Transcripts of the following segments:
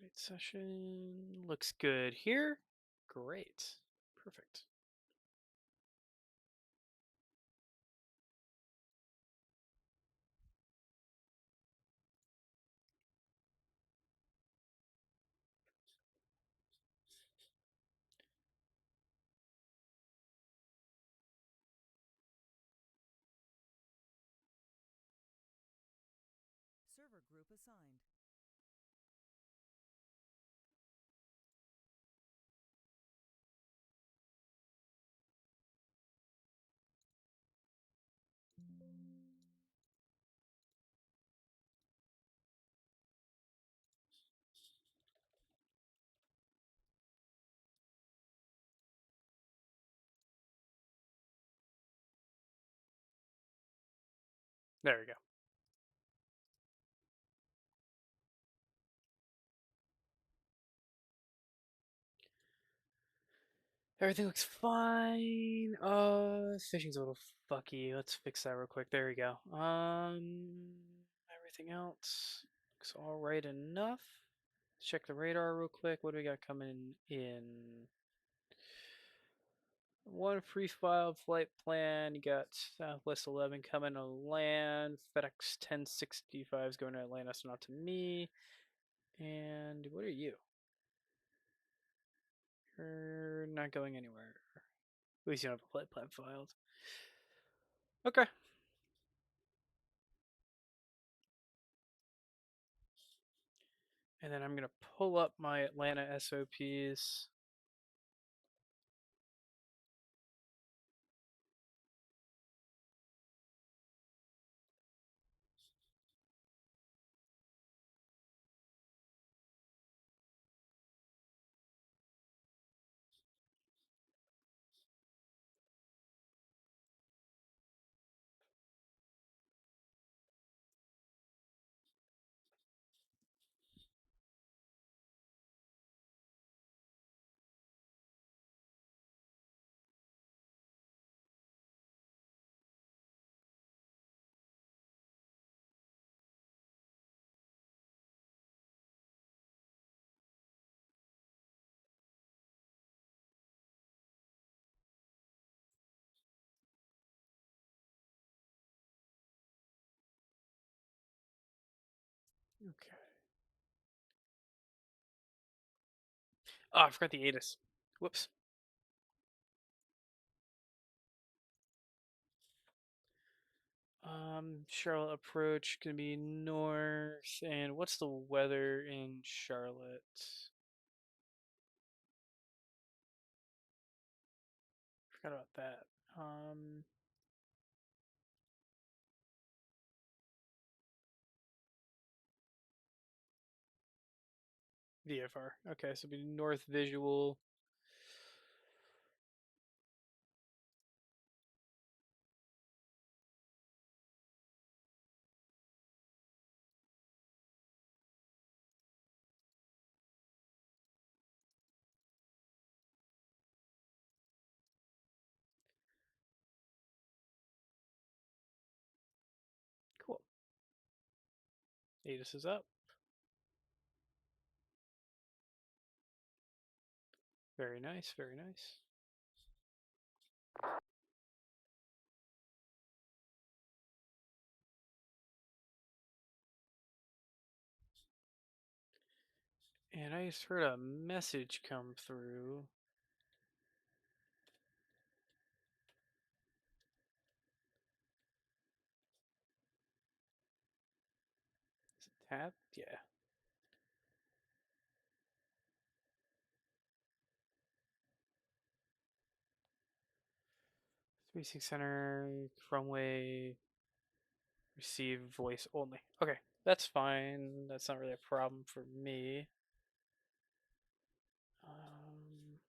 Activate session. Looks good here. Great. Perfect. Server group assigned. There we go. Everything looks fine. Fishing's a little fucky. Let's fix that real quick. There we go. Everything else looks all right enough. Let's check the radar real quick. What do we got coming in? One freestyle flight plan. You got Southwest 11 coming to land. FedEx 1065 is going to Atlanta, so not to me. And what are you? You're not going anywhere. At least you don't have a flight plan filed. Okay. And then I'm going to pull up my Atlanta SOPs. Okay. Oh, I forgot the ATIS. Whoops. Charlotte approach gonna be north. And what's the weather in Charlotte? Forgot about that. VFR. Okay, so it'll be north visual. Cool. ATIS is up. Very nice, very nice. And I just heard a message come through. Is it tab? Yeah. Spacing center, runway, receive voice only. Okay, that's fine. That's not really a problem for me. Um,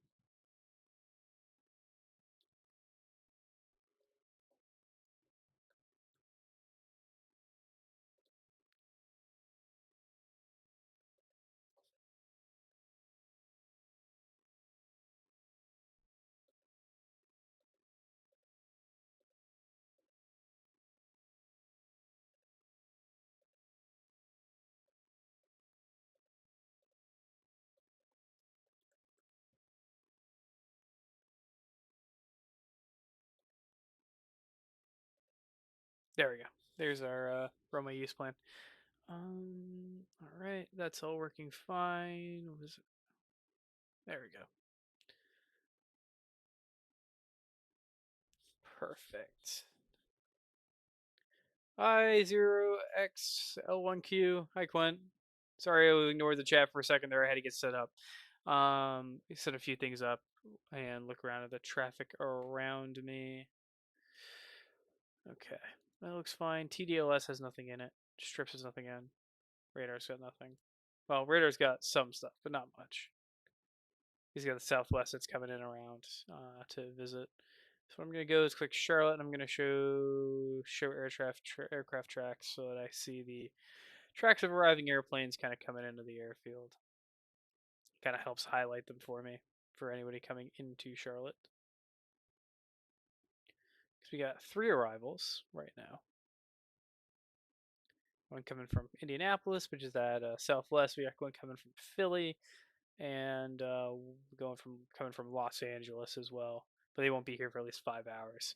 There we go. There's our Roma use plan. All right, that's all working fine. Was there we go. Perfect. I0XL1Q. Hi, Quint. Sorry, I ignored the chat for a second there. I had to get set up. Set a few things up and look around at the traffic around me. Okay, that looks fine. TDLS has nothing in it. Strips has nothing in. Radar's got nothing. Well, Radar's got some stuff, but not much. He's got the Southwest that's coming in around to visit. So what I'm gonna go is click Charlotte, and I'm gonna show aircraft tracks so that I see the tracks of arriving airplanes kind of coming into the airfield. Kind of helps highlight them for me for anybody coming into Charlotte. Because we got 3 arrivals right now. One coming from Indianapolis, which is at Southwest. We got one coming from Philly, and coming from Los Angeles as well. But they won't be here for at least 5 hours.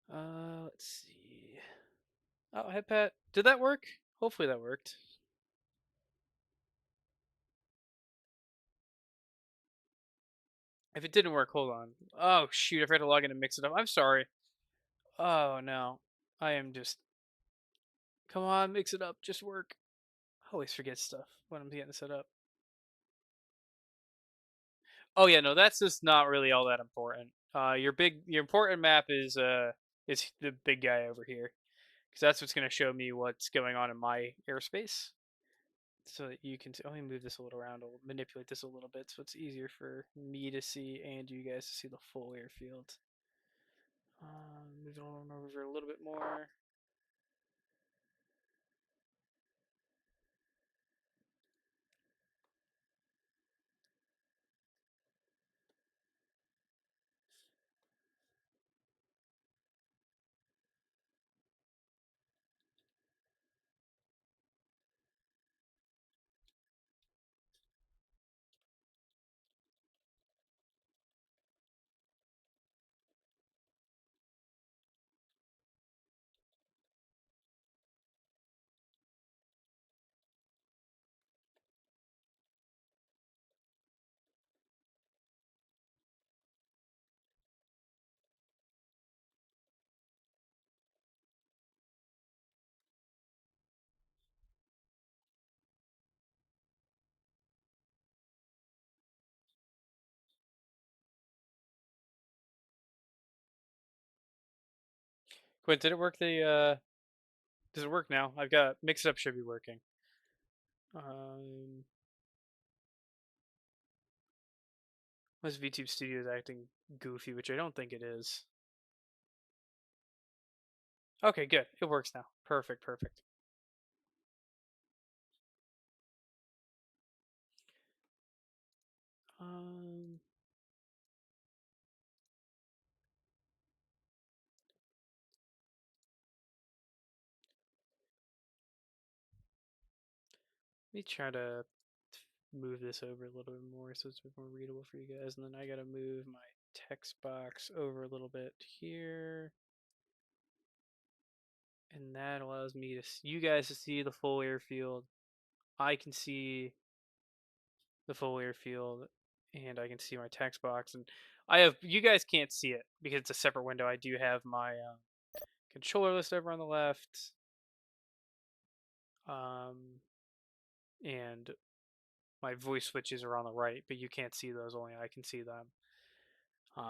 Let's see. Oh, hey Pat. Did that work? Hopefully that worked. If it didn't work, hold on. Oh shoot, I forgot to log in and mix it up. I'm sorry. Oh no. I am just come on, mix it up. Just work. I always forget stuff when I'm getting set up. Oh yeah, no, that's just not really all that important. Your important map is the big guy over here, because that's what's going to show me what's going on in my airspace, so that you can. Let me move this a little around, I'll manipulate this a little bit, so it's easier for me to see and you guys to see the full airfield. Move it on over a little bit more. Quint, did it work? Does it work now? I've got mix it up should be working. This VTube Studio is acting goofy, which I don't think it is. Okay, good. It works now. Perfect, perfect. Um, Let me try to move this over a little bit more so it's a bit more readable for you guys. And then I gotta move my text box over a little bit here. And that allows me to you guys to see the full airfield. I can see the full airfield, and I can see my text box. And you guys can't see it because it's a separate window. I do have my controller list over on the left. And my voice switches are on the right, but you can't see those. Only I can see them.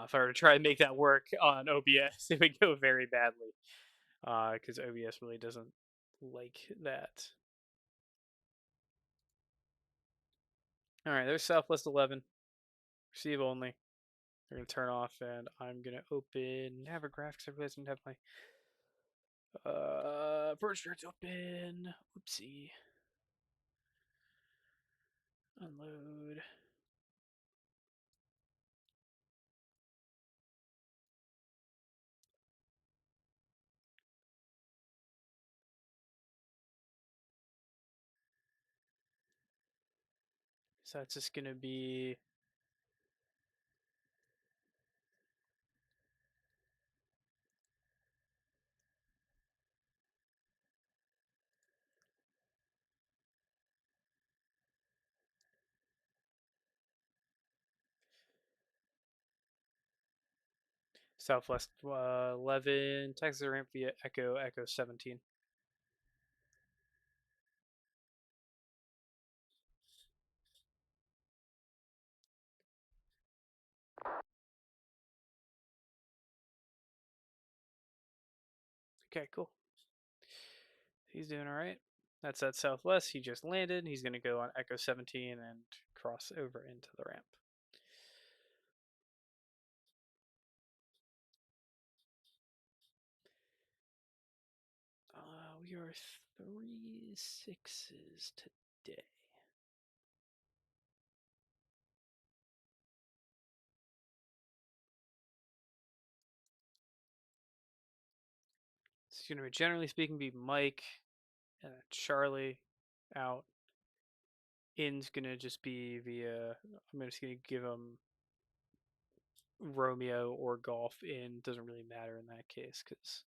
If I were to try and make that work on OBS, it would go very badly because OBS really doesn't like that. All right, there's Southwest 11. Receive only. They're gonna turn off, and I'm gonna open Navigraph because I realized I didn't have my approach charts open. Oopsie. Unload. So that's just gonna be Southwest 11, Texas ramp via Echo, Echo 17. Okay, cool. He's doing all right. That's at Southwest. He just landed. He's going to go on Echo 17 and cross over into the ramp. We are 3-6s today. It's going to be, generally speaking, be Mike and Charlie out. In's going to just be via, I'm just going to give him Romeo or Golf in. Doesn't really matter in that case because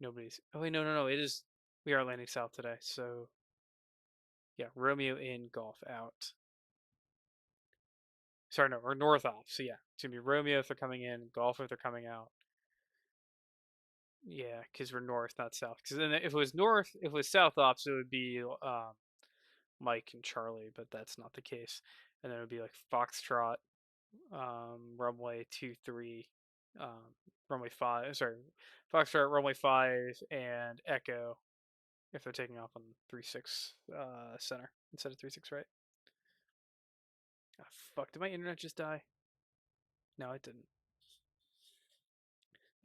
nobody's. Oh, wait, no. It is. We are landing south today. So, yeah, Romeo in, Golf out. Sorry, no, or north off. So, yeah, it's going to be Romeo if they're coming in, Golf if they're coming out. Yeah, because we're north, not south. Because then if it was north, if it was south ops, it would be Mike and Charlie, but that's not the case. And then it would be like Foxtrot, runway 23, runway 5. Sorry, Foxtrot, runway 5, and Echo if they're taking off on 3-6 center instead of 3-6 right. Oh, fuck, did my internet just die? No, it didn't.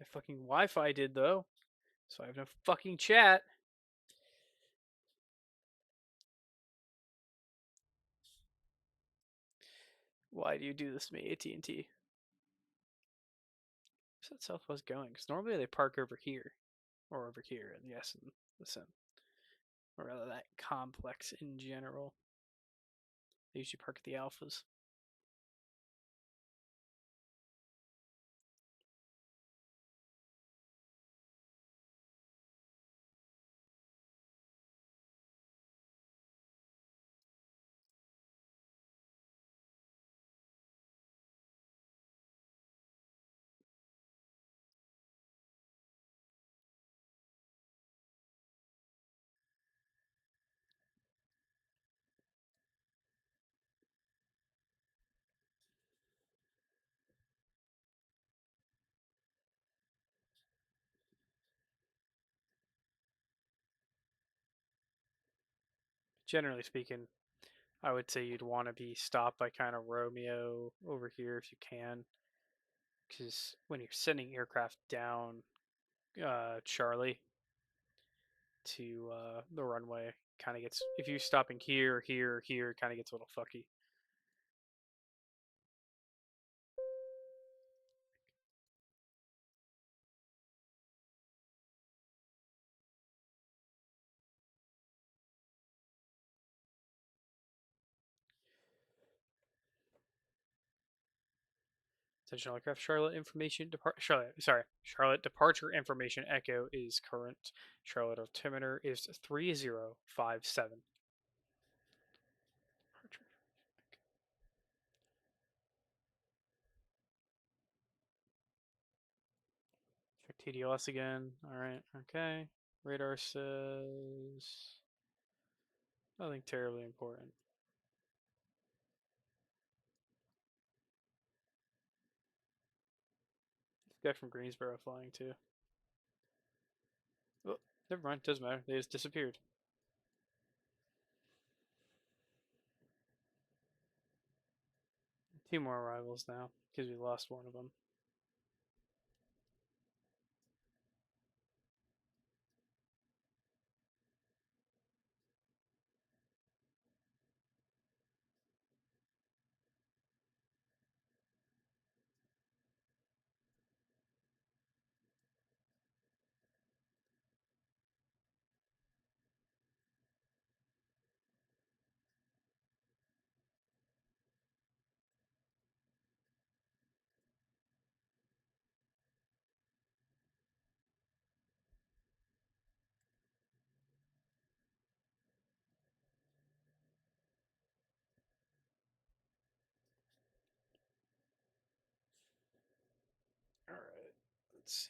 My fucking Wi-Fi did though, so I have no fucking chat. Why do you do this to me, AT&T? Where's that Southwest going? Because normally they park over here or over here, and yes, in the sim, or rather that complex in general. They usually park at the alphas. Generally speaking, I would say you'd want to be stopped by kind of Romeo over here if you can, because when you're sending aircraft down Charlie to the runway, kind of gets, if you're stopping here, here, kind of gets a little fucky. Attention aircraft, Charlotte information Charlotte departure information Echo is current. Charlotte altimeter is 3057. Check TDLS again. Alright, okay. Radar says nothing terribly important. This guy from Greensboro flying too. Oh, never mind, doesn't matter. They just disappeared. Two more arrivals now, because we lost one of them. Let's see.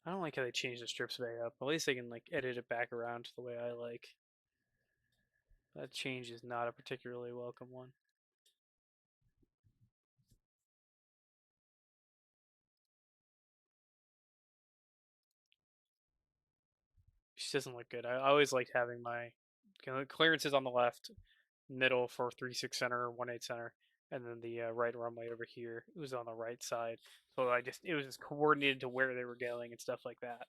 I don't like how they changed the strips back up. At least they can like edit it back around to the way I like. That change is not a particularly welcome one. It just doesn't look good. I always liked having my clearances on the left, middle for 3/6 center, 1/8 center, and then the right runway over here. It was on the right side, so it was just coordinated to where they were going and stuff like that.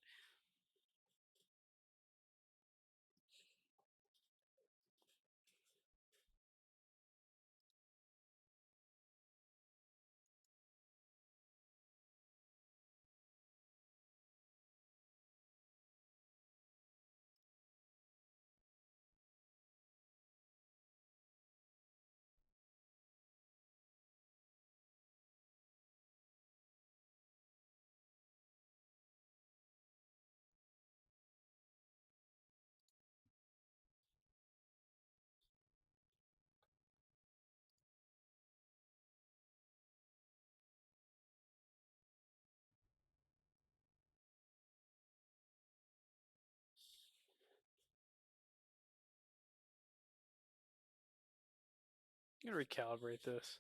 I'm gonna recalibrate this.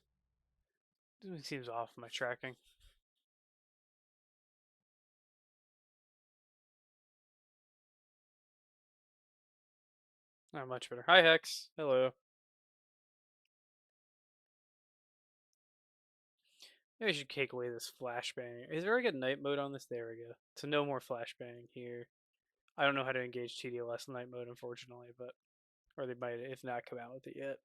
It seems off my tracking. Not much better. Hi Hex. Hello. Maybe I should take away this flashbang. Is there like a night mode on this? There we go. So no more flashbang here. I don't know how to engage TDLS night mode, unfortunately, but or they might, if not, come out with it yet.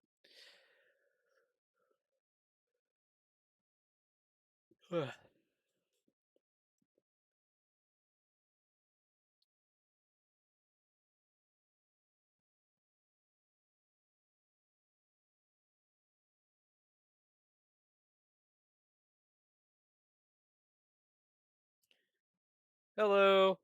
Hello.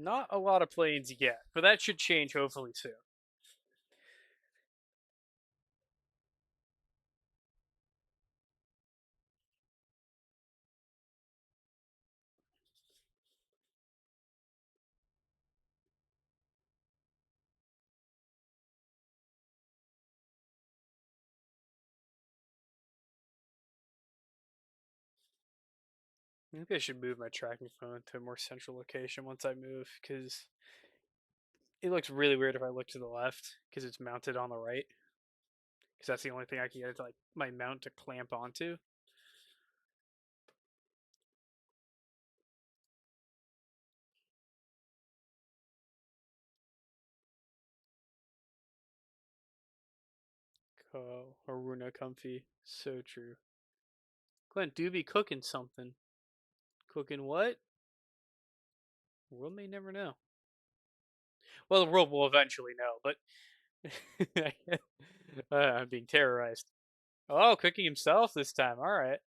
Not a lot of planes yet, but that should change hopefully soon. Maybe I should move my tracking phone to a more central location once I move, because it looks really weird if I look to the left, because it's mounted on the right. Because that's the only thing I can get like my mount to clamp onto. Oh, Haruna comfy. So true. Glenn do be cooking something. Cooking what? The world may never know. Well, the world will eventually know, but I'm being terrorized. Oh, cooking himself this time. All right.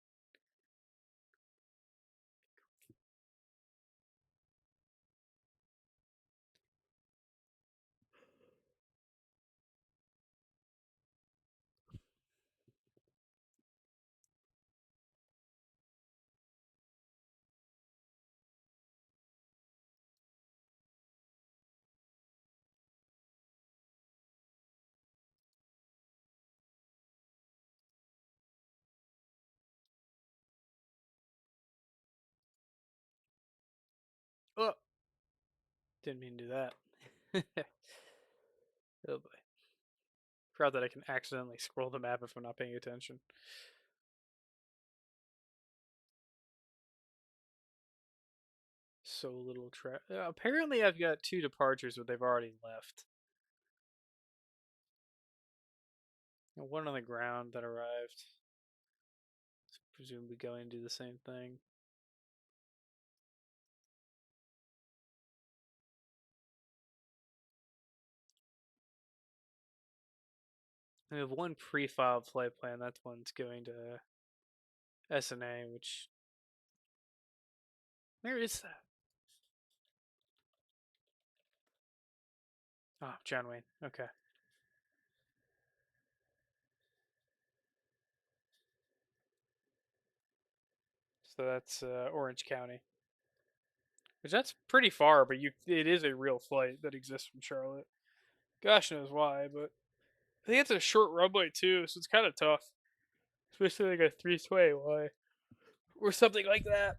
Didn't mean to do that. Oh boy. Proud that I can accidentally scroll the map if I'm not paying attention. So little apparently I've got 2 departures, but they've already left. And one on the ground that arrived. Presumably going to do the same thing. I have one pre-filed flight plan. That one's going to SNA, which where is that? Oh, John Wayne. Okay. So that's Orange County, which that's pretty far, but it is a real flight that exists from Charlotte. Gosh knows why, but I think it's a short runway too, so it's kind of tough, especially like a 320Y or something like that.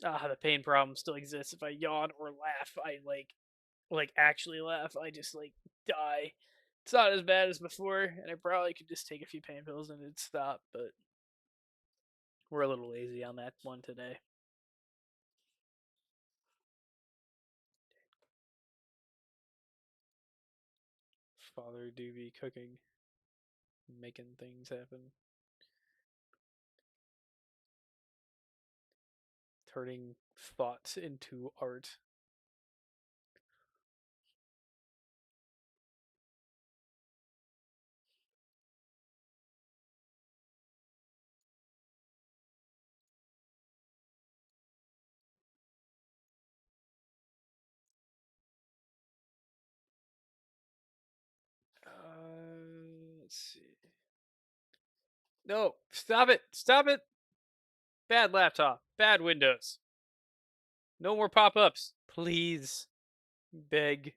Ah, the pain problem still exists. If I yawn or laugh, I like actually laugh. I just like die. It's not as bad as before, and I probably could just take a few pain pills and it'd stop. But we're a little lazy on that one today. Father do be cooking, making things happen, turning thoughts into art. Let's see. No, stop it! Stop it! Bad laptop, bad Windows. No more pop-ups, please. Beg.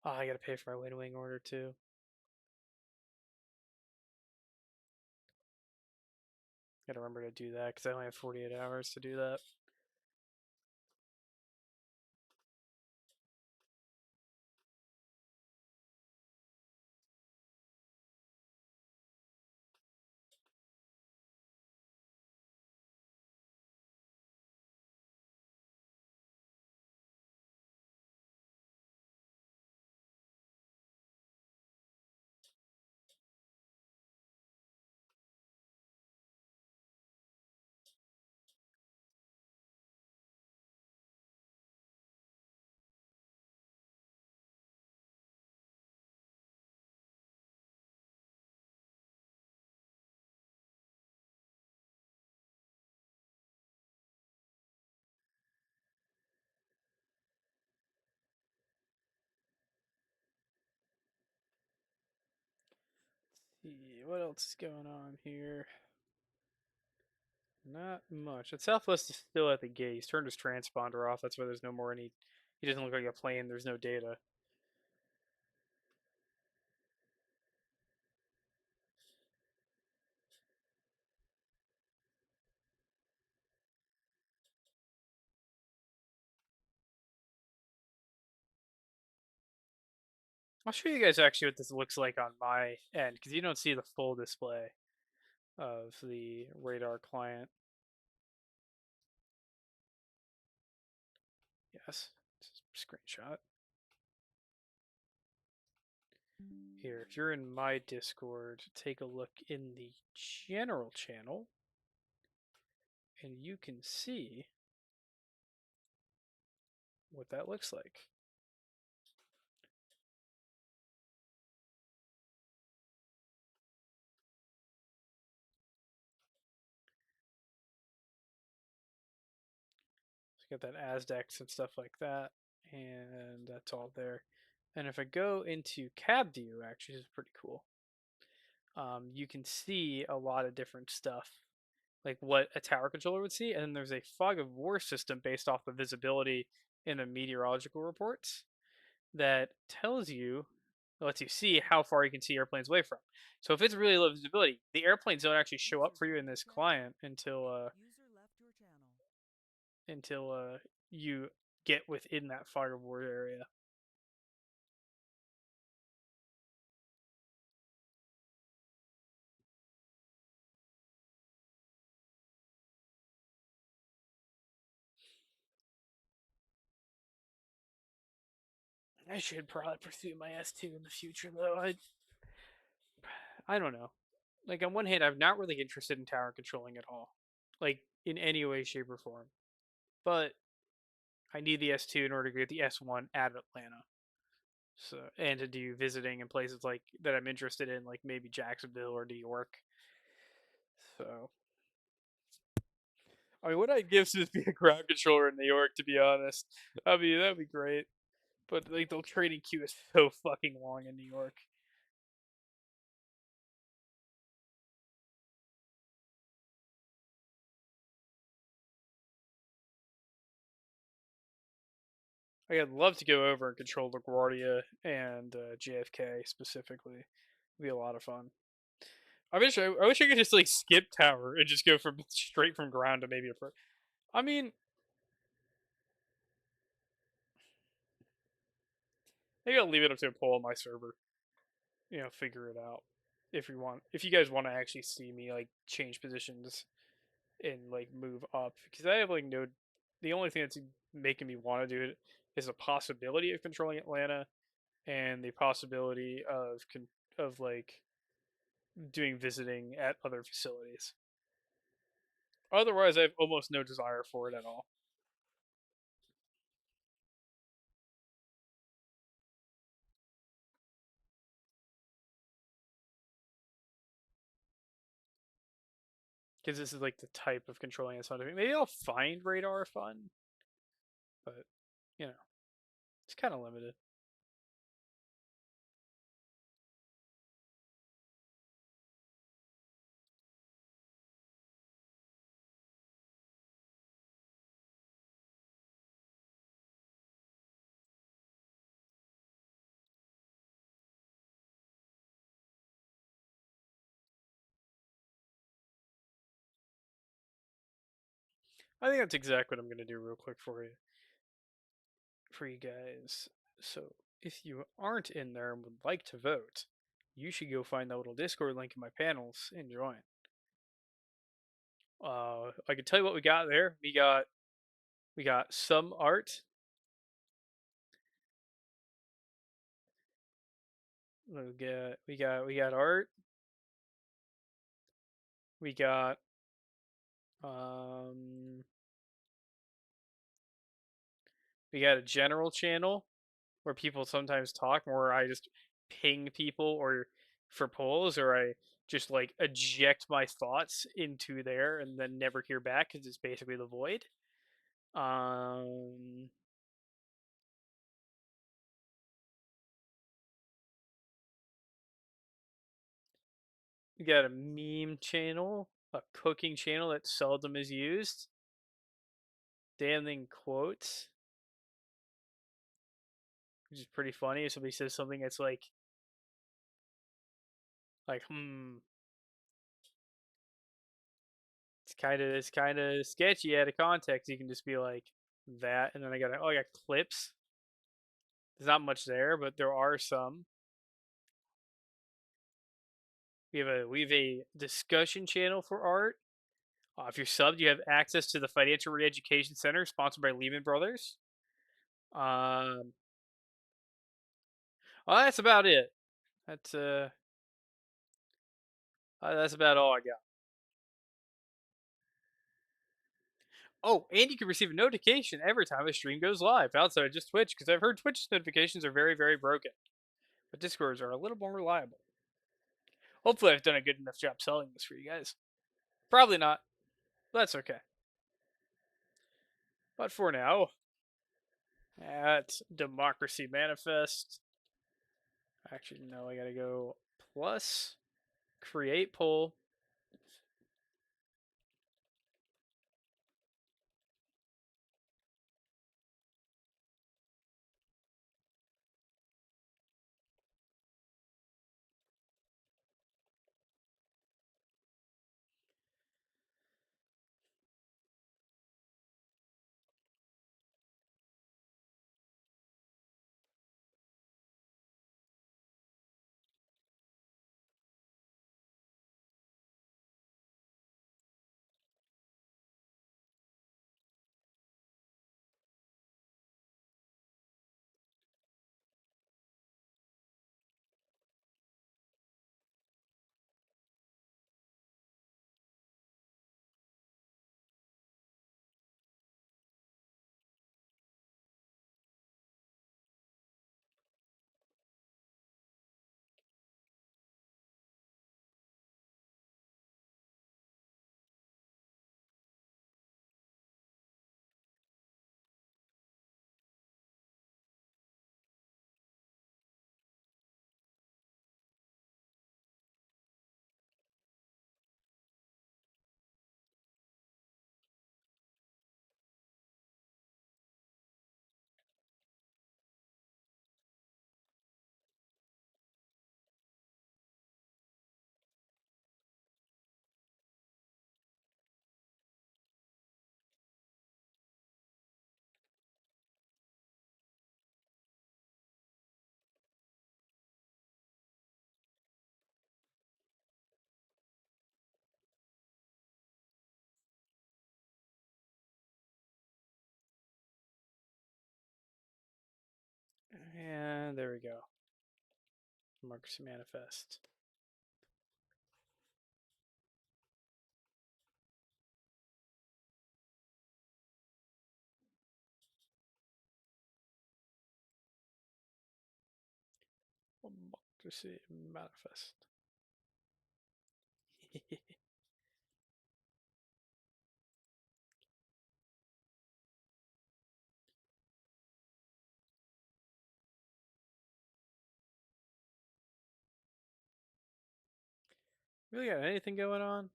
Oh, I gotta pay for my wind wing order too. Gotta remember to do that because I only have 48 hours to do that. See, what else is going on here? Not much. And Southwest is still at the gate. He's turned his transponder off. That's why there's no more any. He doesn't look like a plane. There's no data. I'll show you guys actually what this looks like on my end because you don't see the full display of the radar client. Yes, screenshot. Here, if you're in my Discord, take a look in the general channel and you can see what that looks like. Got that ASDEX and stuff like that, and that's all there. And if I go into cab view, actually, is pretty cool. You can see a lot of different stuff, like what a tower controller would see. And then there's a fog of war system based off the visibility in the meteorological reports that tells you, lets you see how far you can see airplanes away from. So if it's really low visibility, the airplanes don't actually show up User for you in joined your this channel. client User left your channel. until you get within that fog of war area. I should probably pursue my S2 in the future, though. I don't know. Like on one hand, I'm not really interested in tower controlling at all, like in any way, shape, or form. But I need the S2 in order to get the S1 at Atlanta. So and to do visiting in places like that I'm interested in, like maybe Jacksonville or New York. So I mean, what I'd give to just be a ground controller in New York, to be honest. That'd be great. But like the training queue is so fucking long in New York. I'd love to go over and control LaGuardia and JFK specifically. It'd be a lot of fun. I wish I could just like skip tower and just go from straight from ground to maybe a pro. I mean, maybe I'll leave it up to a poll on my server. Figure it out if you want. If you guys want to actually see me like change positions and like move up, because I have like no. The only thing that's making me want to do it is a possibility of controlling Atlanta and the possibility of like doing visiting at other facilities. Otherwise, I have almost no desire for it at all. Because this is like the type of controlling that's fun to me. Maybe I'll find radar fun, but you know, it's kind of limited. I think that's exactly what I'm gonna do real quick for you guys. So if you aren't in there and would like to vote, you should go find that little Discord link in my panels and join. I can tell you what we got there. We got some art. We got art. We got um we got a general channel where people sometimes talk, where I just ping people or for polls, or I just like eject my thoughts into there and then never hear back because it's basically the void. Um, we got a meme channel, a cooking channel that seldom is used. Damning quotes, which is pretty funny. If somebody says something that's like it's kind of sketchy out of context. You can just be like that, and then I got clips. There's not much there, but there are some. We have a discussion channel for art. If you're subbed, you have access to the Financial Re-Education Center, sponsored by Lehman Brothers. Um, well, that's about it. That's uh, that's about all I got. Oh, and you can receive a notification every time a stream goes live outside of just Twitch, because I've heard Twitch notifications are very, very broken, but Discords are a little more reliable. Hopefully, I've done a good enough job selling this for you guys. Probably not. But that's okay. But for now, at Democracy Manifest, actually, no, I gotta go plus create poll. And there we go. Democracy Manifest. Democracy Manifest. Really got anything going on?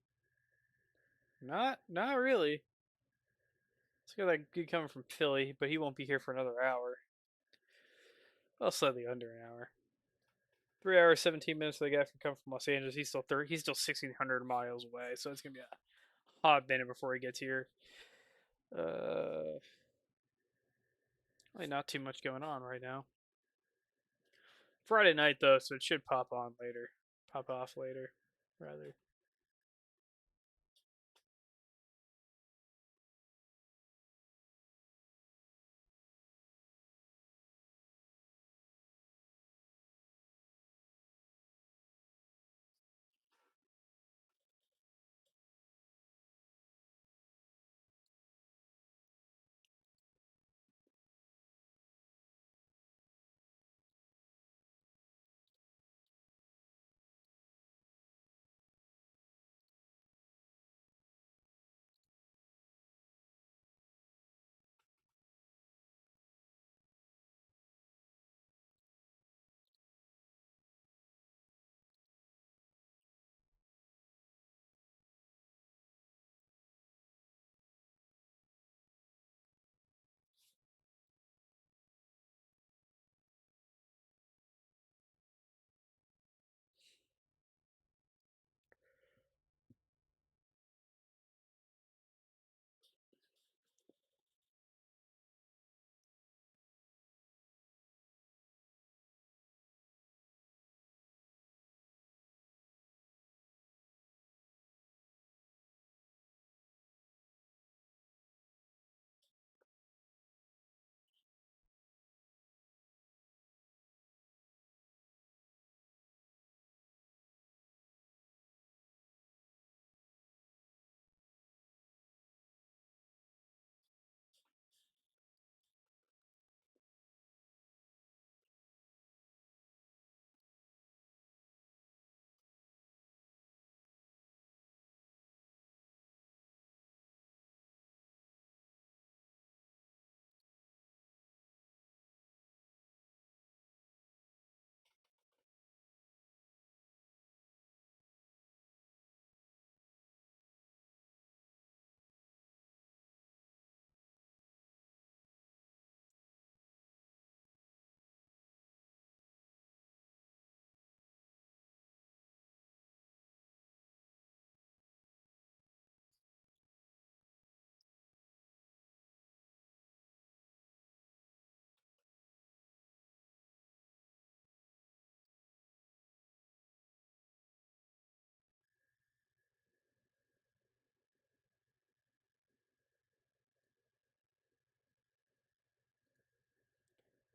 Not really. Let's got that good coming from Philly, but he won't be here for another hour. Well, slightly under an hour. 3 hours, 17 minutes for the guy from coming from Los Angeles. He's still 1,600 miles away, so it's gonna be a hot minute before he gets here. Really not too much going on right now. Friday night though, so it should pop on later. Pop off later, rather.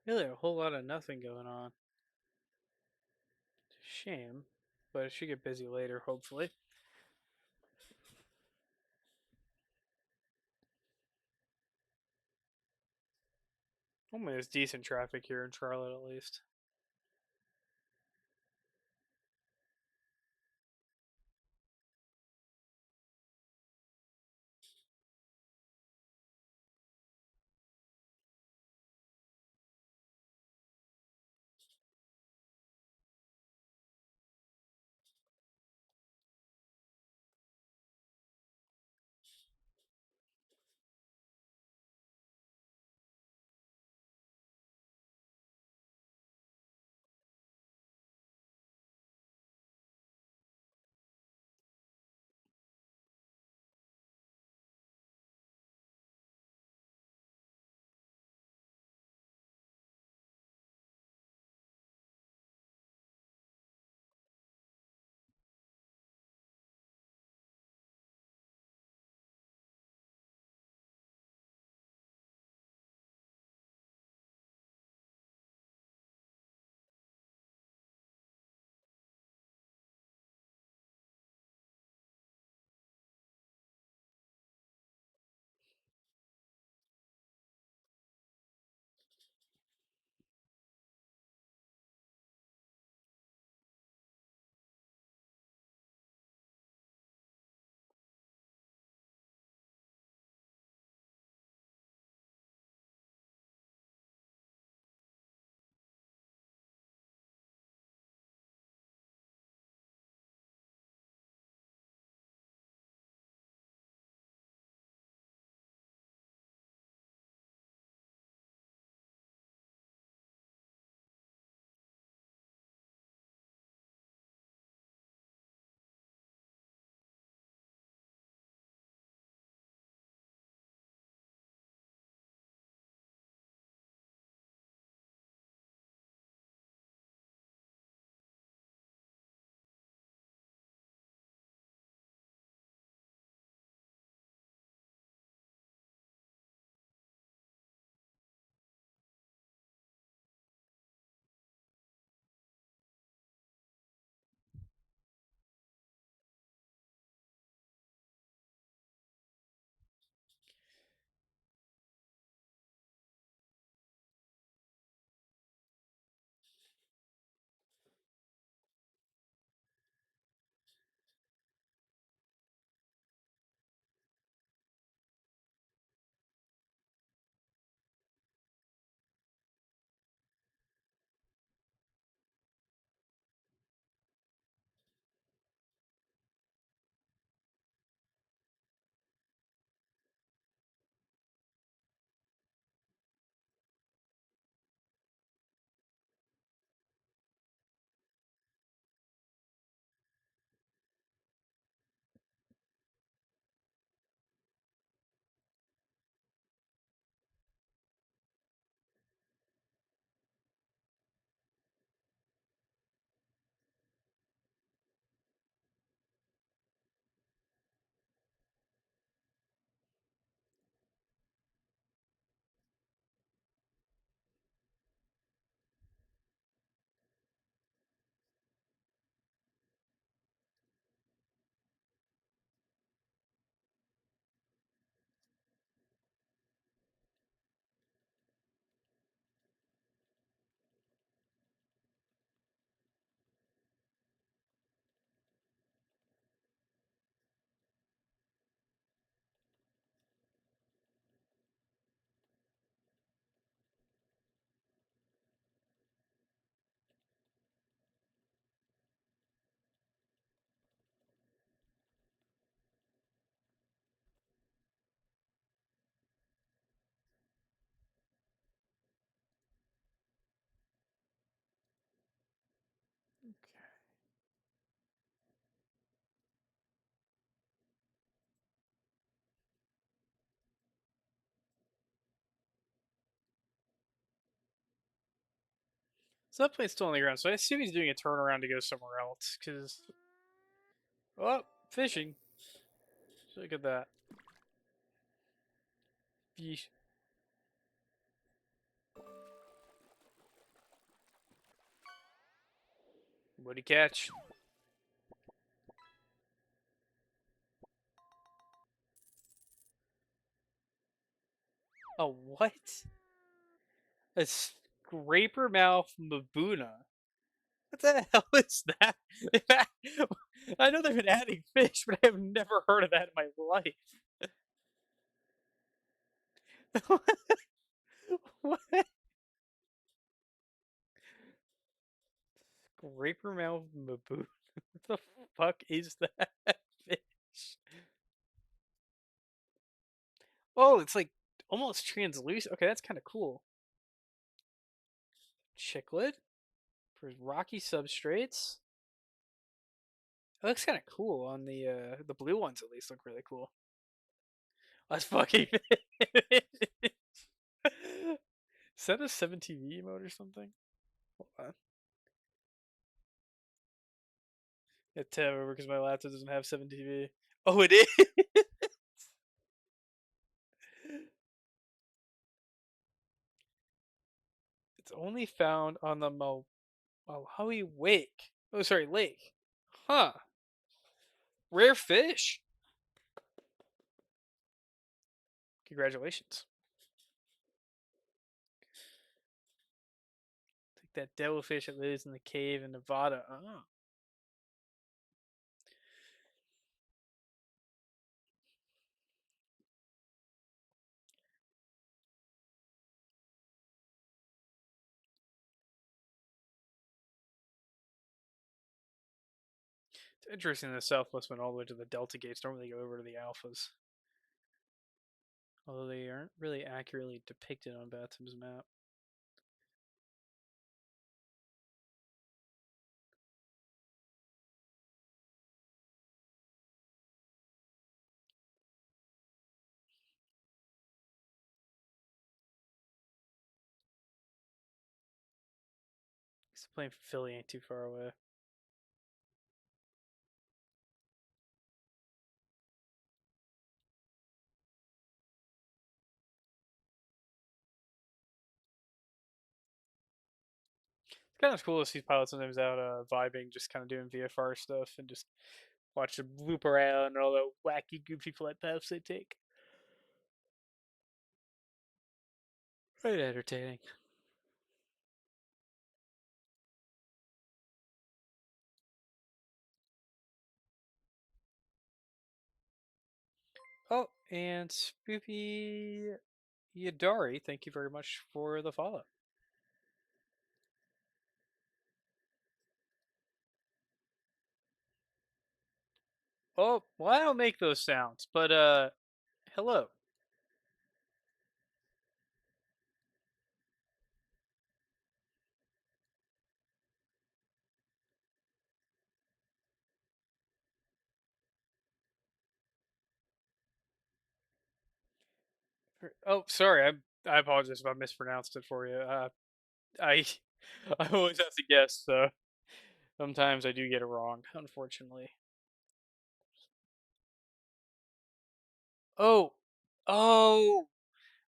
Really, a whole lot of nothing going on. Shame, but it should get busy later, hopefully. Hopefully, there's decent traffic here in Charlotte at least. Okay. So that plane's still on the ground, so I assume he's doing a turnaround to go somewhere else. Cause oh, fishing. Look at that. Yeesh. What'd he catch? Oh, what? A scraper mouth Mabuna. What the hell is that? I know they've been adding fish, but I have never heard of that in my life. What? Scraper mouth Mabuna. What the fuck is that fish? Oh, it's like almost translucent. Okay, that's kind of cool. Chiclet for rocky substrates. It looks kind of cool on the blue ones. At least look really cool. That's fucking. Is that a 7TV emote or something? Hold on. It tab over because my laptop doesn't have 7TV. Oh, it is. It's only found on the Malawi Wake. Oh, sorry, lake. Huh. Rare fish. Congratulations. Take that devilfish that lives in the cave in Nevada. Oh. It's interesting the Southwest went all the way to the Delta gates. Normally they go over to the Alphas. Although they aren't really accurately depicted on Vatsim's map. Because playing for Philly ain't too far away. It's kind of cool to see pilots sometimes out vibing, just kind of doing VFR stuff and just watch them loop around and all the wacky, goofy flight paths they take. Quite entertaining. Oh, and Spoopy Yadari, thank you very much for the follow. Oh, well, I don't make those sounds, but hello. Oh, sorry, I apologize if I mispronounced it for you. I I always have to guess, so sometimes I do get it wrong, unfortunately. Oh, oh,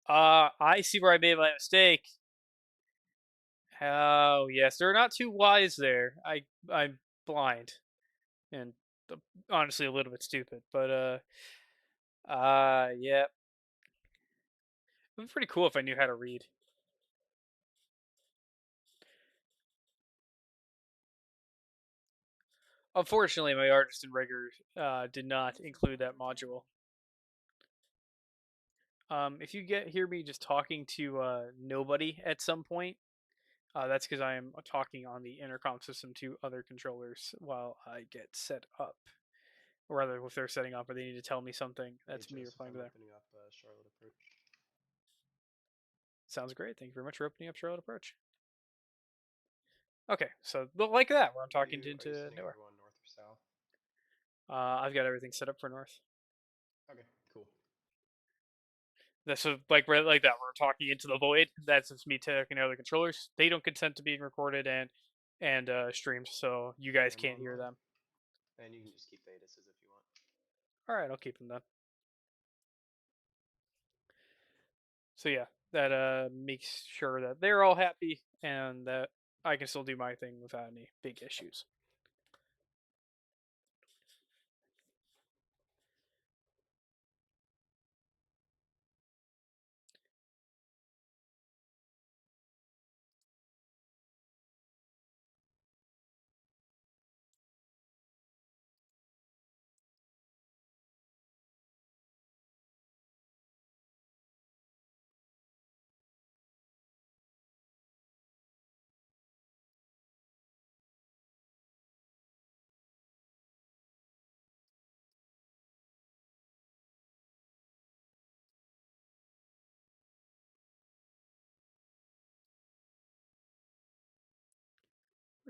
I see where I made my mistake. Oh, yes, they're not too wise there. I'm blind and uh, honestly a little bit stupid, but yeah, it'd be pretty cool if I knew how to read. Unfortunately, my artist and rigger did not include that module. If you get hear me just talking to nobody at some point, that's because I am talking on the intercom system to other controllers while I get set up. Or rather, if they're setting up or they need to tell me something, Hey that's me Joseph, replying to I'm them. opening up Charlotte Approach. Sounds great. Thank you very much for opening up Charlotte Approach. Okay, so like that, where I'm talking Are you into setting nowhere. everyone north or south? I've got everything set up for north. Okay, cool. That's so like that. We're talking into the void. That's just me talking to other controllers. They don't consent to being recorded and streamed, so you guys I'm can't on hear board. them. And you can just keep Thetis if you want. All right, I'll keep them then. So yeah, that makes sure that they're all happy and that I can still do my thing without any big issues.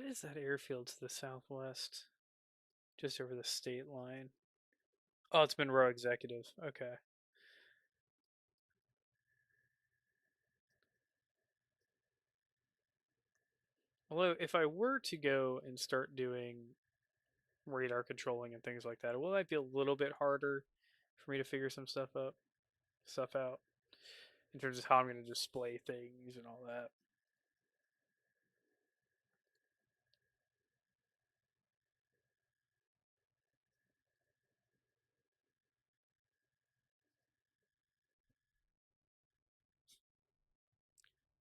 What is that airfield to the southwest? Just over the state line. Oh, it's Monroe Executive. Okay. Although, if I were to go and start doing radar controlling and things like that, it might be a little bit harder for me to figure some stuff out in terms of how I'm going to display things and all that.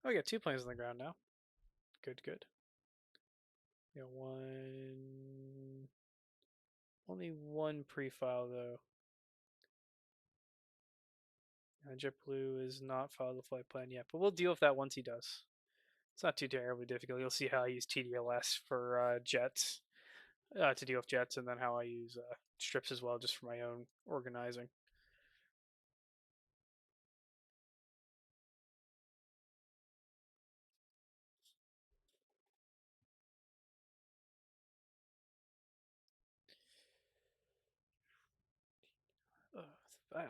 Oh, we got 2 planes on the ground now. Good, good. We got one. Only one pre-file though. JetBlue is not filed the flight plan yet, but we'll deal with that once he does. It's not too terribly difficult. You'll see how I use TDLS for jets to deal with jets, and then how I use strips as well, just for my own organizing.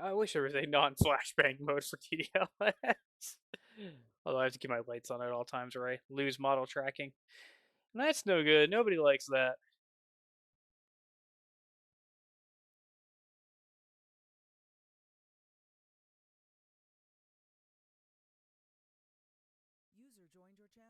I wish there was a non-flashbang mode for TDLS. Although I have to keep my lights on at all times, or I lose model tracking. And that's no good. Nobody likes that. User joined your channel.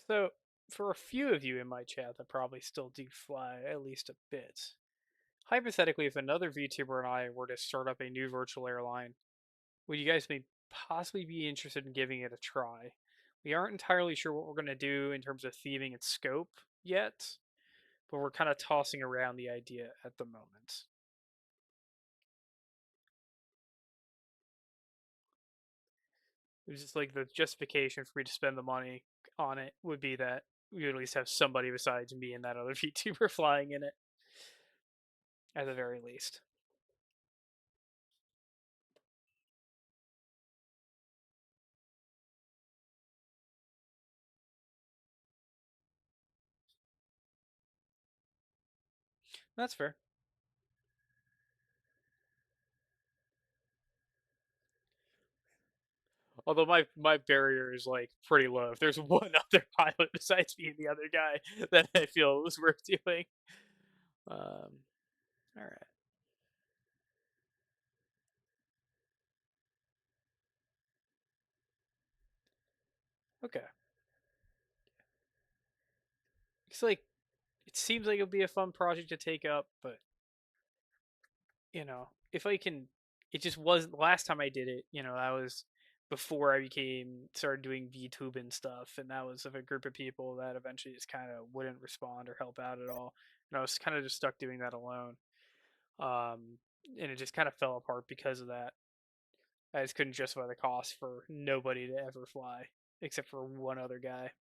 So, for a few of you in my chat that probably still do fly at least a bit, hypothetically, if another VTuber and I were to start up a new virtual airline, would you guys possibly be interested in giving it a try? We aren't entirely sure what we're going to do in terms of theming and scope yet, but we're kind of tossing around the idea at the moment. It was just like the justification for me to spend the money on it would be that we would at least have somebody besides me and that other VTuber flying in it, at the very least. That's fair. Although my barrier is like pretty low. If there's one other pilot besides me and the other guy, then I feel it was worth doing. All right. Okay. It's like it seems like it'll be a fun project to take up, but if I can, it just wasn't the last time I did it. That was before I became started doing VTube and stuff, and that was of a group of people that eventually just kind of wouldn't respond or help out at all, and I was kind of just stuck doing that alone. Um, and it just kind of fell apart because of that. I just couldn't justify the cost for nobody to ever fly except for one other guy.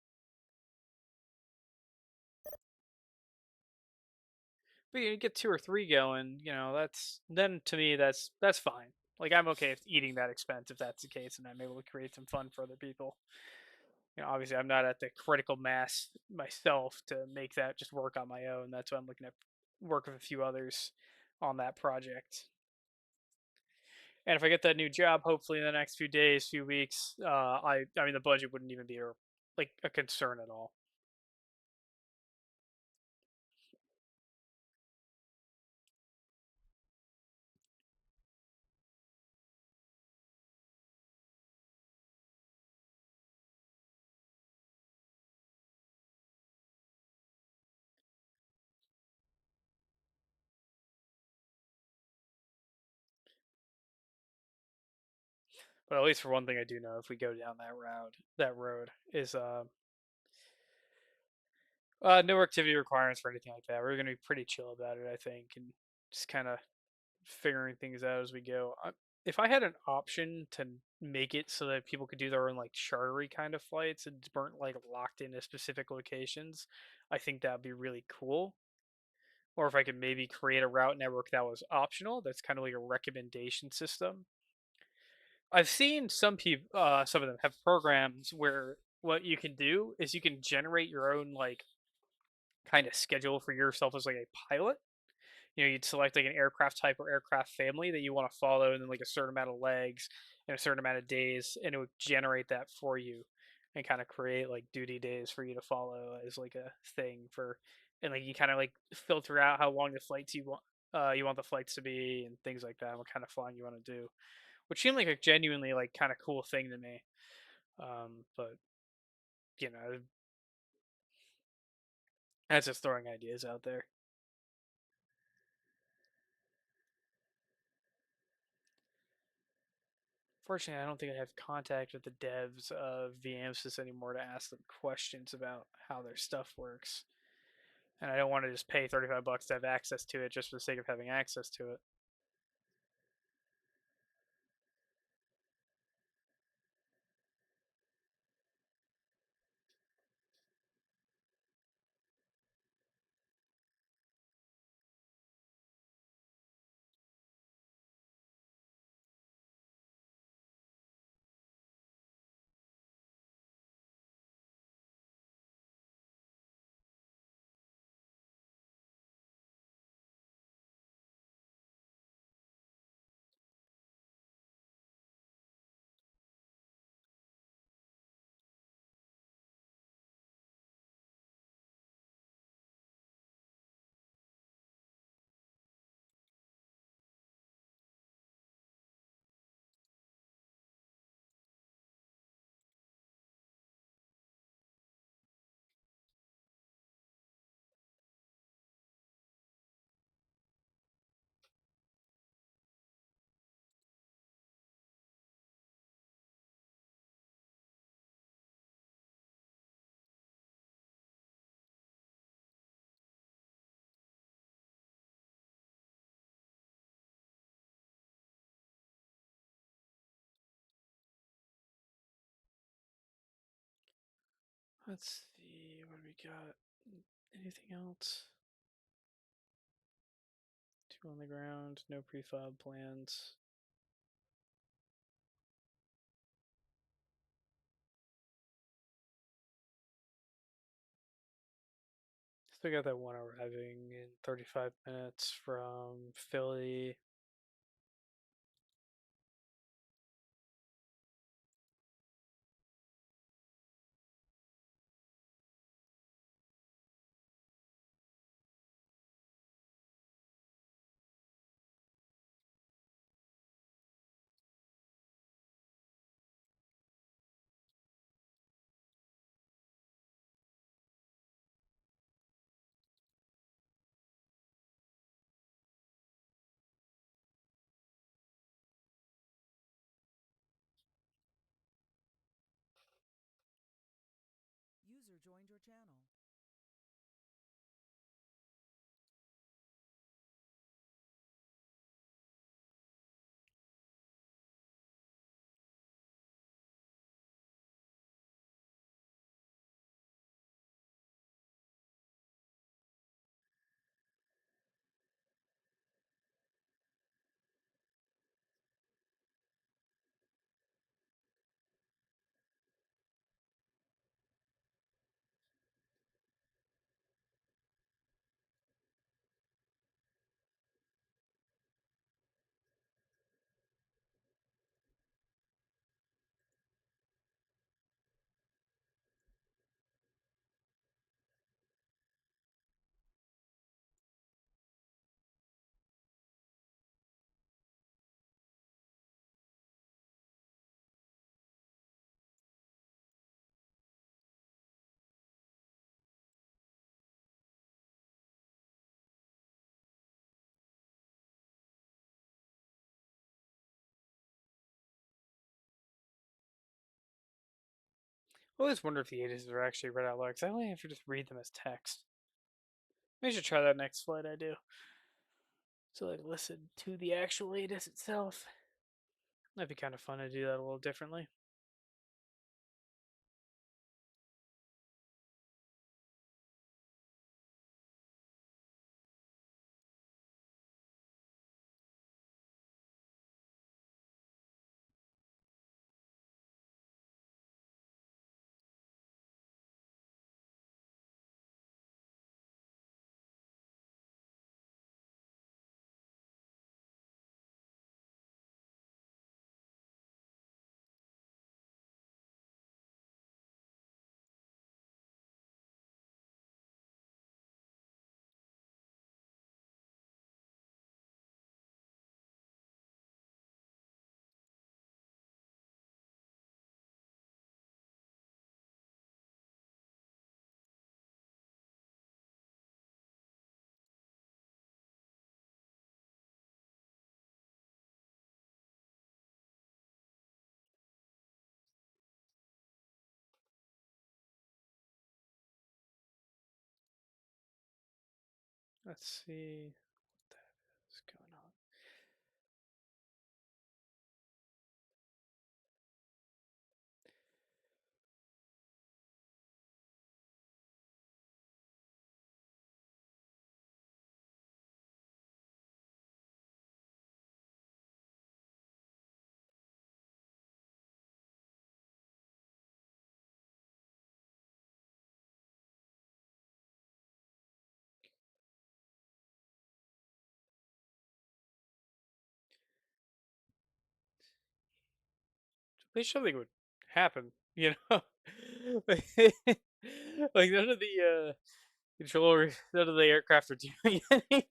But you get two or three going, that's then to me that's fine. Like I'm okay with eating that expense if that's the case, and I'm able to create some fun for other people. Obviously I'm not at the critical mass myself to make that just work on my own. That's why I'm looking at work with a few others on that project. And if I get that new job, hopefully in the next few days, few weeks, I mean the budget wouldn't even be like a concern at all. But at least for one thing, I do know if we go down that road is no activity requirements for anything like that. We're gonna be pretty chill about it, I think, and just kind of figuring things out as we go. If I had an option to make it so that people could do their own like chartery kind of flights and weren't like locked into specific locations, I think that'd be really cool. Or if I could maybe create a route network that was optional, that's kind of like a recommendation system. I've seen some of them have programs where what you can do is you can generate your own like kind of schedule for yourself as like a pilot. You'd select like an aircraft type or aircraft family that you want to follow, and then like a certain amount of legs and a certain amount of days, and it would generate that for you, and kind of create like duty days for you to follow as like a thing for, and like you kind of like filter out how long the flights you want the flights to be and things like that, and what kind of flying you want to do, which seemed like a genuinely like kind of cool thing to me. But you know, that's just throwing ideas out there. Fortunately, I don't think I have contact with the devs of VMsys anymore to ask them questions about how their stuff works. And I don't want to just pay $35 to have access to it just for the sake of having access to it. Let's see, what do we got? Anything else? Two on the ground, no prefab plans. Still got that one arriving in 35 minutes from Philly. User joined your channel. I always wonder if the ATIS are actually read out loud, because I only have to just read them as text. I should try that next flight I do. So like listen to the actual ATIS itself. That'd be kind of fun to do that a little differently. Let's see what that is going on. At least something would happen, you know? like, like none of the controllers, none of the aircraft are doing anything.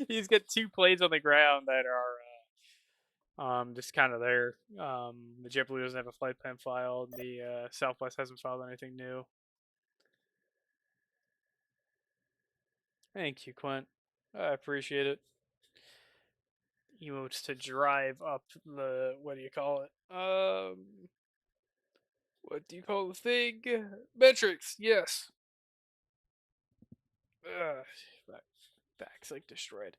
You just got two planes on the ground that are just kind of there. The JetBlue doesn't have a flight plan filed. The Southwest hasn't filed anything new. Thank you, Quint. I appreciate it. Emotes to drive up the what do you call it? What do you call the thing? Metrics. Yes. Ugh, back's like destroyed.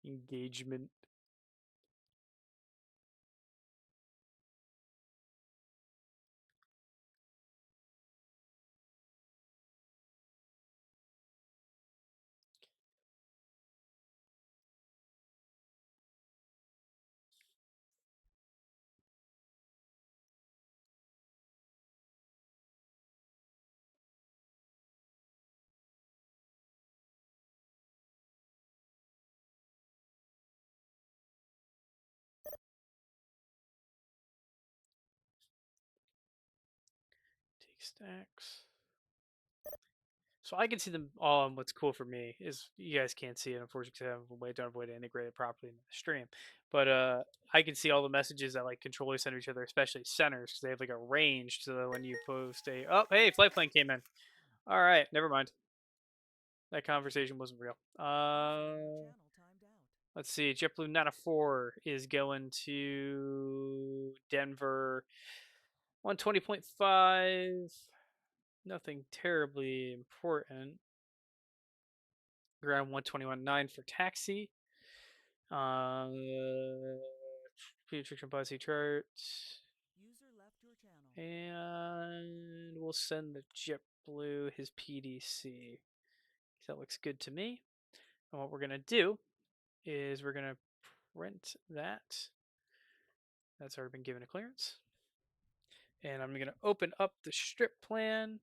Engagement. Take stacks. So I can see them all. And what's cool for me is you guys can't see it, unfortunately, because I have a way don't have a way to integrate it properly in the stream. But I can see all the messages that like controllers send to each other, especially centers, because they have like a range. So that when you post a hey, flight plan came in. All right, never mind. That conversation wasn't real. Channel timed out. Let's see. JetBlue 904 is going to Denver 120.5. Nothing terribly important. Ground 121.9 for taxi. Pediatrician policy chart. User left your channel. And we'll send the JetBlue his PDC. That looks good to me. And what we're going to do is we're going to print that. That's already been given a clearance. And I'm going to open up the strip plan.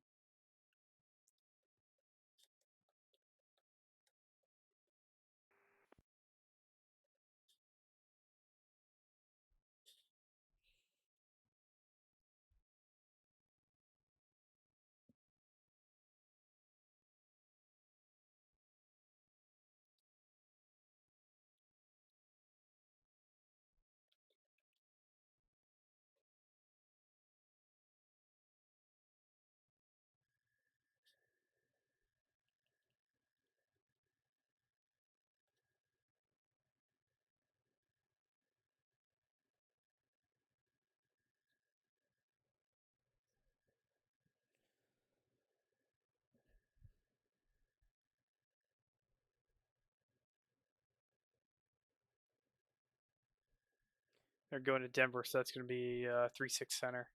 They're going to Denver, so that's going to be 3-6 center.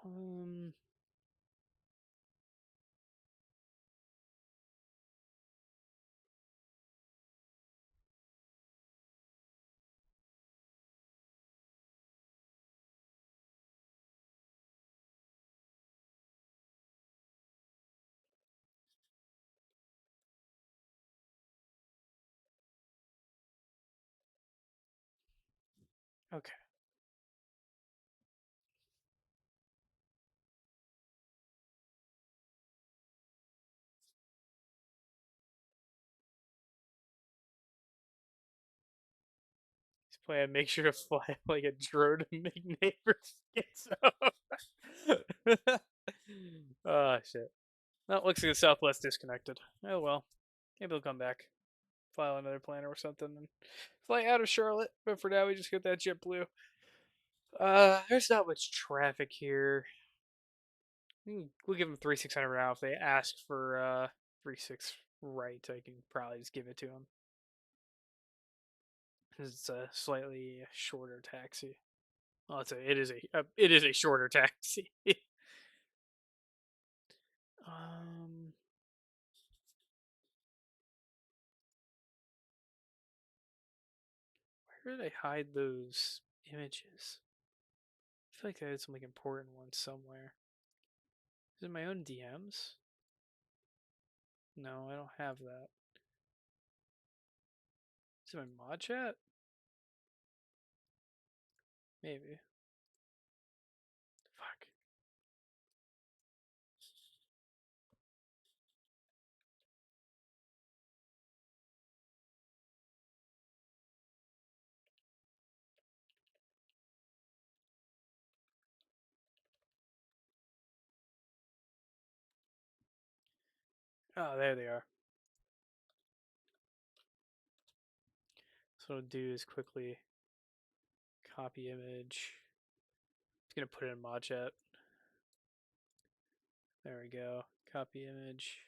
Um, okay. He's playing make sure to fly like a drone to make neighbors schizo. Oh, shit. That looks like the Southwest disconnected. Oh, well. Maybe they'll come back. File another planner or something and fly out of Charlotte. But for now, we just get that JetBlue. There's not much traffic here. We'll give them 3,600 now. If they ask for 3-6 right, I can probably just give it to them. It's a slightly shorter taxi. Well, it is a shorter taxi. um, where did I hide those images? I feel like I had some like important ones somewhere. Is it my own DMs? No, I don't have that. Is it my mod chat? Maybe. Fuck. Oh, there they are. So what I'll do is quickly copy image. It's gonna put it in mod chat. There we go. Copy image.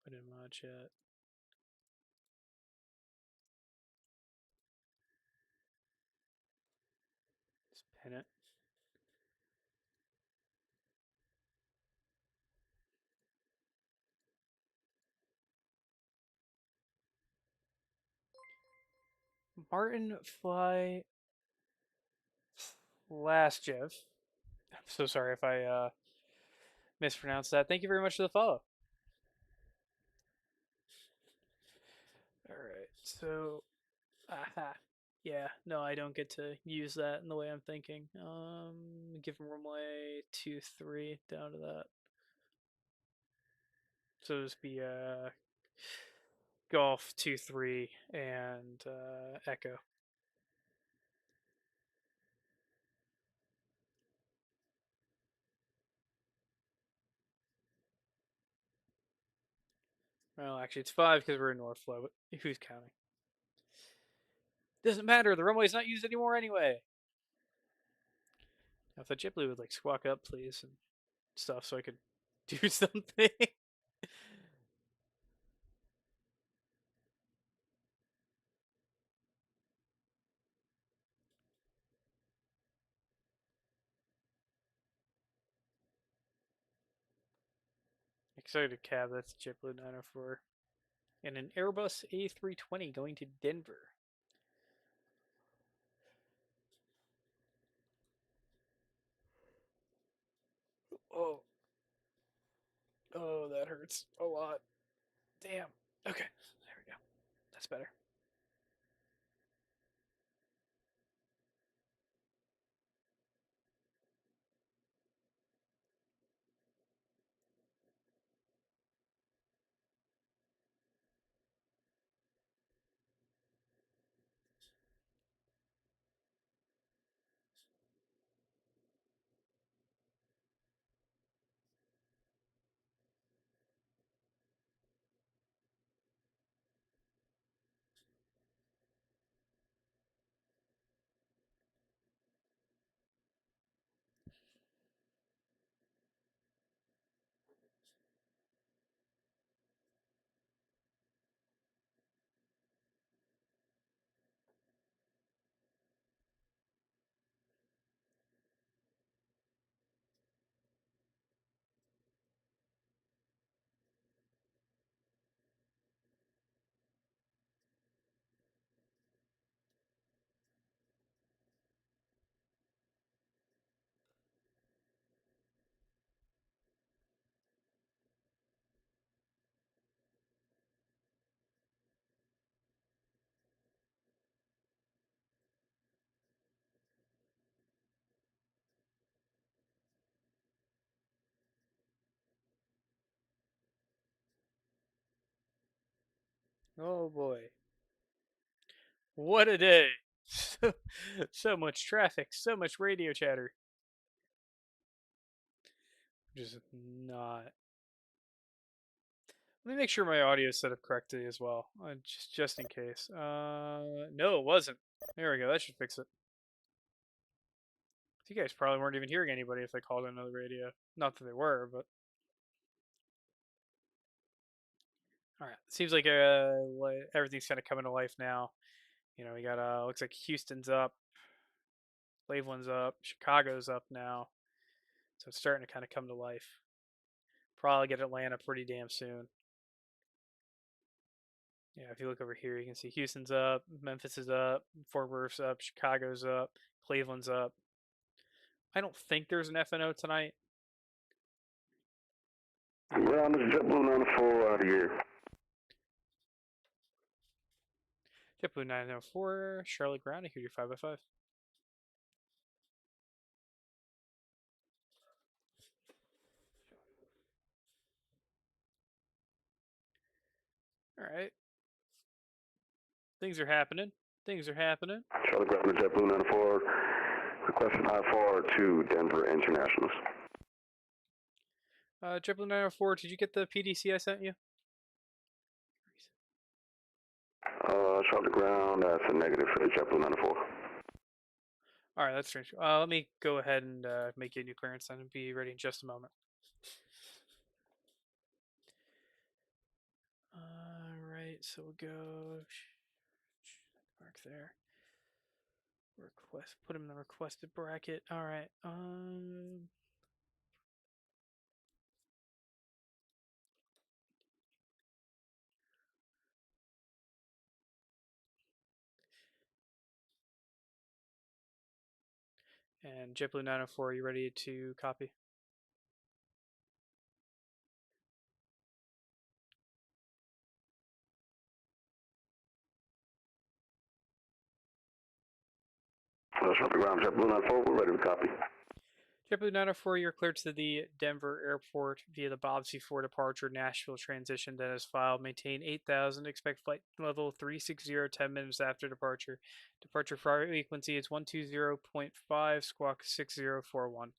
Put in mod chat. Just pin it. Martin Fly Last Jeff. I'm so sorry if I mispronounced that. Thank you very much for the follow. Alright, so aha. Yeah, no, I don't get to use that in the way I'm thinking. Give him runway 2-3 down to that. So just be golf 2-3 and echo. Well, actually, it's 5 because we're in Northflow, but who's counting? Doesn't matter. The runway's not used anymore anyway. Now, if the JetBlue would like squawk up, please, and stuff, so I could do something. Excited cab. That's JetBlue 904, and an Airbus A320 going to Denver. Oh, oh, that hurts a lot. Damn. Okay, there we go. That's better. Oh boy. What a day. So much traffic, so much radio chatter. Just not. Let me make sure my audio is set up correctly as well, just in case. No, it wasn't. There we go. That should fix it. You guys probably weren't even hearing anybody if they called in another radio. Not that they were, but all right. Seems like everything's kind of coming to life now. You know, we got looks like Houston's up, Cleveland's up, Chicago's up now, so it's starting to kind of come to life. Probably get Atlanta pretty damn soon. Yeah, if you look over here, you can see Houston's up, Memphis is up, Fort Worth's up, Chicago's up, Cleveland's up. I don't think there's an FNO tonight. Ground is JetBlue 94 out of here. JetBlue 904, Charlotte ground, I hear you 505. All right. Things are happening. Things are happening. Charlotte ground to JetBlue 94. Requesting I4 to Denver Internationals. JetBlue 904, did you get the PDC I sent you? Charlotte ground, that's a negative for JetBlue 94. All right, that's strange. Let me go ahead and make you a new clearance then and be ready in just a moment. All right, so we'll go mark there. Request, put him in the requested bracket. All right. And JetBlue 904, are you ready to copy? Charlotte ground, JetBlue 94, we're ready to copy. JetBlue 904, you're cleared to the Denver airport via the Bobsey 4 departure, Nashville transition that is filed. Maintain 8,000. Expect flight level 360 10 minutes after departure. Departure frequency is 120.5, squawk 6041.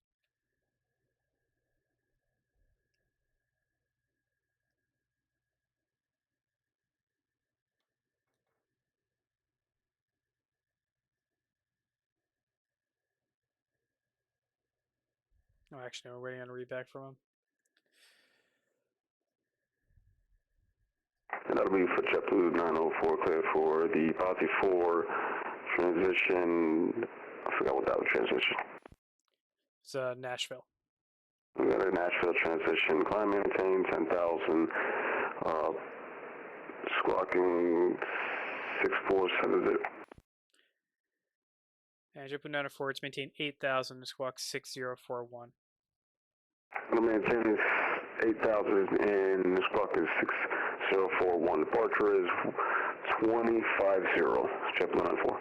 Oh, actually, no, we're waiting on a readback from him. And that'll be for JetBlue 904, clear for the Bobsey 4 transition. I forgot what that was, transition. It's Nashville. We got a Nashville transition. Climb maintain 10,000. Squawking 647. And JetBlue 904, it's maintain 8,000, squawk 6041. I'm going to maintain 8,000 and the squawk is 6041. Departure is 250. JetBlue 94. All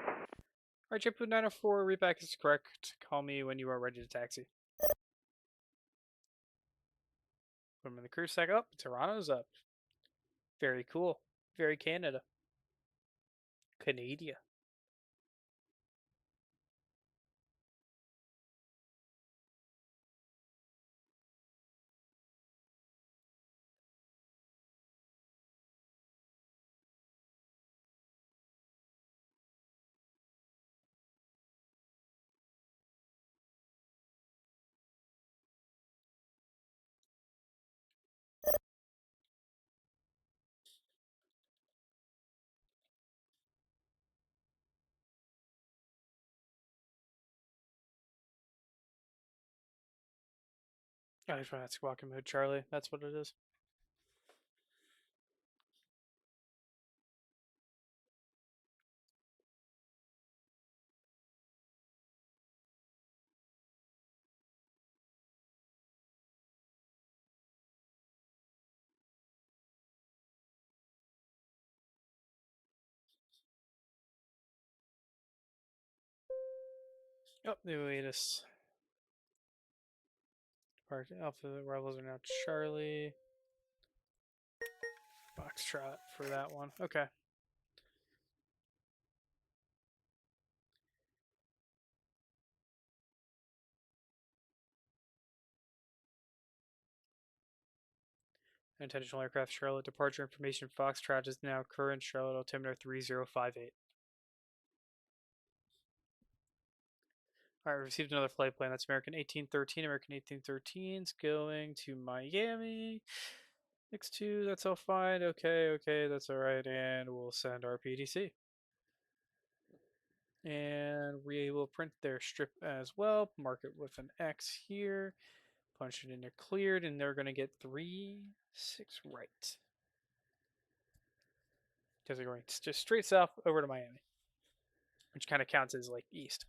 right, JetBlue 904, readback is correct. Call me when you are ready to taxi. Put him in the cruise stack up. Toronto's up. Very cool. Very Canada. Canada. Oh, he's running that squawking mode, Charlie. That's what it is. Oh, the latest. Alpha rivals are now Charlie. Foxtrot for that one. Okay. Intentional aircraft Charlotte departure information Foxtrot is now current Charlotte altimeter 3058. Alright, received another flight plan. That's American 1813. American 1813 is going to Miami. X2, that's all fine. Okay, that's alright. And we'll send our PDC. And we will print their strip as well. Mark it with an X here. Punch it in there cleared, and they're going to get 3-6 right. Because they're going just straight south over to Miami, which kind of counts as like east.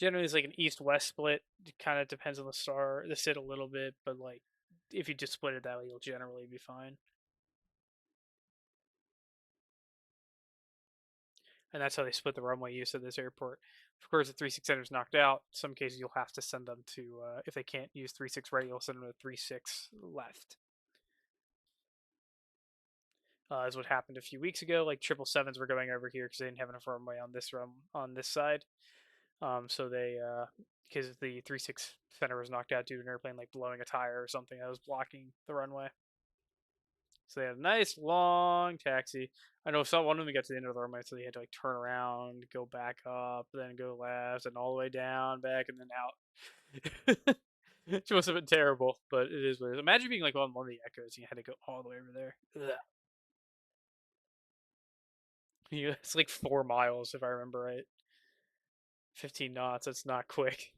Generally, it's like an east-west split. It kind of depends on the SID a little bit, but like if you just split it that way, you'll generally be fine. And that's how they split the runway use at this airport. Of course, if 36 is knocked out, in some cases you'll have to send them to, if they can't use 36 right, you'll send them to 36 left. Is what happened a few weeks ago. Like 777s were going over here because they didn't have enough runway on this side. So they, because the 36 center was knocked out due to an airplane like blowing a tire or something that was blocking the runway. So they had a nice long taxi. I know one of them got to the end of the runway, so they had to like turn around, go back up, then go left, and all the way down, back, and then out. It must have been terrible, but it is what it is. Imagine being like on one of the Echoes and you had to go all the way over there. Ugh. Yeah, it's like 4 miles if I remember right. 15 knots. That's not quick.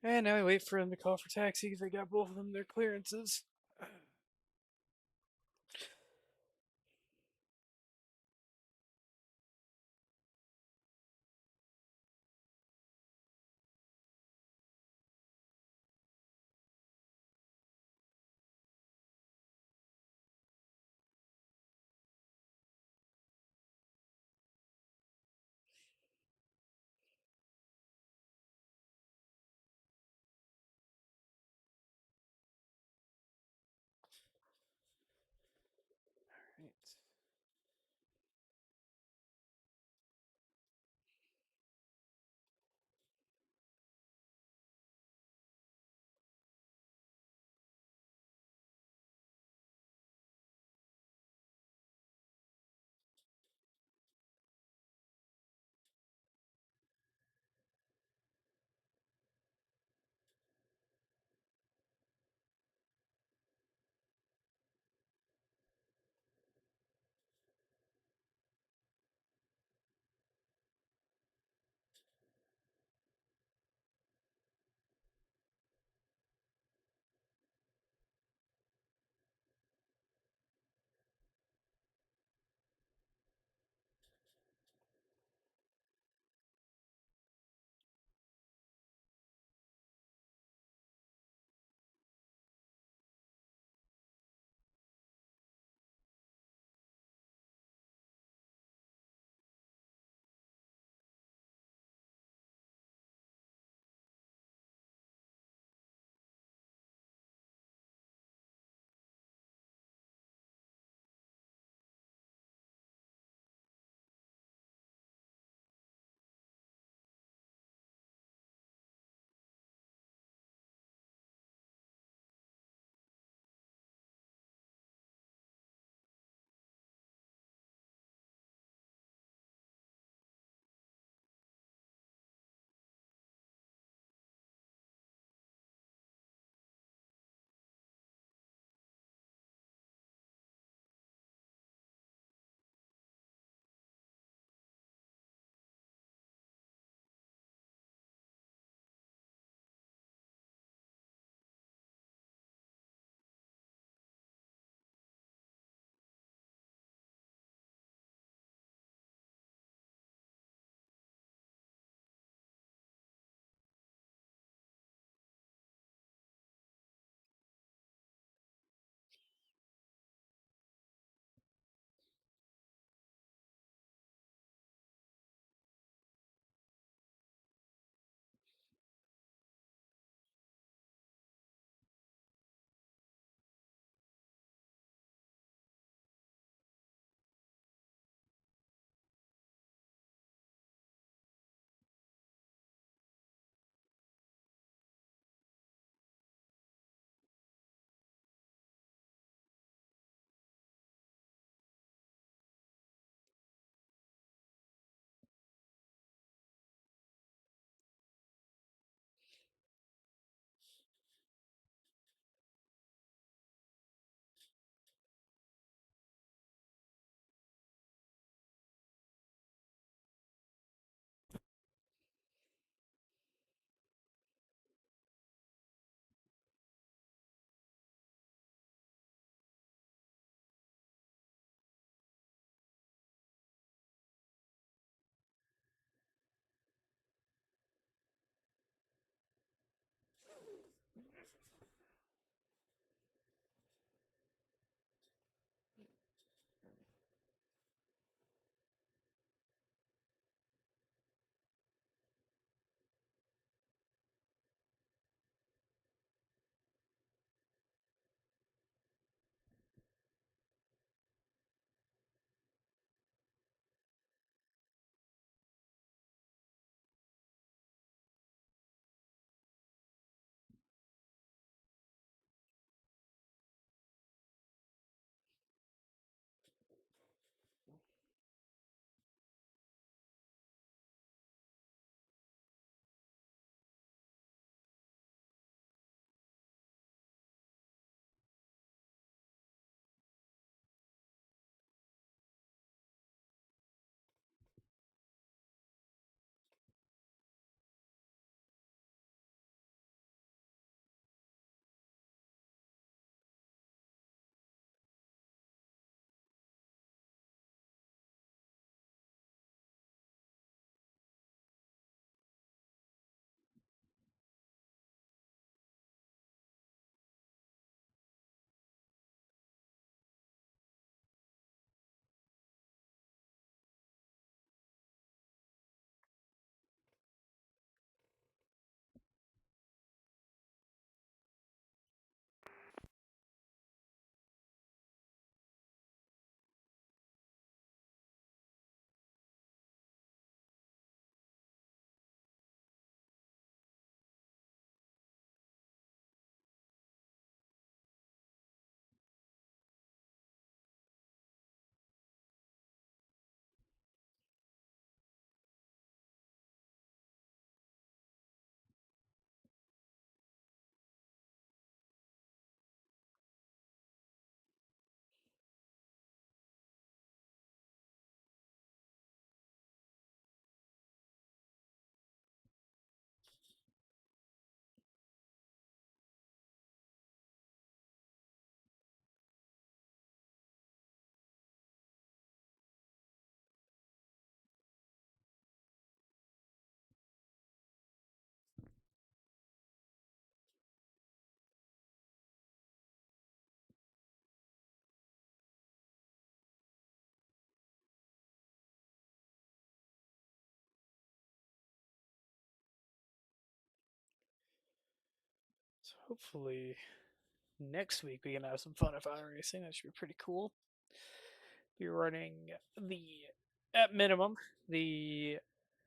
And now we wait for them to call for taxi because they got both of them their clearances. hopefully next week we can have some fun at fire racing. That should be pretty cool. Be running the at minimum the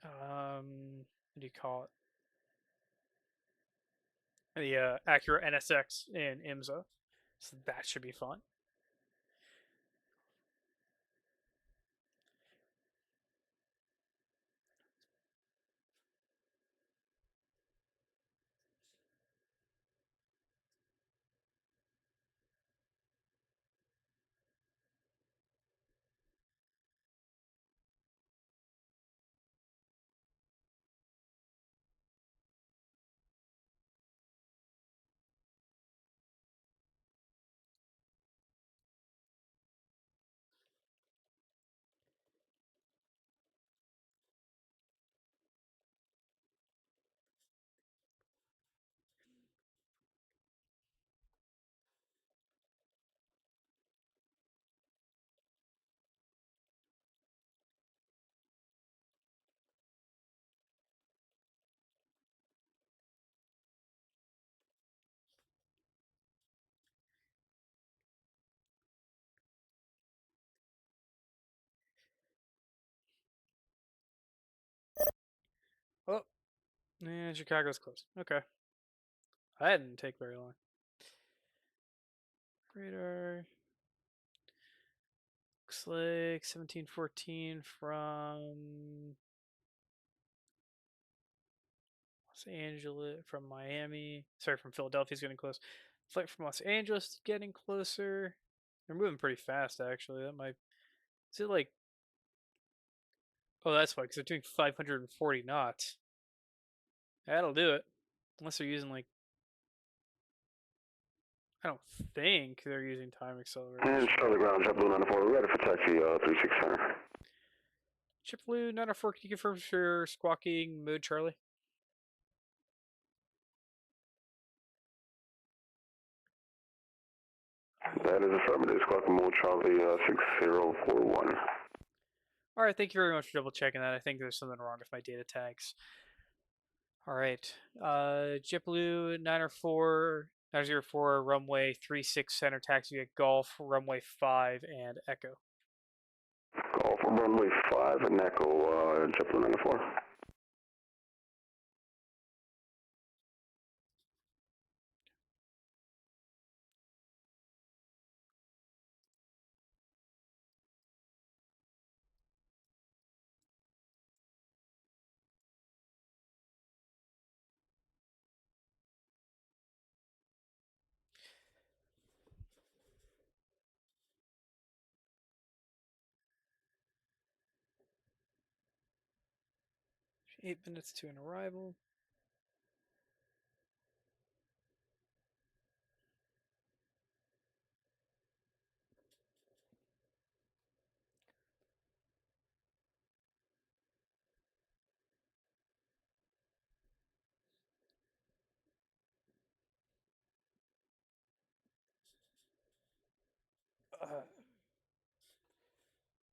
what do you call it? The Acura NSX in IMSA. So that should be fun. Oh, and Chicago's close. Okay. That didn't take very long. Radar. Looks like 1714 from Los Angeles, from Miami. Sorry, from Philadelphia's getting close. Flight from Los Angeles is getting closer. They're moving pretty fast, actually. That might. Is it like. Oh, that's why, because they're doing 540 knots. That'll do it. Unless they're using, like. I don't think they're using time acceleration. And Charlie Ground, JetBlue 94, ready for taxi 36 center. JetBlue 904, can you confirm for squawking mode, Charlie? That is affirmative, squawking mode Charlie 6041. All right, thank you very much for double checking that. I think there's something wrong with my data tags. All right, JetBlue 904, runway 36 center taxi at Golf, runway 5 and Echo. Golf runway 5 and Echo, JetBlue 94. Eight minutes to an arrival.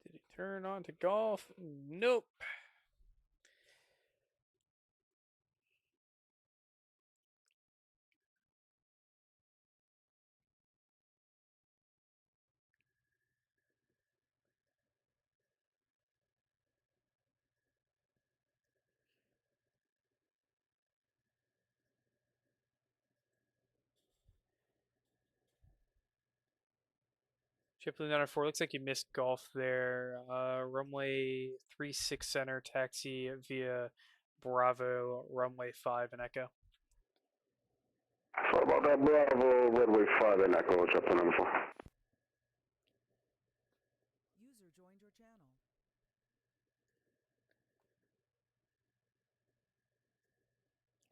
Did he turn on to Golf? Nope. JetBlue 904, looks like you missed Golf there. Runway 36 center taxi via Bravo, runway 5 and Echo. Sorry about that, Bravo, runway 5 and Echo, JetBlue 94. User joined your channel.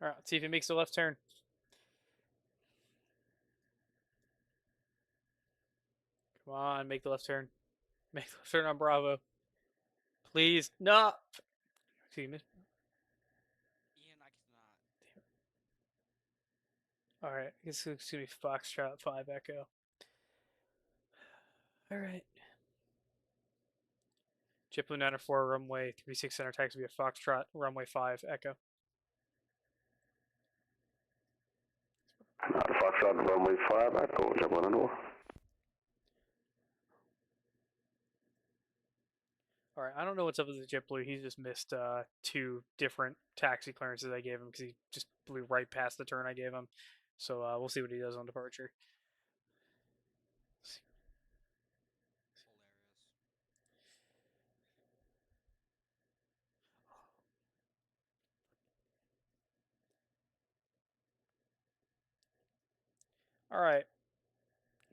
All right, let's see if he makes the left turn. Come on, make the left turn. Make the left turn on Bravo. Please, no. Excuse me. Ian, I cannot. All right, I guess it's gonna be Foxtrot 5 Echo. All right. JetBlue 904, runway 36 center taxi via Foxtrot, runway 5 Echo. Foxtrot, runway 5, go, jump on the door. All right, I don't know what's up with the JetBlue. He's just missed 2 different taxi clearances I gave him because he just blew right past the turn I gave him. So we'll see what he does on departure. Hilarious. All right,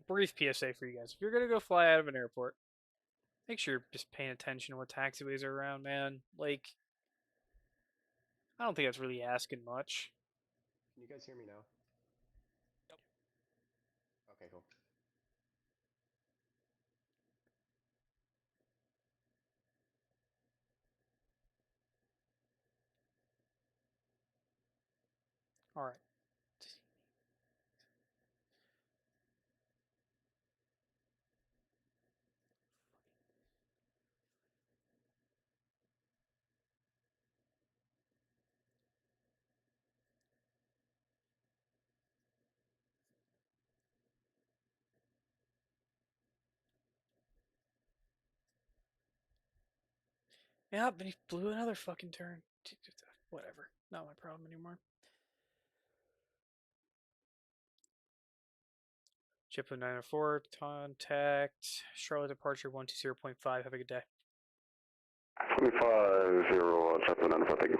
brief PSA for you guys. If you're gonna go fly out of an airport, make sure you're just paying attention to what taxiways are around, man. Like, I don't think that's really asking much. Can you guys hear me now? Yep. Okay, cool. All right. Yeah, but he blew another fucking turn. Whatever. Not my problem anymore. JetBlue 904, contact Charlotte departure 120.5. Have a good day. 250, Chapter 95, thank you.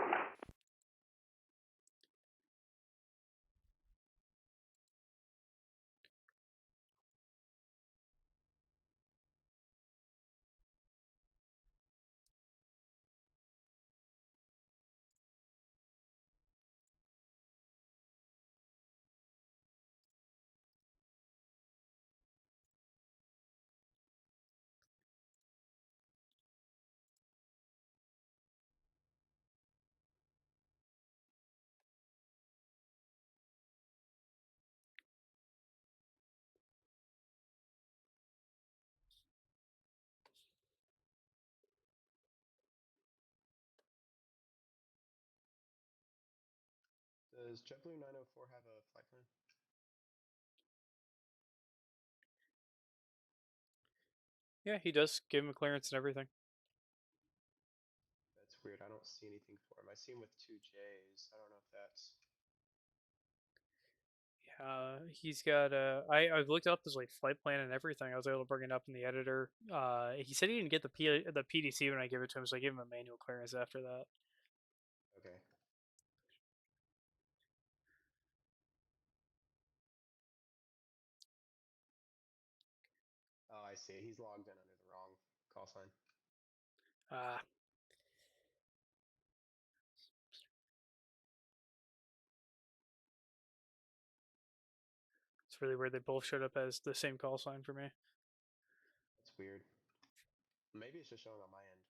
Does JetBlue 904 have a flight plan? Yeah, he does give him a clearance and everything. That's weird. I don't see anything for him. I see him with 2Js. I don't know if that's. He's got I looked up his like flight plan and everything. I was able to bring it up in the editor. He said he didn't get the PDC when I gave it to him, so I gave him a manual clearance after that. Okay. Oh, I see. He's logged in under the wrong call sign. Uh it's really weird. They both showed up as the same call sign for me. That's weird. Maybe it's just showing on my end.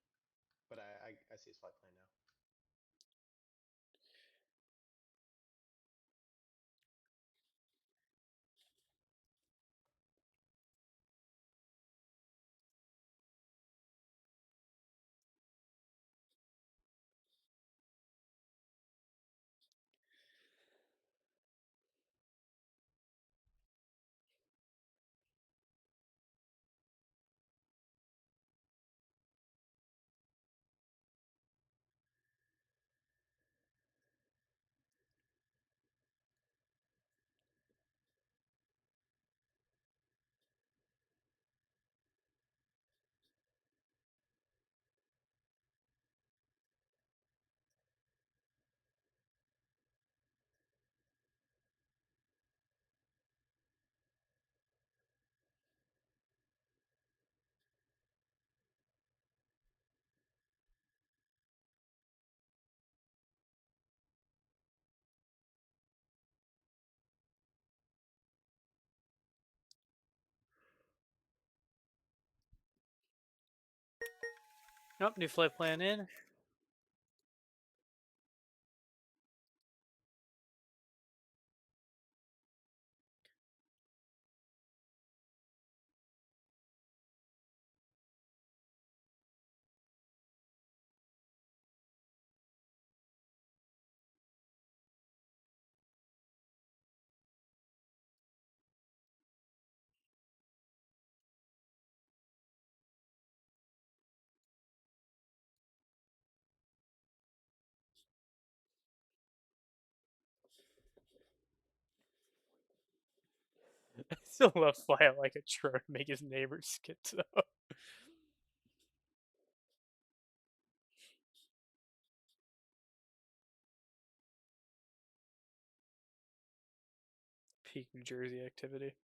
But I see his flight plan now. Nope, new flight plan in. I still love fly out like a drone to make his neighbors skip though. Peak New Jersey activity.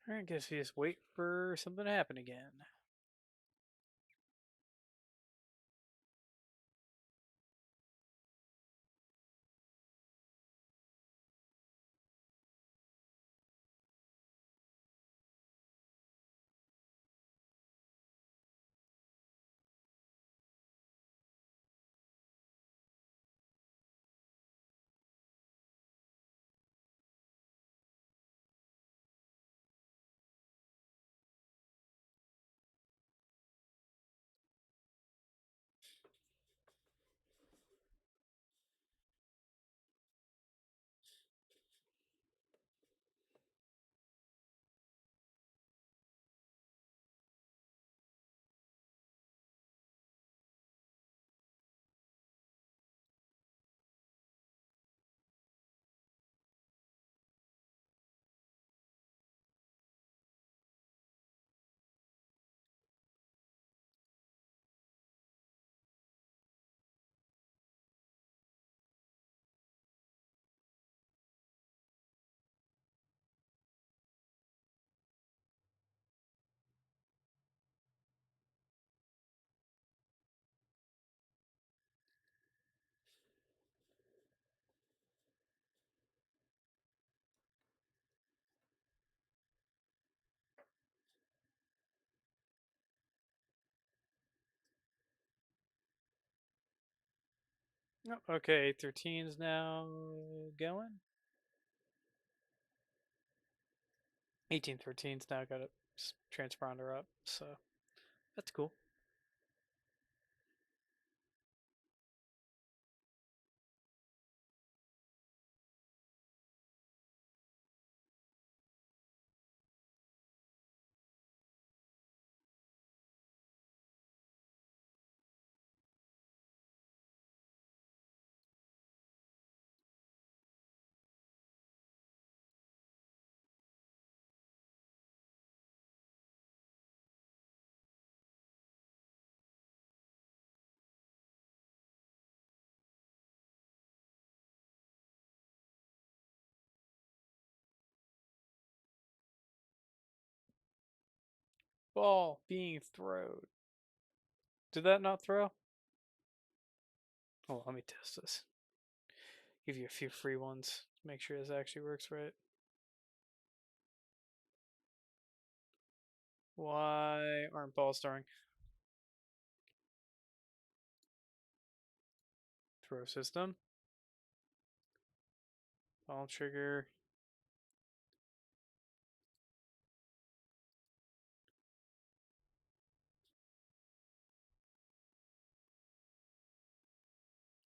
I guess we just wait for something to happen again. Oh, okay, 13's now going. 1813's now got it transponder up. So that's cool. Ball being thrown. Did that not throw? Oh, let me test this. Give you a few free ones. Make sure this actually works right. Why aren't balls throwing? Throw system. Ball trigger.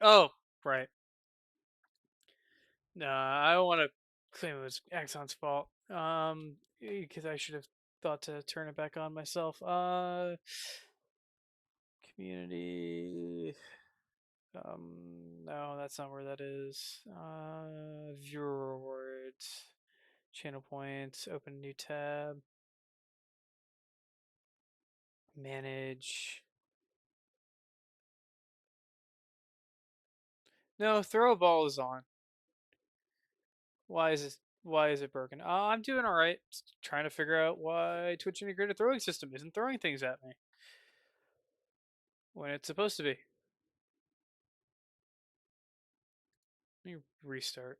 Oh, right. No, I don't want to claim it was Axon's fault. Because I should have thought to turn it back on myself. Community. No, that's not where that is. Viewer rewards. Channel points. Open new tab. Manage. No, throw a ball is on. Why is this? Why is it broken? I'm doing all right. Just trying to figure out why Twitch integrated throwing system isn't throwing things at me when it's supposed to be. Let me restart.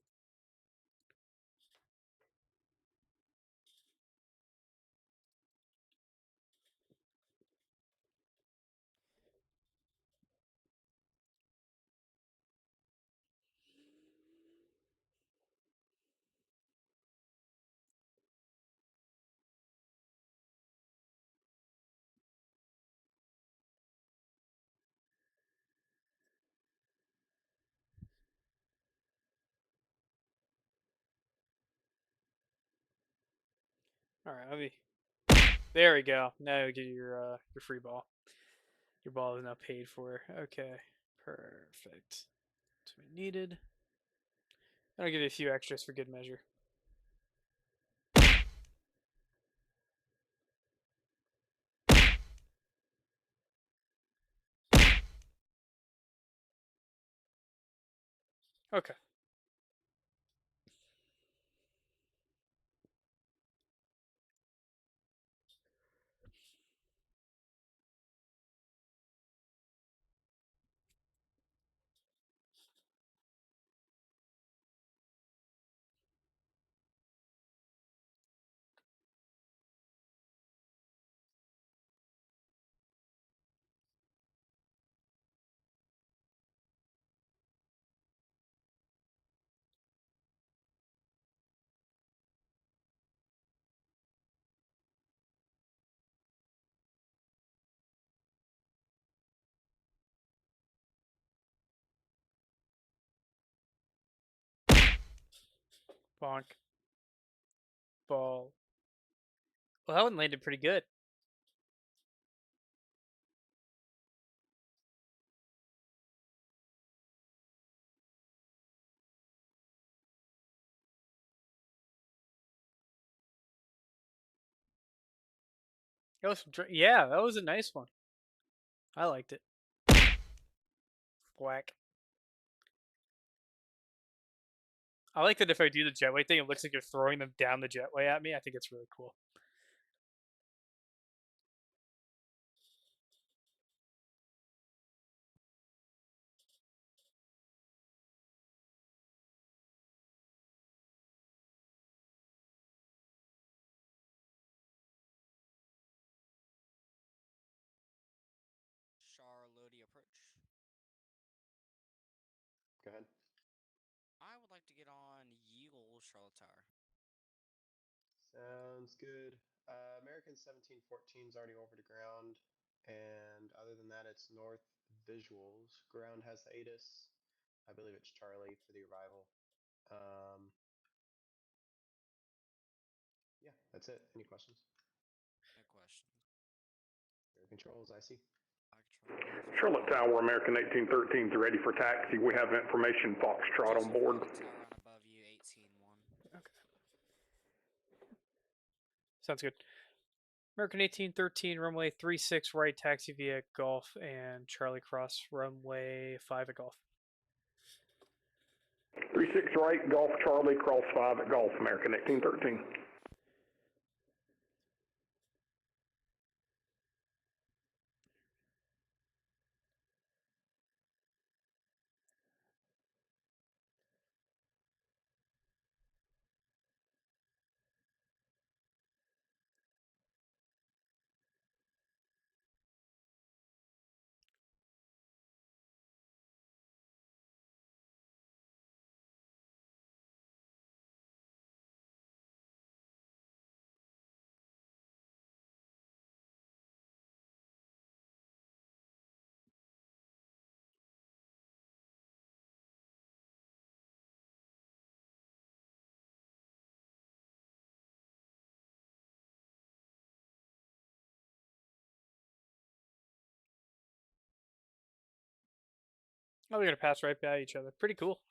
All right, let me. There we go. Now you get your free ball. Your ball is now paid for. Okay, perfect. That's what we needed. I'll give you a few extras for good measure. Okay. Bonk. Ball. Well, that one landed pretty good. That was, yeah, that was a nice one. I liked it. Whack. I like that if I do the jetway thing, it looks like you're throwing them down the jetway at me. I think it's really cool. Charlotte approach. Go ahead. I would like to get on Yeagle Charlotte Tower. Sounds good. American 1714 is already over to ground, and other than that, it's north visuals. Ground has the ATIS. I believe it's Charlie for the arrival. Um, yeah, that's it. Any questions? No questions. Air controls, I see. Charlotte Tower, American 1813 is ready for taxi. We have information Foxtrot on board. Tower on above you, 18-1. Okay. Sounds good. American 1813, runway 36 right, taxi via Golf, and Charlie Cross, runway 5 at Golf. 36 right, Golf Charlie, cross 5 at Golf, American 1813. Oh, we're gonna pass right by each other. Pretty cool.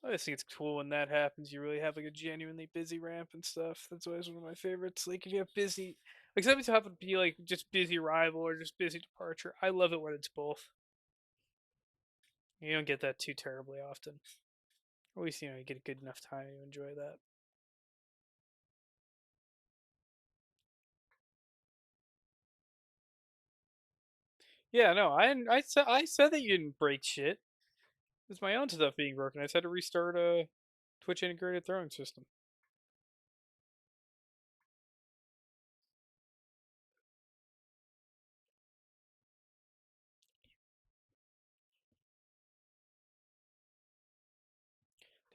I just think it's cool when that happens. You really have like a genuinely busy ramp and stuff. That's always one of my favorites. Like if you have busy, like sometimes you have to be like just busy arrival or just busy departure. I love it when it's both. You don't get that too terribly often. At least you get a good enough time to enjoy that. Yeah, no, I said that you didn't break shit. It's my own stuff being broken. I just had to restart a Twitch integrated throwing system.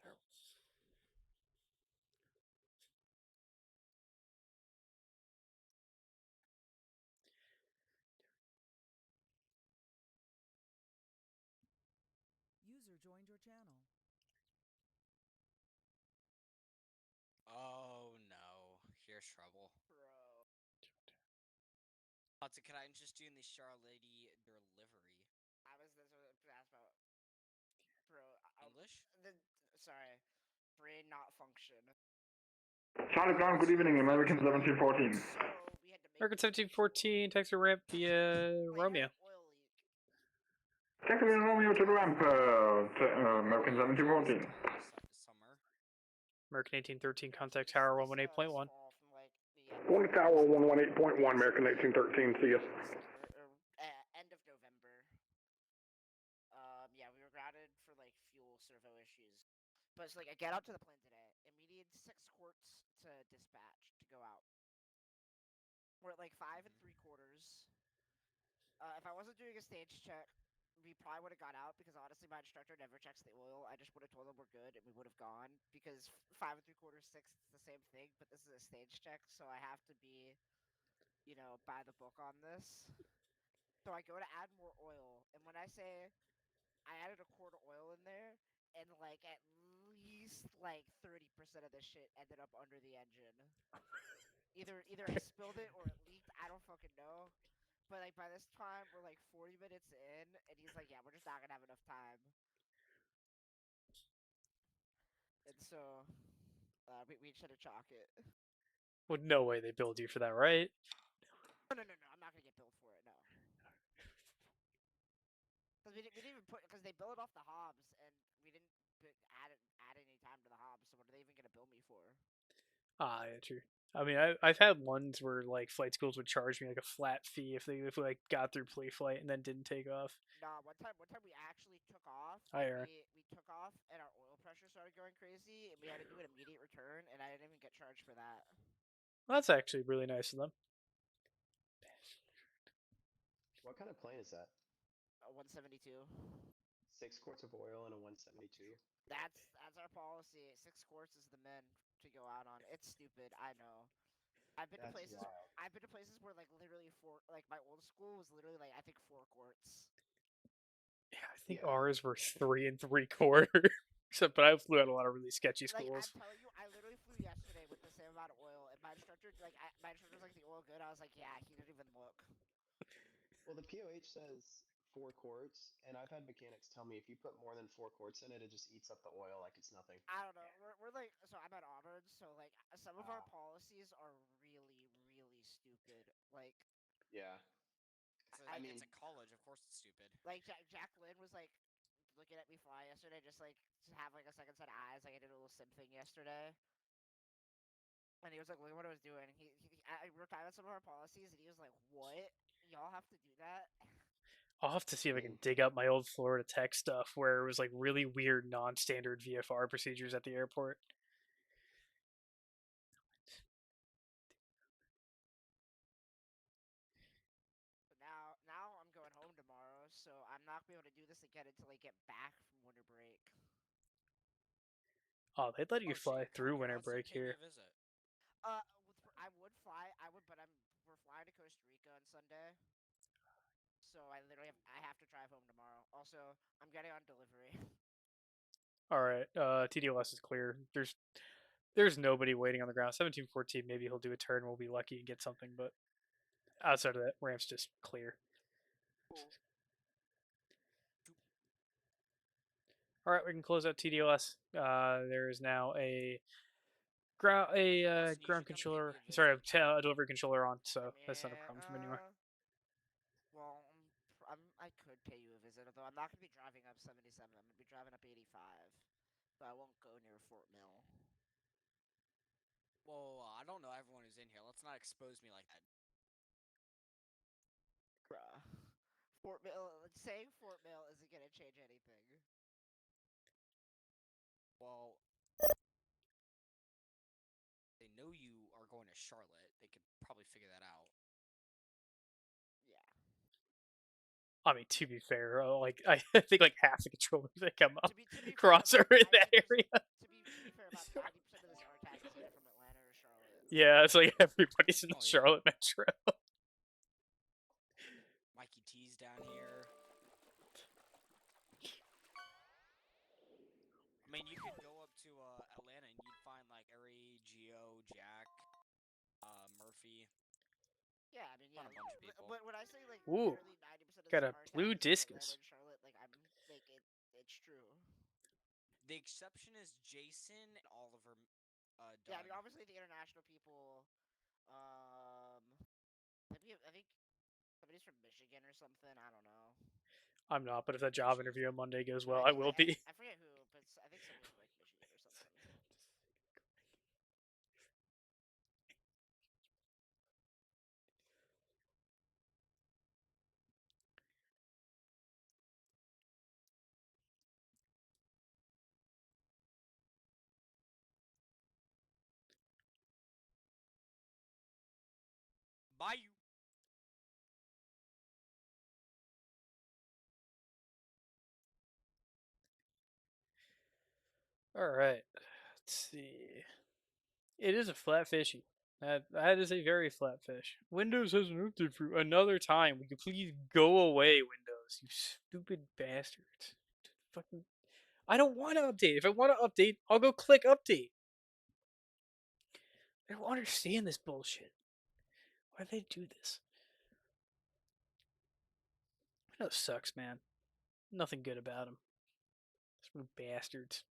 Terrible. User joined your channel. Oh no, here's trouble. Bro. Vatsim, can I interest you in the Charlotte delivery? I was this was asked about. Bro. English? Sorry. Brain not function. Charlie Ground, good evening, American 1714. So we had to make American this switch. 1714, taxi ramp via But he had Romeo. an oil leak. Taxi Romeo to the ramp, American 1714. Summer. American 1813, Yeah, contact this tower this 118.1. fall from like the end. One Tower 118.1, American 1813, see ya. December or end of November. Yeah, we were grounded for like fuel servo issues. But it's like I get out to the plane today, and we need 6 quarts to dispatch to go out. We're at like 5 3/4. If I wasn't doing a stage check, we probably would have got out because honestly, my instructor never checks the oil. I just would have told them we're good and we would have gone because 5 3/4, 6, it's the same thing, but this is a stage check, so I have to be, by the book on this. So I go to add more oil, and when I say I added a quart of oil in there, and like at least like 30% of the shit ended up under the engine. Either I spilled it or it leaked. I don't fucking know. But like by this time we're like 40 minutes in, and he's like, "Yeah, we're just not gonna have enough time." And so we should have chalk it. Well, no way they build you for that, right? No. I'm not gonna get billed for it. No. Because we didn't even because they bill it off the hobs, and we didn't add any time to the hobs. So what are they even gonna bill me for? Ah, yeah, true. I mean, I've had ones where like flight schools would charge me like a flat fee if we like got through pre-flight and then didn't take off. Nah, one time we actually took off. Higher. We took off, and our oil pressure started going crazy, and we had to do an immediate return, and I didn't even get charged for that. Well, that's actually really nice of them. What kind of plane is that? 172. 6 quarts of oil and a 172. That's our policy. 6 quarts is the min to go out on. It's stupid, I know. I've been to That's places. wild. I've been to places where like literally four. Like my old school was literally like I think 4 courts. Yeah, I think Yeah. ours were 3 3/4. So, but I flew at a lot of really sketchy Like I'm schools. telling you, I literally flew yesterday with the same amount of oil, and my instructor my instructor's like, the oil good? I was like, yeah. He didn't even look. Well, the POH says 4 quarts, and I've had mechanics tell me if you put more than 4 quarts in it, it just eats up the oil like it's nothing. I don't know. We're like, so I'm at Auburn, so like some of our Ah, policies are really stupid. Like yeah. I I It's mean, a college. Of course, it's stupid. like Jack Lynn was like looking at me fly yesterday, just like to have like a second set of eyes. Like I did a little sim thing yesterday, and he was like, look at what I was doing. We were talking about some of our policies, and he was like, what? Y'all have to do that? I'll have to see I if I mean, can dig up my old Florida Tech stuff where it was like really weird non-standard VFR procedures at the airport. But now I'm going home tomorrow, so I'm not gonna be able to do this again until I get back from winter break. Oh, they'd let you Oh shit, fly you're through coming winter across here? break Pay me here. a visit. I would fly. I would, but we're flying to Costa Rica on Sunday, so I have to drive home tomorrow. Also, I'm getting on delivery. All right, TDLS is clear. There's nobody waiting on the ground. 1714, maybe he'll do a turn. We'll be lucky and get something, but outside of that, ramp's just clear. Cool. All right, we can close out TDLS. There is now a Austin, you ground should come pay me controller. a Sorry, visit. a delivery controller on, I so mean, that's not a problem from anywhere. well, I could pay you a visit, although I'm not gonna be driving up 77. I'm gonna be driving up 85, but I won't go near Fort Mill. Well, I don't know everyone who's in here. Let's not expose me like that. Bruh. Fort Mill. Saying Fort Mill isn't gonna change anything. Well, they know you are going to Charlotte. They could probably figure that out. Yeah. I mean, to be fair, like I think like half the controllers that come up To be fair, cross are about in that 90%. area. To be fair, about 90% of this RTAC is either from Atlanta or Charlotte. Yeah, it's like everybody's in the Oh yeah, Charlotte Metro. Mikey T's down here. I mean, you could go up to Atlanta and you'd find like Ari, Geo, Jack, Murphy, Yeah, I mean, find yeah. a bunch of people. But when I say like Ooh, literally 90% of got this a RTAC blue is from Atlanta discus. and Charlotte, like I'm like it's true. The exception is Jason and Oliver. Yeah, I Doug. mean, obviously the international people. I think somebody's from Michigan or something. I don't know. I'm not, but if that job interview on Monday goes well, I I think will be. I forget who, but I think somebody from like Michigan or something. Bye you. All right, let's see. It is a flat fishy. That is a very flat fish. Windows has an update for another time. Will you please go away, Windows? You stupid bastards. Fucking. I don't want to update. If I want to update, I'll go click update. I don't understand this bullshit. Why do they do this? Windows sucks, man. Nothing good about them. These bastards.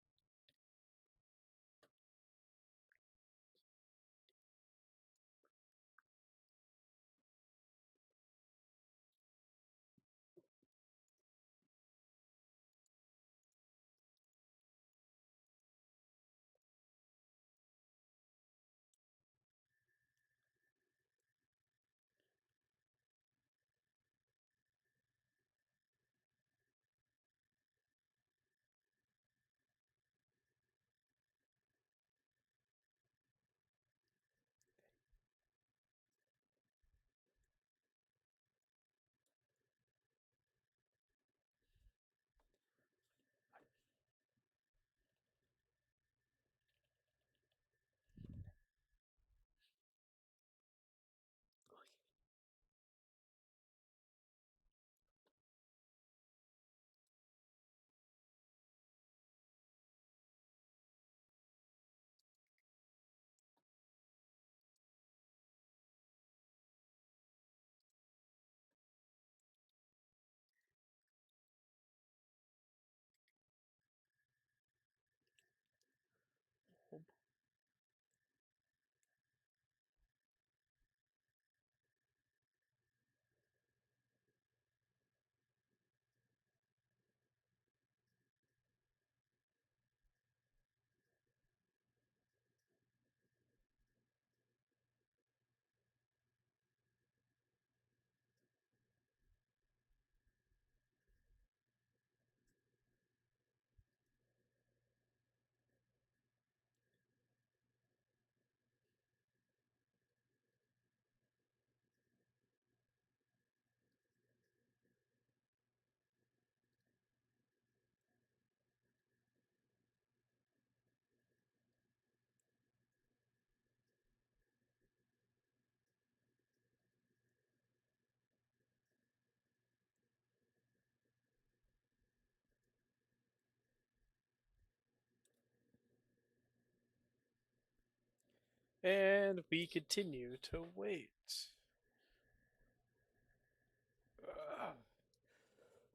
bulb. And we continue to wait. Ugh. Y'all hear me?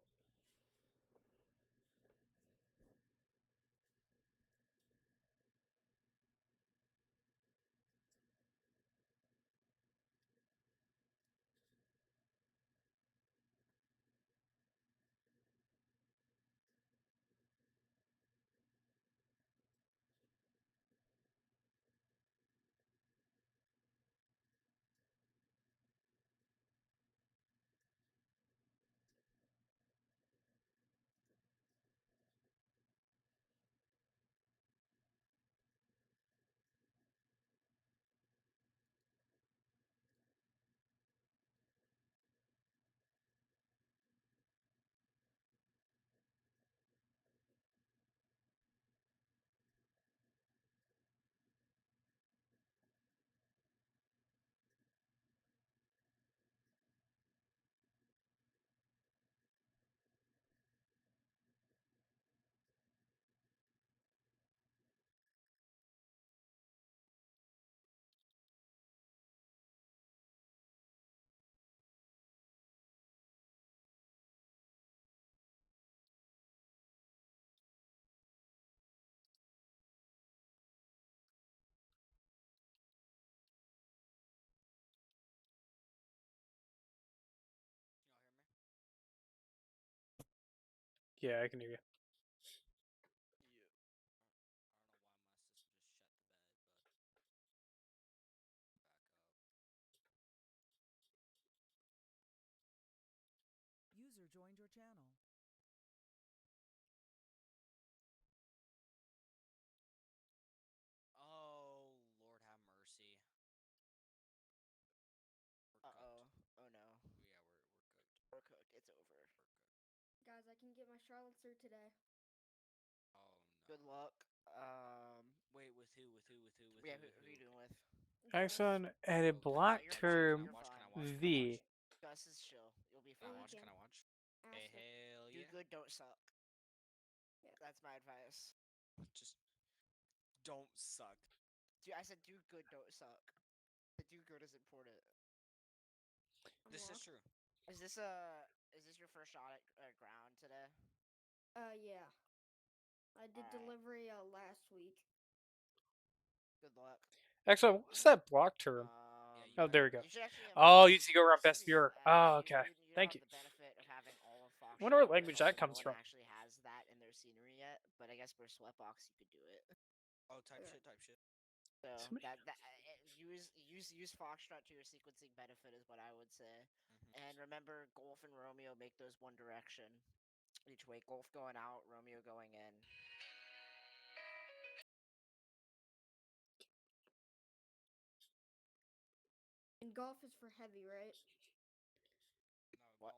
Yeah, I can hear you. Yeah. I don't know why my system just shut the bed, but User joined your channel. oh Lord have mercy. We're Uh-oh. cooked. Oh no. Yeah, we're cooked. We're cooked. It's over. We're cooked. Guys, I can get my Charlotte suit today. Oh Good no. luck. Wait, with who? With who? With who? With Yeah, who? With who are you who? doing with? Gus. Axon added Oh, block You're fine. Can term I You're watch? Can fine. I watch? Can I V. watch? Gus is chill. You'll be Can I Yeah, you fine. watch? can. Can I watch? Ask Hey, him. hell Do yeah. good, don't suck. Yeah. That's my advice. Just don't suck. Dude, I said do good, don't suck. The do good is important. I'm This is lost. true. Is this your first shot at ground today? Yeah. I did Alright. delivery last week. Good luck. Axon, what's that block term? Yeah, you Oh, better. there we go. You should actually have. Oh, you need to go around This best is viewer. you, Oh, okay. you Thank have you. the benefit of having all of Fox. I wonder what Shop, language but that also comes no from. one actually has that in their scenery yet. But I guess for Sweatbox you could do it. Oh, type Okay. shit. Type shit. So Somebody- use Foxtrot to your sequencing benefit is what I would say. And remember, Golf and Romeo make those one direction each way. Golf going out, Romeo going in. And golf is for heavy, right? No, What?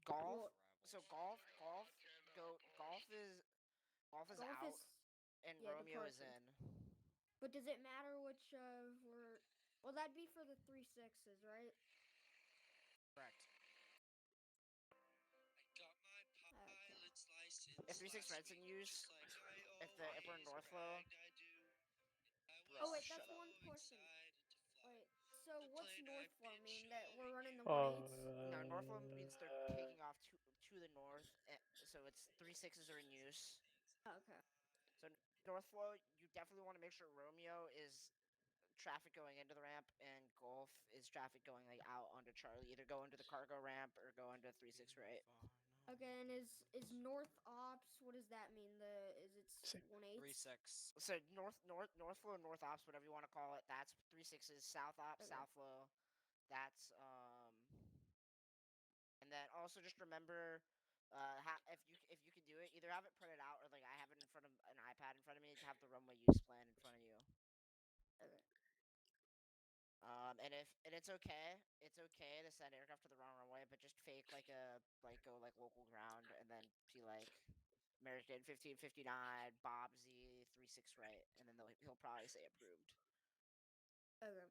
golf is departures. Golf. Well, So golf is golf out is and yeah, Romeo is departure. in. But does it matter which were? Well, that'd be for the 3-6s, right? Correct. If 3-6 red's in use, if we're in Northflow. Oh wait, Shut that's up. one portion. Wait, so what's North Flow mean? That we're running the 1-8s? No, Northflow means they're taking off to the north, so it's 3-6s are in use. Oh, okay. So North flow, you definitely want to make sure Romeo is traffic going into the ramp, and Golf is traffic going like out onto Charlie. Either go into the cargo ramp or go into 3-6 right. Okay, and is north ops? What does that mean? Is it Same. 1/8? 3-6. So north flow, north ops, whatever you want to call it. That's 3-6s. South ops, Okay. south flow. That's and then also just remember, if you can do it, either have it printed out or like I have it in front of an iPad in front of me to have the runway use plan in front of you. Okay. And it's okay. It's okay to send aircraft to the wrong runway, but just fake go like local ground and then be like American 1559 Bob Z 3-6 right, and then he'll probably say approved. Okay.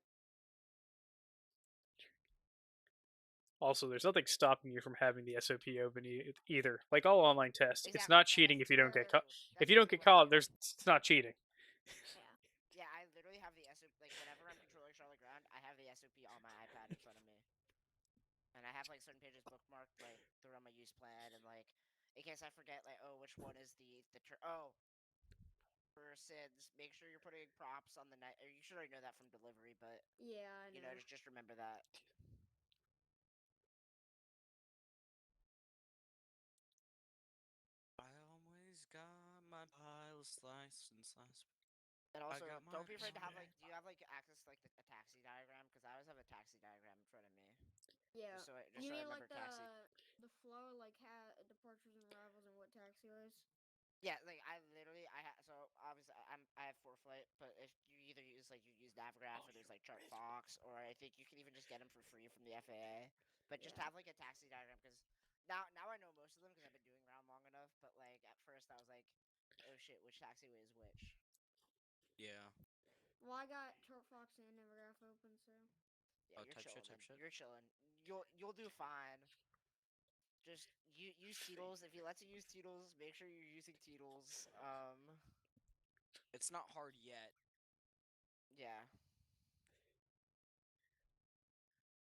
Also, there's nothing stopping you from having the SOP open either. Like all online tests, it's Exactly. not cheating if you don't get caught. If you don't get caught, it's not cheating. Yeah. Yeah, I literally have the SOP. Like whenever I'm controlling Charlotte Ground, I have the SOP on my iPad in front of me, and I have like certain pages bookmarked, like the run my use plan, and like in case I forget, like which one is for SIDS, make sure you're putting props on the night. Or you should already know that from delivery, but Yeah, I you know. know, just remember that. I always got my pile sliced and sliced. And I also, got my don't be afraid to have pie. like. Do you have like access to like a taxi diagram? Because I always have a taxi diagram in front of me. Yeah. Just You so I mean remember like taxi. the flow, like departures and arrivals, and what taxiways? Yeah, like I literally so obviously I have ForeFlight, but if you either use you use Navigraph or there's like Chart Fox, or I think you can even just get them for free from the FAA. But just Yeah. have like a taxi diagram, because now I know most of them because I've been doing ground long enough. But like at first I was like, oh shit, which taxiway is which? Yeah. Well, I got Chart Fox and Nevergraph open, so. Yeah, Oh, you're type shit, chilling, type man. shit. You're chilling. You'll do fine. Just use Teetles. If he lets you use Teetles, make sure you're using Teetles. It's not hard yet. Yeah.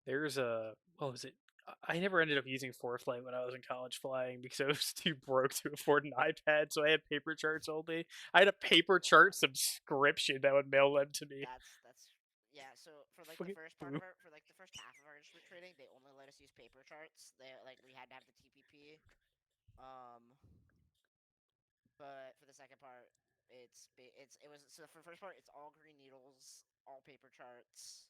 There's a what was it? I never ended up using ForeFlight when I was in college flying because I was too broke to afford an iPad, so I had paper charts only. I had a paper chart subscription that would mail them to me. That's yeah. So for like the Fucking first part boo. of for like the first half of our instrument training, they only let us use paper charts. We had to have the TPP. Um, but for the second part, it was so for the first part, it's all green needles, all paper charts.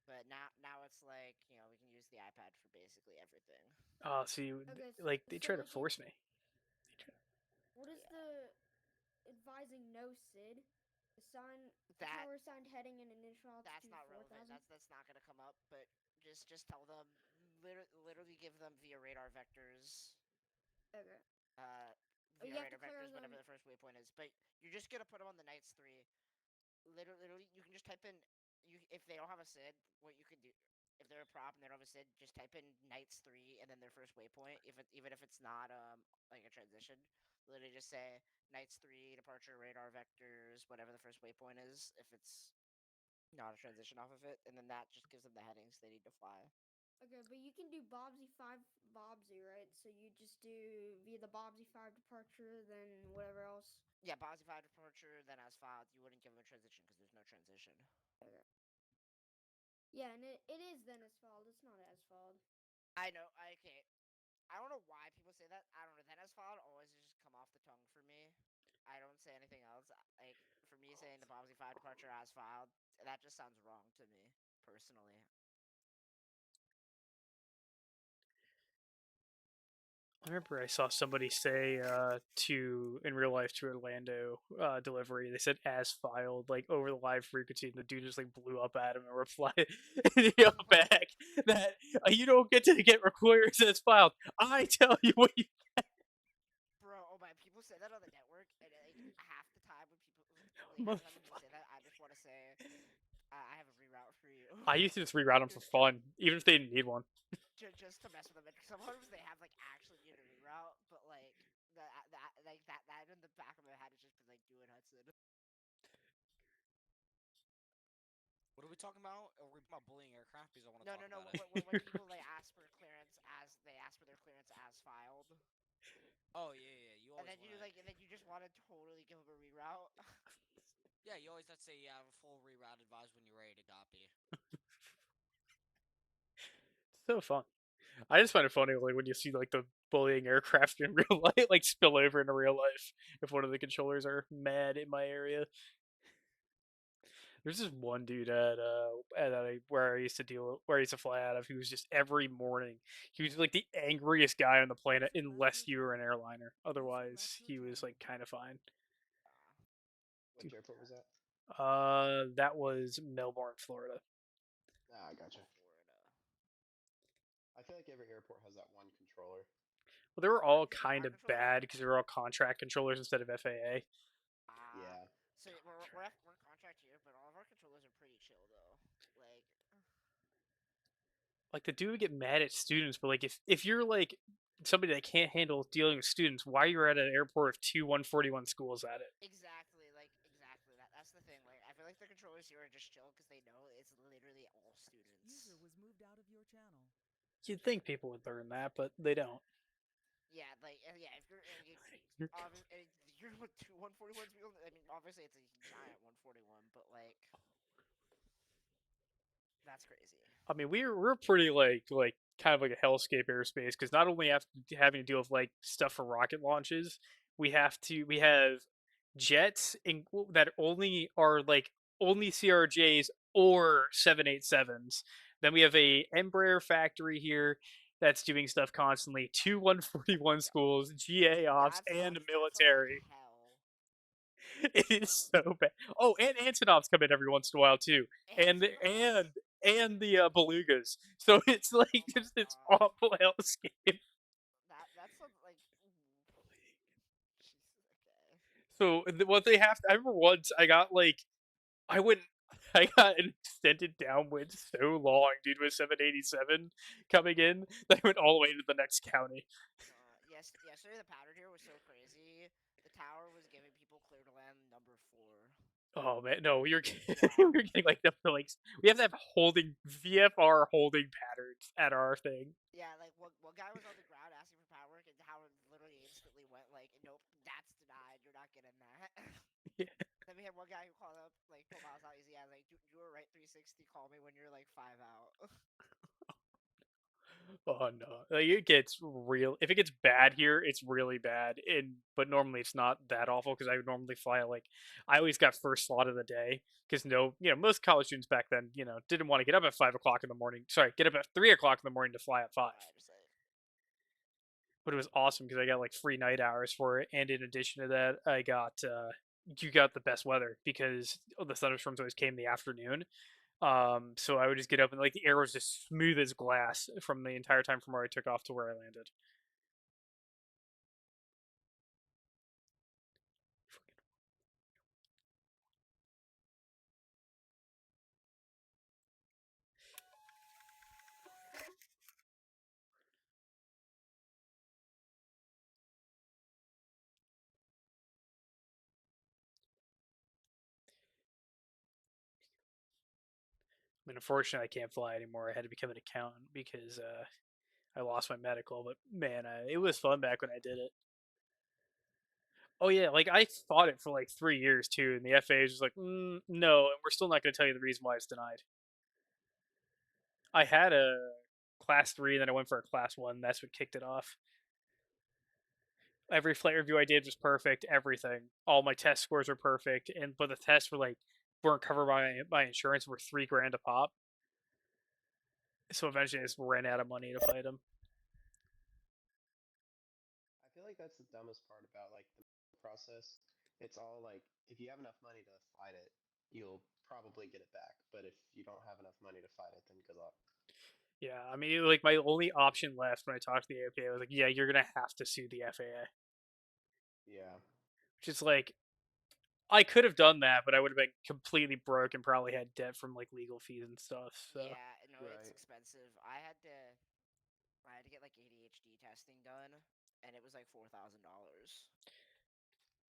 But now it's like we can use the iPad for basically everything. Oh, see, Okay, like they so try to Lincoln, force me. what is Yeah. the advising no SID? Assign That tower assigned heading and initial that's altitude not relevant. 4,000. That's not gonna come up. But just tell them, literally give them via radar vectors. Okay. Uh, Oh, via you have to radar clear vectors, them. whatever the first waypoint is. But you're just gonna put them on the Knights 3. Literally, you can just type in if they don't have a SID, what you can do. If they're a prop and they don't have a SID, just type in Knights 3 and then their first waypoint. Even if it's not like a transition, literally just say Knights 3 departure radar vectors, whatever the first waypoint is. If it's not a transition off of it, and then that just gives them the headings they need to fly. Okay, but you can do Bobsy 5 Bobsy, right? So you just do via the Bobsy 5 departure, then whatever else. Yeah, Bosnia 5 departure, then as filed, you wouldn't give them a transition because there's no transition. Okay. Yeah, and it is then as fault. It's not as fault. I know. Okay. I don't know why people say that. I don't know. Then as filed always just come off the tongue for me. I don't say anything else. Like for me, saying the Bosnia 5 departure as filed, that just sounds wrong to me personally. I remember I saw somebody say in real life to Orlando delivery. They said as filed like over the live frequency, and the dude just like blew up at him and replied back that you don't get to get required as filed. I tell you what you. Bro, oh my! People say that on the network, and like half the time when people say that, I just want to say, I have a reroute for you. I used to just reroute them for fun, even if they didn't need one. Just to mess with them. And sometimes they have like actually need a reroute, but like that in the back of my head has just been like doing Hudson. What are we talking about? Are we talking about bullying aircraft? Because I want to No, talk no, no. about it. When people ask for clearance as they ask for their clearance as filed. Oh yeah, yeah. You And always then you wanna. like, and then you just want to totally give him a reroute. Yeah, you always have to say you have a full reroute advised when you're ready to copy. So fun. I just find it funny like when you see like the bullying aircraft in real life like spill over into real life if one of the controllers are mad in my area. There's this one dude where I used to where I used to fly out of. He was just every morning. He was like the angriest guy on the planet, User left unless your you were an channel. airliner. User Otherwise, left your he was channel. like kind of fine. Which airport was that? That was Melbourne, Florida. Ah, I gotcha. Florida. I feel like every airport has that one controller. Well, they were Our all kind our of controller. bad because they were all contract controllers instead of FAA. Ah. Yeah. So we're in contract here, but all of our controllers are pretty chill though. Like, Like the dude would get mad at students, but like if you're like somebody that can't handle dealing with students, why you're at an airport of two 141 schools at it? exactly, exactly. That's the thing. Like, I feel like the controllers here are just chill because they know it's literally all User students. was moved out of your channel. You'd think people would learn that, but they don't. Yeah, like, yeah. If you're, you're with two 141s. I mean, obviously it's a giant 141, but like, that's crazy. I mean, we're pretty like kind of like a hellscape airspace because not only after having to deal with like stuff for rocket launches, we have jets that only are like only CRJs or 787s. Then we have a Embraer factory here that's doing stuff constantly. Two 141 schools, GA ops, and That sounds like military. hell. It is so bad. Oh, and Antonovs come in every once in a while too, And and the, and the Belugas. So it's like oh my just this god, awful hellscape. that sounds like. Jesus, okay. So what they have, I remember once I got like I went. I got an extended downwind so long, dude, with 787 coming in that I went all the way to the next county. Yes, yesterday the pattern here was so crazy. The tower was giving people clear to land number 4. Oh man, no, you're Yeah, we're getting like up to like we have to have holding VFR holding patterns at our thing. yeah. Like one guy was on the ground asking for power work, and Howard literally instantly went like, "Nope, that's denied. You're not getting that." Yeah. Then we had one guy who called up like 12 miles out. He's yeah, like you were right 360. Call me when you're like 5 out. Oh no, like it gets real. If it gets bad here, it's really bad. And but normally it's not that awful because I would normally fly at like I always got first slot of the day because no, most college students back then didn't want to get up at 5 o'clock in the morning. Sorry, get up at 3 o'clock in the morning to fly at five. Oh, I understand. But it was awesome because I got like free night hours for it, and in addition to that, I got you got the best weather because the thunderstorms always came in the afternoon. So I would just get up and like the air was just smooth as glass from the entire time from where I took off to where I landed. I mean, unfortunately, I can't fly anymore. I had to become an accountant because I lost my medical. But man, it was fun back when I did it. Oh yeah, like I fought it for like 3 years too, and the FAA was just like, no, and we're still not going to tell you the reason why it's denied. I had a class 3, and then I went for a class 1. That's what kicked it off. Every flight review I did was perfect. Everything, all my test scores were perfect, and but the tests were like weren't covered by my insurance. Were 3 grand a pop. So eventually, I just ran out of money to fight them. I feel like that's the dumbest part about like the process. It's all like if you have enough money to fight it, you'll probably get it back. But if you don't have enough money to fight it, then good luck. Yeah, I mean, like my only option left when I talked to the APA was like, yeah, you're gonna have to sue the FAA, Yeah. which is like I could have done that, but I would have been completely broke and probably had debt from like legal fees and stuff. So Yeah, no, it's Right. expensive. I had to get like ADHD testing done, and it was like $4,000.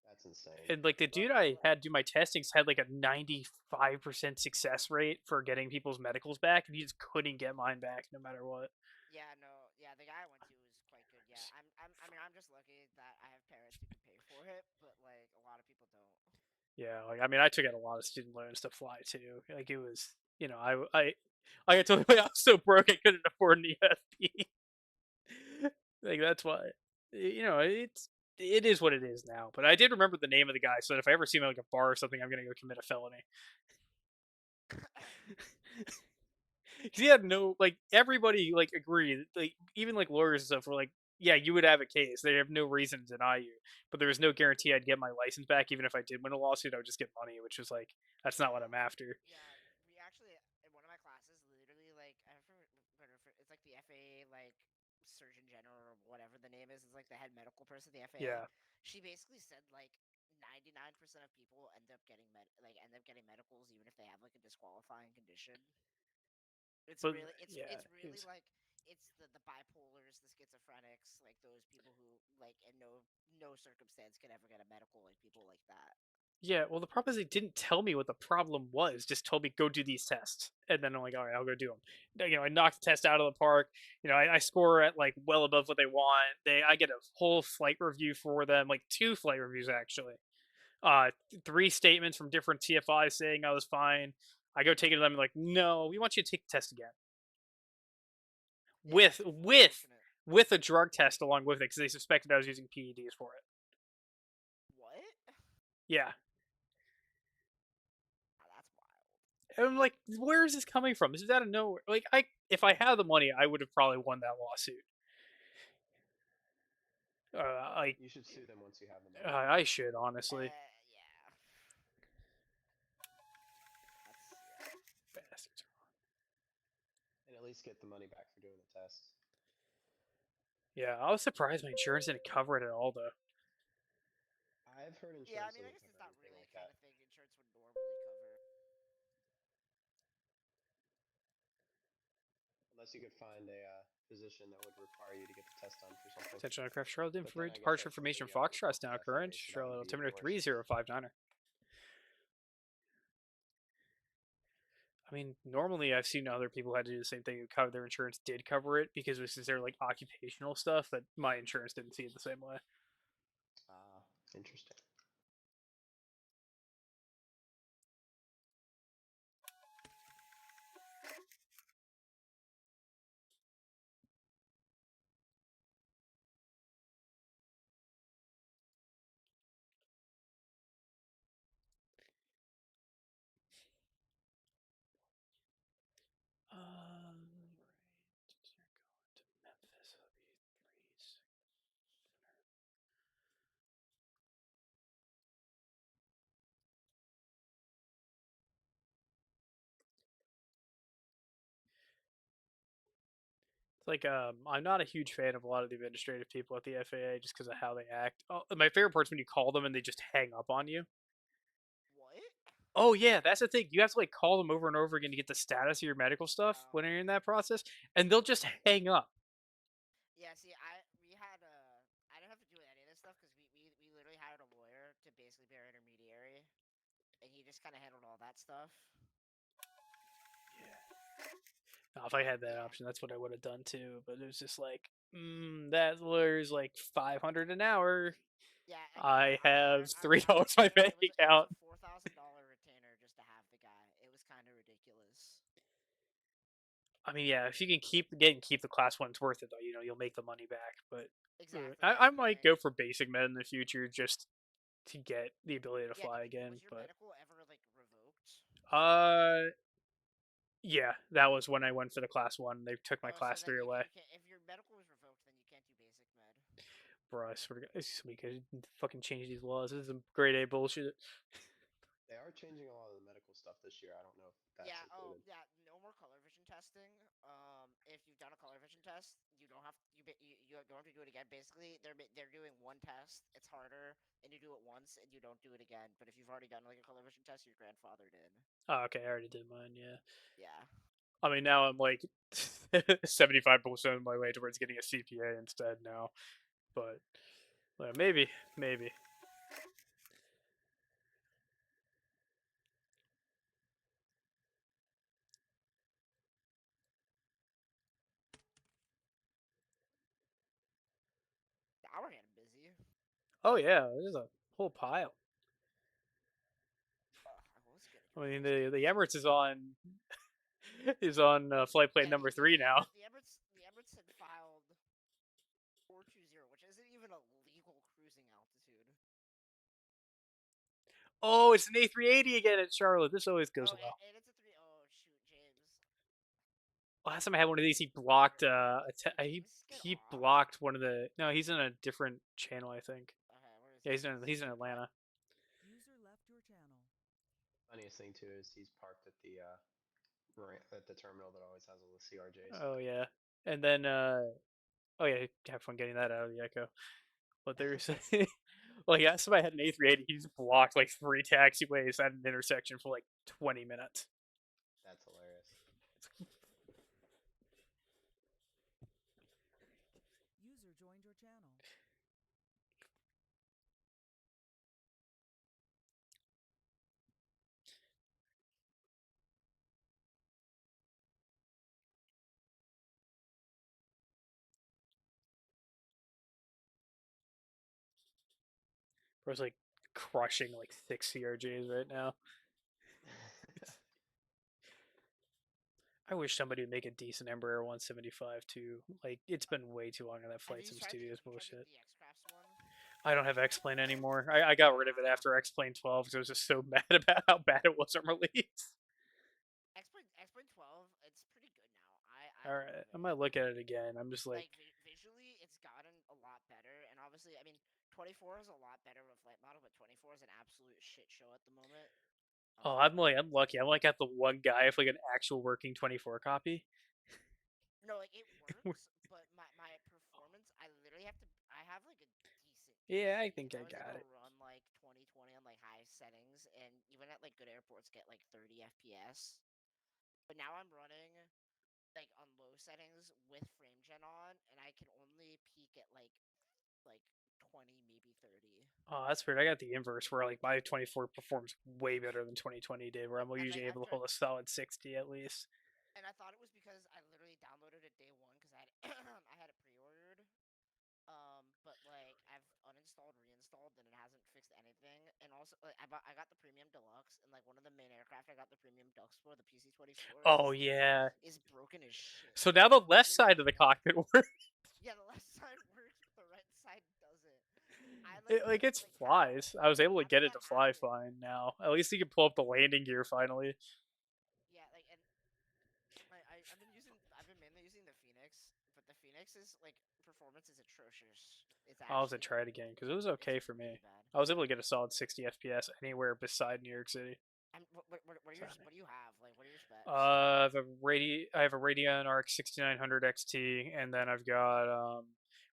That's insane. and like the But dude I had do my testings had like a 95% success rate for getting people's medicals back, and he just couldn't get mine back no matter what. Yeah, no, yeah, the guy I went to was quite good. Yeah, I mean, I'm just lucky that I have parents who can pay for it, but like a lot of people don't. Yeah, like I mean, I took out a lot of student loans to fly too. Like it was, I told you I was so broke I couldn't afford an EFP. Like that's why, it is what it is now. But I did remember the name of the guy, so that if I ever see him at like a bar or something, I'm gonna go commit a felony. Because he had no, like, everybody like agreed, like even like lawyers and stuff were like, yeah, you would have a case. They have no reason to deny you, but there was no guarantee I'd get my license back. Even if I did win a lawsuit, I would just get money, which was like, that's not what I'm after. Yeah, we actually in one of my classes, literally like I forget it's like the FAA like Surgeon General or whatever the name is. It's like the head medical person of the FAA. Yeah, She basically said like 99% of people end up getting medicals even if they have like a disqualifying condition. but yeah, It's really like it's the bipolars, the schizophrenics, like those people who like in no circumstance can ever get a medical, like people like that. yeah. Well, the problem is they didn't tell me what the problem was. Just told me go do these tests, and then I'm like, all right, I'll go do them. I knocked the test out of the park. I score at like well above what they want. I get a whole flight review for them, like two flight reviews actually. Uh, three statements from different TFIs saying I was fine. I go take it to them and like, no, we want you to take the test again Yeah, with it's with unfortunate. with a drug test along with it because they suspected I was using PEDs for it. What? Yeah, Oh, that's wild. and I'm like, where is this coming from? This is out of nowhere. Like, if I had the money, I would have probably won that lawsuit. Like, You should sue them once you have the money. I should honestly. Yeah. That's yeah. Bastards. And at least get the money back for doing the test. Yeah, I was surprised my insurance didn't cover it at all though. I've heard Yeah, I insurance mean, I doesn't guess it's cover not anything really a like kind that. of thing insurance would normally cover. Unless you could find a physician that would require you to get the test done for something. Attention aircraft Charlotte, But then infrared I guess departure that's something information you have to Foxtrot report is to now the current. FAA, so that Charlotte would be even altimeter worse. 3059er. I mean, normally I've seen other people had to do the same thing who covered their insurance did cover it because it was considered like occupational stuff that my insurance didn't see it the same way. Ah, interesting. Right. You're going to Memphis. That'll be 3. It's like I'm not a huge fan of a lot of the administrative people at the FAA just because of how they act. Oh, my favorite part's when you call them and they just hang up on you. What? Oh yeah, that's the thing. You have to like call them over and over again to get the status of your medical stuff Oh. when you're in that process, and they'll just hang up. Yeah, see, I didn't have to do any of this stuff because we literally hired a lawyer to basically be our intermediary, and he just kind of handled all that stuff. Now, if I had that Yeah. option, that's what I would have done too. But it was just like, that lawyer's like 500 an hour. Yeah, I mean, I have I $3 was in my bank it was account. a $4,000 retainer just to have the guy. It was kind of ridiculous. I mean, yeah, if you can keep the class one, it's worth it though. You'll make the money back. But Exactly, I that's the might thing. go for basic med in the future just to get the ability to Yeah, fly again. was your But medical ever like revoked? uh, yeah, that was when I went for the class one. They took my Oh, so class then three away. you can't if your medical was revoked, then you can't do basic med. Bro, I swear to God, somebody could fucking change these laws. This is some grade A bullshit. They are changing a lot of the medical stuff this year. I don't know if that's Yeah. Oh, included. yeah. No more color vision testing. If you've done a color vision test, you don't have you don't have to do it again. Basically, they're doing one test. It's harder, and you do it once, and you don't do it again. But if you've already done like a color vision test, your grandfathered in. Oh, okay, I already did mine. Yeah. Yeah. I mean, now I'm like 75% of my way towards getting a CPA instead now. But well, maybe. Oh yeah, there's a whole pile. I was gonna I do mean, first the class. Emirates is on flight plan Yeah, number three now. The Emirates had filed 420, which isn't even a legal cruising altitude. Oh, it's an A380 again at Charlotte. This always goes Oh, well. and it's a three. Oh shoot, James. Last time I had one of these, he blocked. Did He James get off? blocked one of the. No, he's in a different channel, I think. Okay, where is Yeah, he? Is he's in he what? Atlanta. User left your channel. Funniest thing too is he's parked at the at the terminal that always has all the CRJs. Oh yeah, and then oh yeah, have fun getting that out of the Echo. But there's well, yeah, somebody had an A380. He just blocked like 3 taxiways at an intersection for like 20 minutes. That's hilarious. User joined your channel. Bro's like crushing like 6 CRJs right now. I wish somebody would make a decent Embraer 175 too. Like it's been way too long on that Have you Flight Sim tried Studios the bullshit. X Crafts one? I don't have X-Plane anymore. I got rid of it after X-Plane 12 because I was just so mad about how bad it was on release. X-Plane 12, it's pretty good now. I All right, love I it. might look at it again. I'm just like, Like visually, it's gotten a lot better, and obviously, I mean, 24 is a lot better of a flight model, but 24 is an absolute shit show at the moment. oh, Um, I'm lucky. I'm like at the one guy with like an actual working 24 copy. no, like it works, but my performance, I have like a decent Yeah, I PC, and think I I was got able it. to run like 2020 on like high settings, and even at like good airports, get like 30 FPS. But now I'm running like on low settings with frame gen on, and I can only peak at like 20, maybe 30. Oh, that's weird. I got the inverse where like my 24 performs way better than 2020 did, where I'm And like usually able to hold a solid 60 at least. and I thought it was because I literally downloaded it day one because I had I had it pre-ordered. But like I've uninstalled, reinstalled, and it hasn't fixed anything. And also, like, I got the premium deluxe, and like one of the main aircraft I got the premium deluxe for, the PC-24, Oh yeah. is broken as shit. So now the It left literally, side of the cockpit works. yeah, the left side works, but the right side doesn't. I like Like can't it's like flies. I was able to how did get it that to fly happen? fine now. At least you can pull up the landing gear finally. Yeah, like and I've been mainly using the Phoenix, but the Phoenix is like performance is atrocious. It's I'll have to actually try it again because it was it's okay for really me. bad. I was able to get a solid 60 FPS anywhere beside New York City. What are So, what do you have? Like, what are your specs? I have a Radeon RX 6900 XT, and then I've got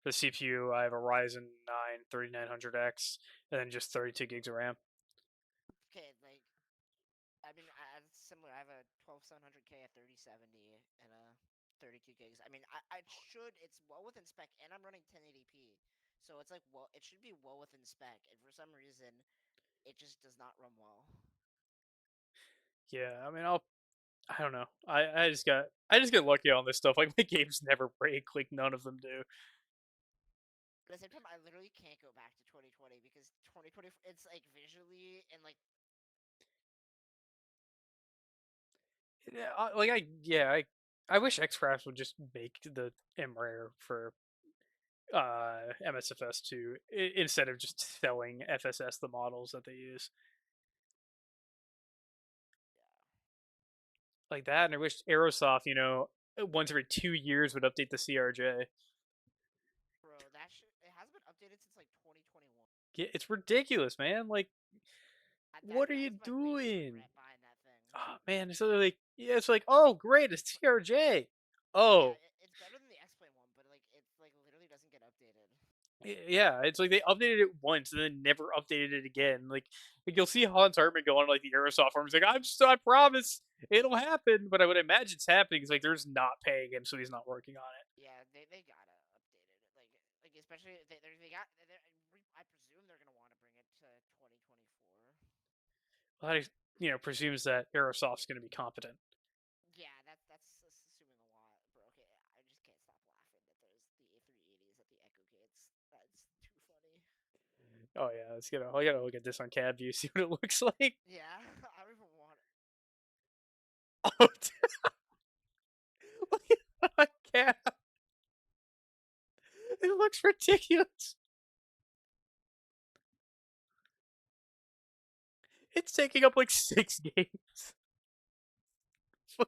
for the CPU I have a Ryzen 9 3900X, and then just 32 gigs of RAM. Okay, like I mean, it's similar. I have a 12700K at 3070 and a 32 gigs. I mean, it's well within spec, and I'm running 1080p, so it's like it should be well within spec, and for some reason, it just does not run well. Yeah, I mean I don't know. I just get lucky on this stuff. Like my games never break. Like none of them do. But at the same time, I literally can't go back to 2020 because 2020, it's like visually and like I wish Xcraft would just make the MRAR for MSFS2 instead of just selling FSS the models that they use like that. And I wish Aerosoft, once every 2 years would update the CRJ. bro, that shit it has been updated since like 2021. Yeah, it's ridiculous, man. Like, what are That you is my biggest doing? regret buying that thing. Oh, man, so like, yeah, it's like, oh, great, it's CRJ. Yeah, Oh, it's better than the X-Plane one, but like it's like literally doesn't get updated. yeah, it's like they updated it once and then never updated it again. Like you'll see Hans Hartman go on like the Aerosoft forums, like I promise it'll happen, but I would imagine it's happening. It's like they're just not paying him, so he's not working on it. Yeah, they gotta update it. Like especially they got. I presume they're gonna want to bring it to 2024. Well, that presumes that Aerosoft's going to be competent. Yeah, that's assuming a lot, bro. Okay, I just can't stop laughing that there's the A380s at the Echo Gates. That's too funny. Oh yeah, I gotta look at this on cab view, see what it looks like. Yeah, I don't even want it. Oh, look at it on cab. It looks ridiculous. It's taking up like 6 games. Is the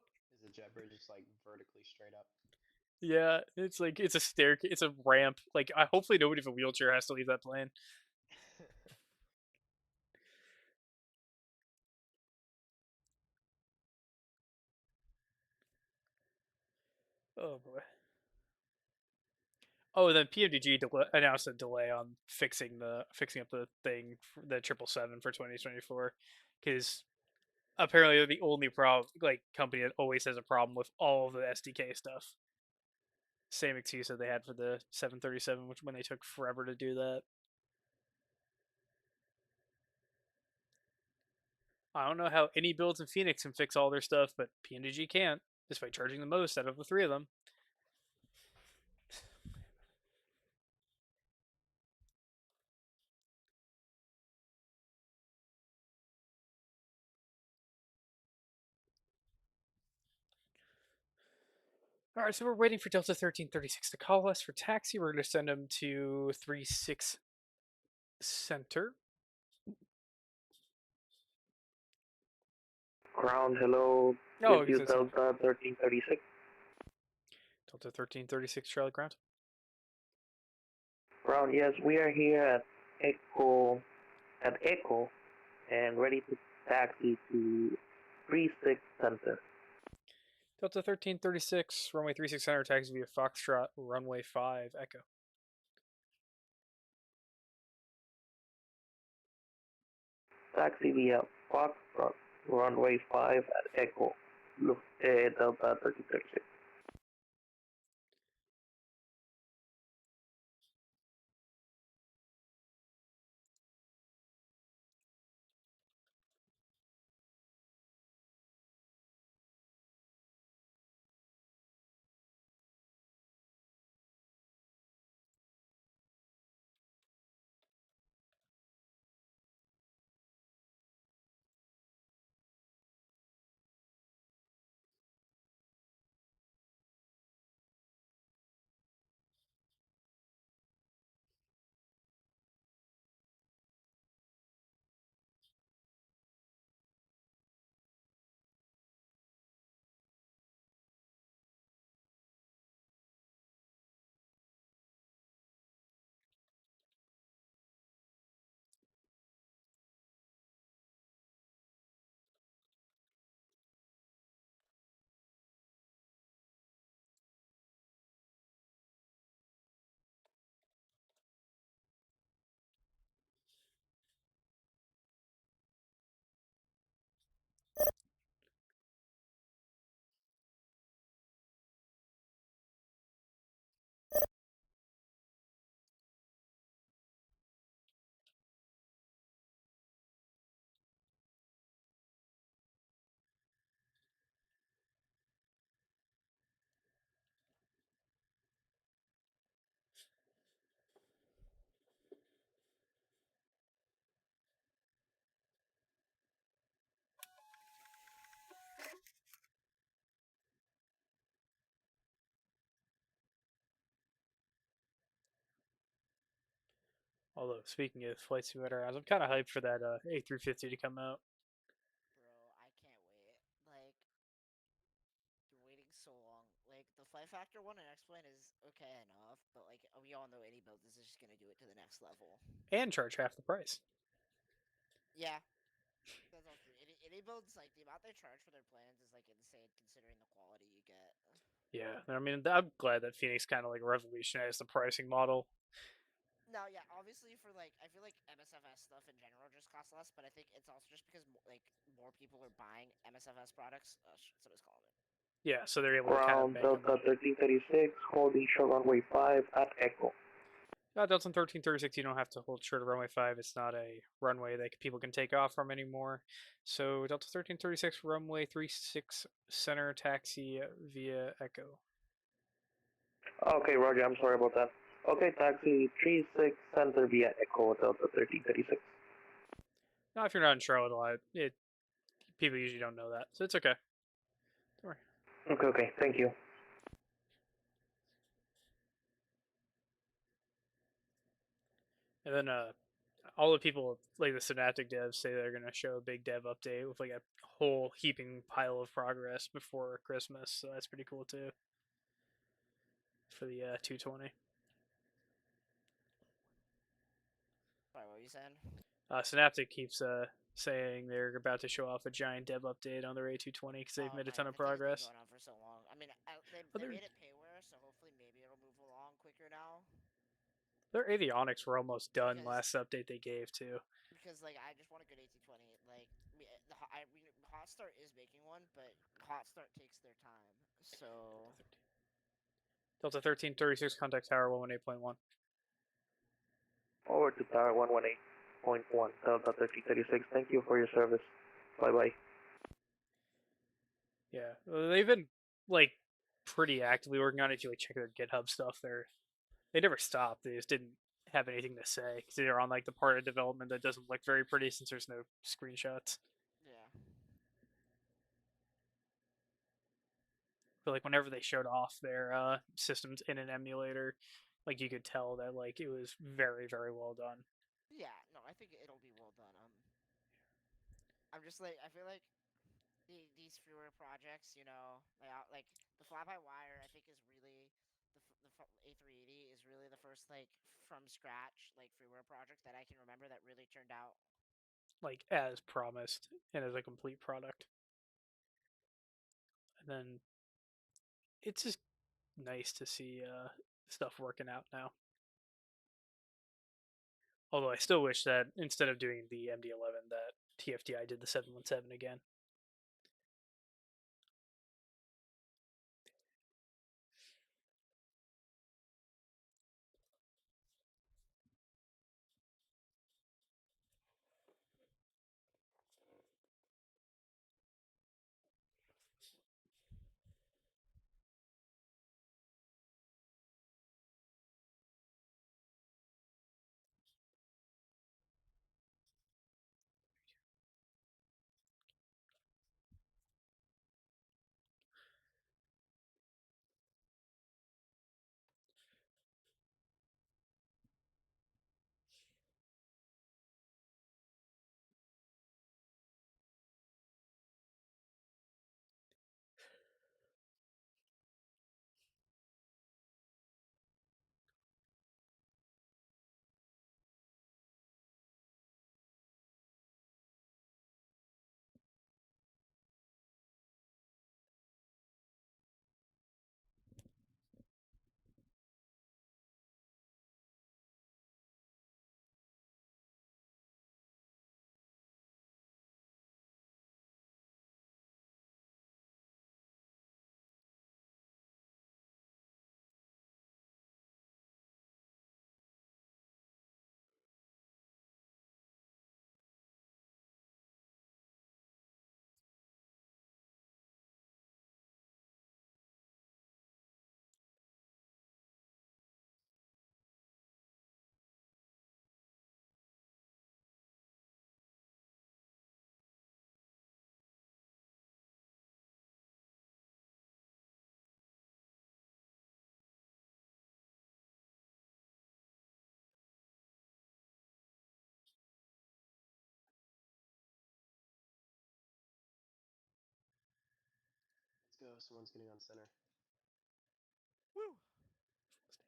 jetbridge just like vertically straight up? Yeah, it's like it's a staircase, it's a ramp. Like, hopefully nobody with a wheelchair has to leave that plane. Oh boy. Oh, and then PMDG announced a delay on fixing up the thing, the 777 for 2024, because apparently they're the only company that always has a problem with all of the SDK stuff. Same excuse that they had for the 737, which when they took forever to do that. I don't know how any builds in Phoenix can fix all their stuff, but PMDG can't, despite charging the most out of the three of them. All right, so we're waiting for Delta 1336 to call us for taxi. We're going to send them to 36 Center. Ground, hello, Oh, with you Delta 1336. Delta 1336 Charlie Ground. Ground, yes, we are here at Echo, and ready to taxi to 36 Center. Delta 1336, runway 36 Center, taxi via Foxtrot, runway 5, Echo. Taxi via Foxtrot, runway 5 at Echo, Delta 1336. Although, speaking of flight simulator rounds, I'm kind of hyped for that A350 to come out. Bro, I can't wait. Like, been waiting so long. Like, the Flight Factor one and X-Plane is okay enough, but like, we all know any build is just gonna do it to the next level. And charge half the price. Yeah, that's all true. Any builds, like, the amount they charge for their plans is like insane considering the quality you get. Yeah, I mean, I'm glad that Phoenix kind of like revolutionized the pricing model. No, yeah, obviously for like, I feel like MSFS stuff in general just costs less, but I think it's also just because like more people are buying MSFS products. Somebody's calling me. Yeah, so they're able to kind of Ground, bank on Delta that. 1336, holding short runway 5 at Echo. Delta 1336, you don't have to hold short of runway 5. It's not a runway that people can take off from anymore. So Delta 1336, runway 36 Center, taxi via Echo. Okay, Roger, I'm sorry about that. Okay, taxi 36 center via Echo Delta 1336. Now, if you're not in Charlotte a lot, people usually don't know that, so it's okay. Don't worry. Okay, thank you. And then all the people like the Synaptic devs say they're gonna show a big dev update with like a whole heaping pile of progress before Christmas, so that's pretty cool too. For the 220. Sorry, what were you saying? Synaptic keeps saying they're about to show off a giant dev update on their A220 because they've made a ton of The thing's been progress. going on for so long. I mean, they But made it payware, so hopefully maybe it'll move along quicker now. their avionics were almost done Because last update they gave too. because like I just want a good 1820. Like Hot Start is making one, but Hot Start takes their time. So Delta 1336 contact tower 118.1. Forward to tower 118.1 Delta 1336. Thank you for your service. Bye bye. Yeah, they've been like pretty actively working on it. If you like check their GitHub stuff, they never stopped. They just didn't have anything to say because they're on like the part of development that doesn't look very pretty since there's no screenshots. yeah. But like whenever they showed off their systems in an emulator, like you could tell that like it was very well done. Yeah, no, I think it'll be well done. I'm just like I feel like these freeware projects, like the fly by wire, I think is really the A380 is really the first like from scratch like freeware project that I can remember that really turned out. Like as promised and as a complete product. And then it's just nice to see stuff working out now. Although I still wish that instead of doing the MD-11, that TFDI did the 717 again. Let's go. Someone's getting on center. Woo!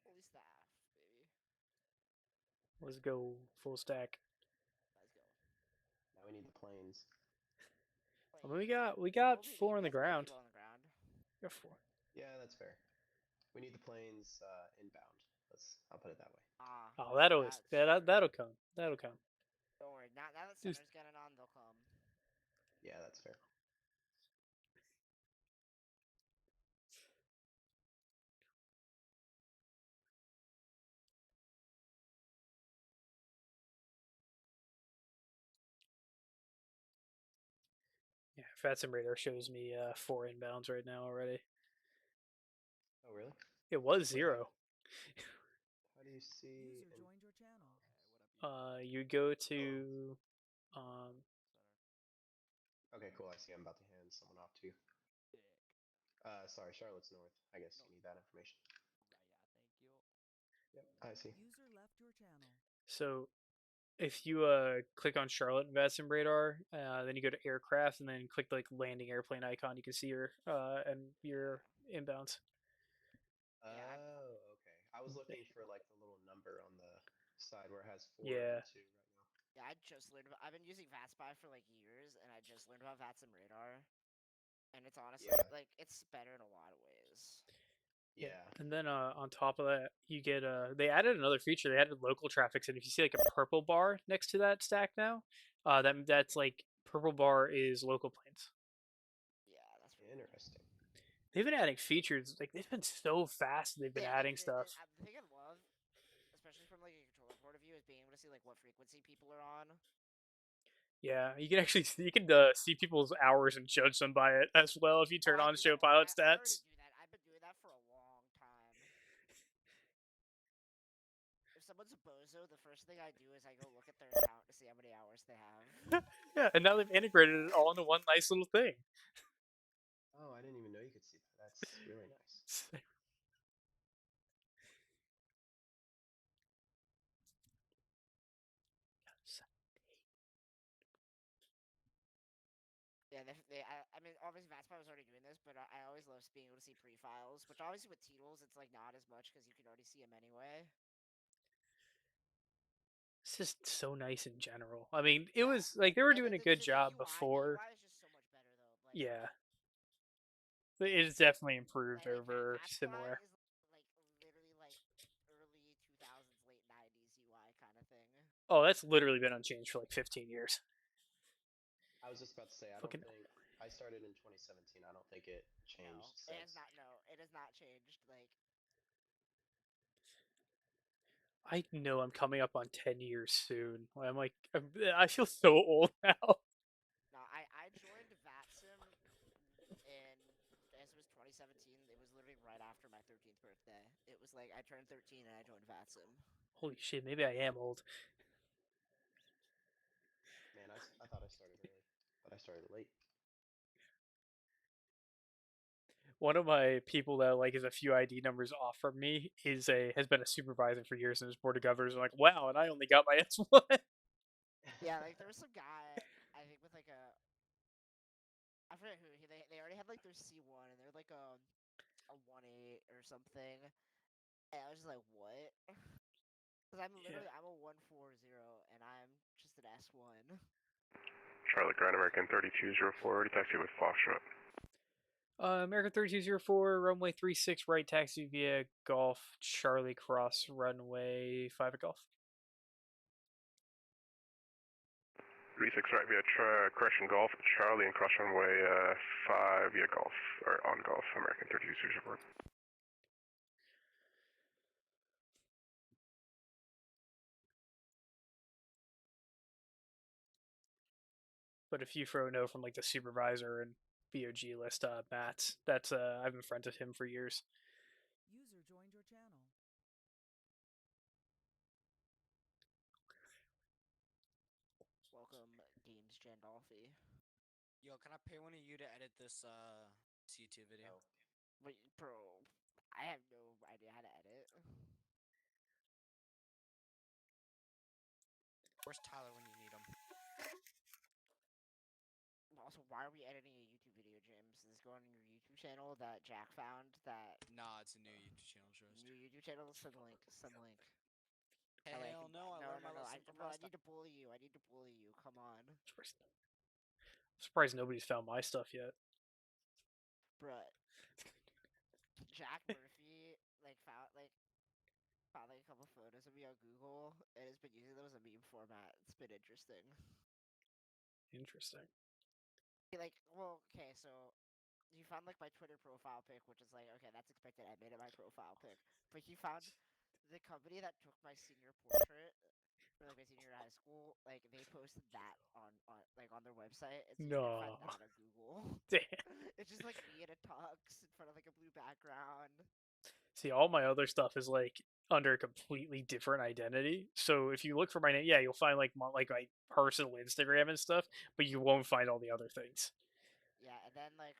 Holy staff, baby. Let's go full stack. Let's go. Now we need the planes. I mean, we got four on the ground. On the ground. We got four. Yeah, that's fair. We need the planes inbound. I'll put it that way. Oh, that'll come. That'll come. Don't worry. Now that center's getting on, they'll come. Yeah, that's fair. Yeah, Vatsim radar shows me 4 inbounds right now already. Oh, really? It was Wait, 0. how How do you see? User joined your channel. Hey, what up, you? You go Oh, to okay, cool. I see. I'm about to hand someone off to you. Dick. Sorry, Charlotte's north. I guess No. you need that information. Right, yeah, thank you. Yep, I see. User left your channel. so if you click on Charlotte and Vatsim radar, then you go to aircraft and then click like landing airplane icon, you can see your and your inbounds. Yeah, Oh, okay. I was There looking you for like the little number on the side where it has go. 4 and Yeah. 2 right now. yeah, I just learned. I've been using VatSpy for like years, and I just learned about Vatsim radar, and it's honestly Yeah, like it's better in a lot of ways. Yeah, yeah. and then on top of that, you get they added another feature. They added local traffic, and if you see like a purple bar next to that stack now, that's like purple bar is local planes. Yeah, that's pretty cool. Interesting. They've been adding features. Like they've been so fast. They've been adding stuff. The thing I love, especially from like a controller point of view, is being able to see like what frequency people are on. Yeah, you can actually see people's hours and judge them by it as well if you Oh, turn I on do show that. pilot I already stats. do that. I've been doing that for a long time. If someone's a bozo, the first thing I do is I go look at their account to see how many hours they have. Yeah, and now they've integrated it all into one nice little thing. Oh, I didn't even know you could see that. That's really nice. Yeah, I mean, obviously VatSpy was already doing this, but I always love being able to see pre-files, which obviously with T-Tools, it's like not as much because you can already see them anyway. It's just so nice in general. I mean, it Yeah. was like they were And doing a good job the before. UI is just so much better though. Like, Yeah, it is definitely improved like over VatSpy similar. is like literally like early 2000s, late 90s UI kind of thing. Oh, that's literally been unchanged for like 15 years. I was just about to say, I don't Fucking, think I started in 2017. I don't think it No, changed it has since. not. No, it has not changed. Like, I know I'm coming up on 10 years soon. I'm like, I feel so old now. no, I joined Vatsim in as it was 2017. It was literally right after my 13th birthday. It was like I turned 13 and I joined Vatsim. Holy shit, maybe I am old. Man, I thought I started early, but I started late. One of my people that like is a few ID numbers off from me has been a supervisor for years in his board of governors. I'm like, wow, and I only got my S1. Yeah, like there was some guy I think with like I forget who they already had like their C1 and they're like a 1.8 or something. And I was just like, what? Because Yeah. I'm a 140 and I'm just an S1. Charlotte Grand American 3204, taxi with Foxtrot. American 3204, runway 36 right, taxi via Golf, Charlie Cross, runway 5 at Golf. 36 right via correction Golf, Charlie and cross runway 5 via Golf, or on Golf, American 3204. But if you know from like the supervisor and BOG list, Matt, that's I've been friends with him for years. User joined your channel. Welcome, Games Jandolfi. Yo, can I pay one of you to edit this YouTube video? No. Wait, bro, I have no idea how to edit. Where's Tyler when you need him? Also, why are we editing a YouTube video, James? Is this going on your YouTube channel that Jack found? That Nah, it's a new YouTube channel, Trust. new YouTube channel? Send the link. Send the link. That way I Hell can. no, I No, learned no, my no. lesson from Bro, I last time. need to bully you. I need to bully you. Come on, I'm surprised nobody's found my stuff yet. bro. Jack Murphy found like a couple photos of me on Google and has been using them as a meme format. It's been interesting. Interesting. Well, okay, so he found like my Twitter profile pic, which is like, okay, that's expected. I made it my profile pic, but he found the company that took my senior portrait for like my senior year of high school. Like they posted that on their website, and so you can find No. that on Google. Damn. It's just like me in a tux in front of like a blue background. See, all my other stuff is like under a completely different identity. So if you look for my name, yeah, you'll find like my personal Instagram and stuff, but you won't find all the other things. Yeah, and then like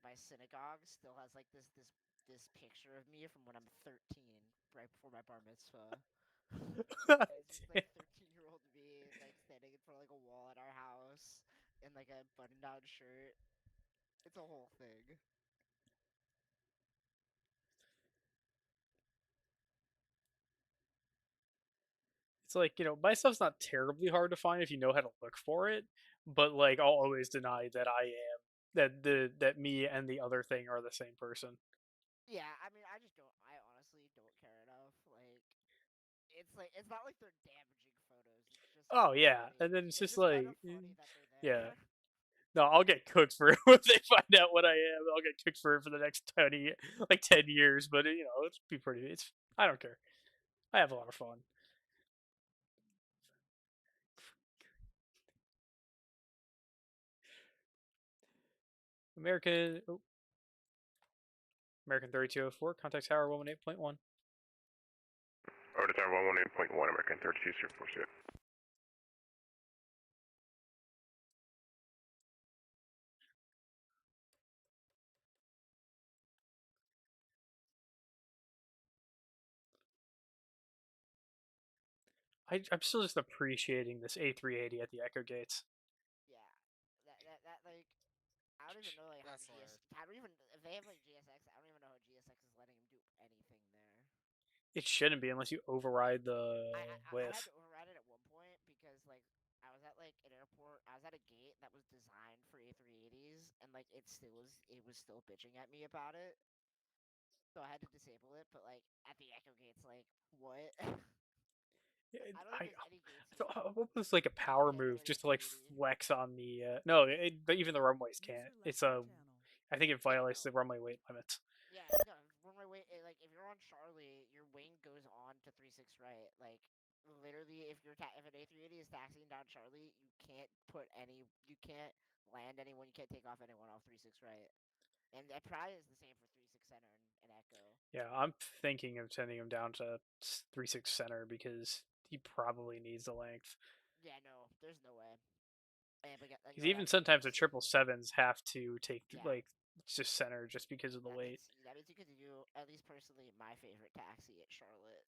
my synagogue still has like this picture of me from when I'm 13, right before my bar mitzvah. And it's just like 13-year-old me like standing in front of like a wall at our house in like a button-down shirt. It's a whole thing. It's like, my stuff's not terribly hard to find if you know how to look for it, but like I'll always deny that I am that me and the other thing are the same person. Yeah, I mean, I just don't. I honestly don't care enough. Like, it's not like they're damaging photos. It's just kind Oh of yeah, funny. and then it's It's just just kind like, of funny that they're yeah. there. No, I'll get cooked for it when they find out what I am. I'll get cooked for it for the next 10 years. But it'll be pretty. I don't care. I have a lot of fun. American oh, American 3204 contact tower 118.1. Order tower 118.1, American 3246. I'm still just appreciating this A380 at the Echo Gates. Yeah, that like I don't even know like how That's hilarious. I don't even if they have like GSX. I don't even know how GSX is letting them do anything there. It shouldn't be unless you override the I had width. to override it at one point because like I was at like an airport. I was at a gate that was designed for A380s, and like it was still bitching at me about it. So I had to disable it. But like at the Echo gates, like what? I don't think I, there's any gates I here thought, what was like a that can power handle move an just to like A380. flex on the no, but even the runways can't. User It's left your channel. I think it Yeah, violates no. the runway weight limits. Yeah, no. Runway wait, like if you're on Charlie, your wing goes on to 36 right. Like literally, if an A380 is taxiing down Charlie, you can't land anyone, you can't take off anyone off 36 right. And that probably is the same for 36 center and Echo. Yeah, I'm thinking of sending him down to 36 center because he probably needs the length. Yeah, no, there's no way. And but you Because know even that sometimes the means 777s have to take yeah, like just center just because of the weight. that means you could do at least personally my favorite taxi at Charlotte.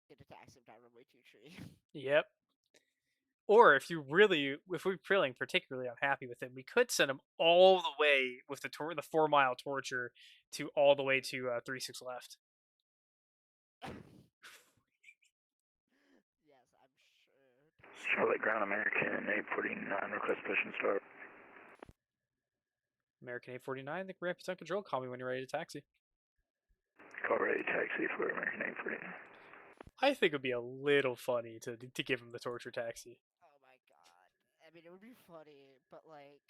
Get a taxi down runway 2 tree. Yep. Or if we're feeling particularly unhappy with him, we could send him all the way with the 4 mile torture to all the way to 36 left. Yes, I'm sure. Charlotte Ground American 849, request push and start. American 849, the ramp is on control. Call me when you're ready to taxi. Call ready taxi for American 849. I think it would be a little funny to give him the torture taxi. Oh my god. I mean, it would be funny, but like,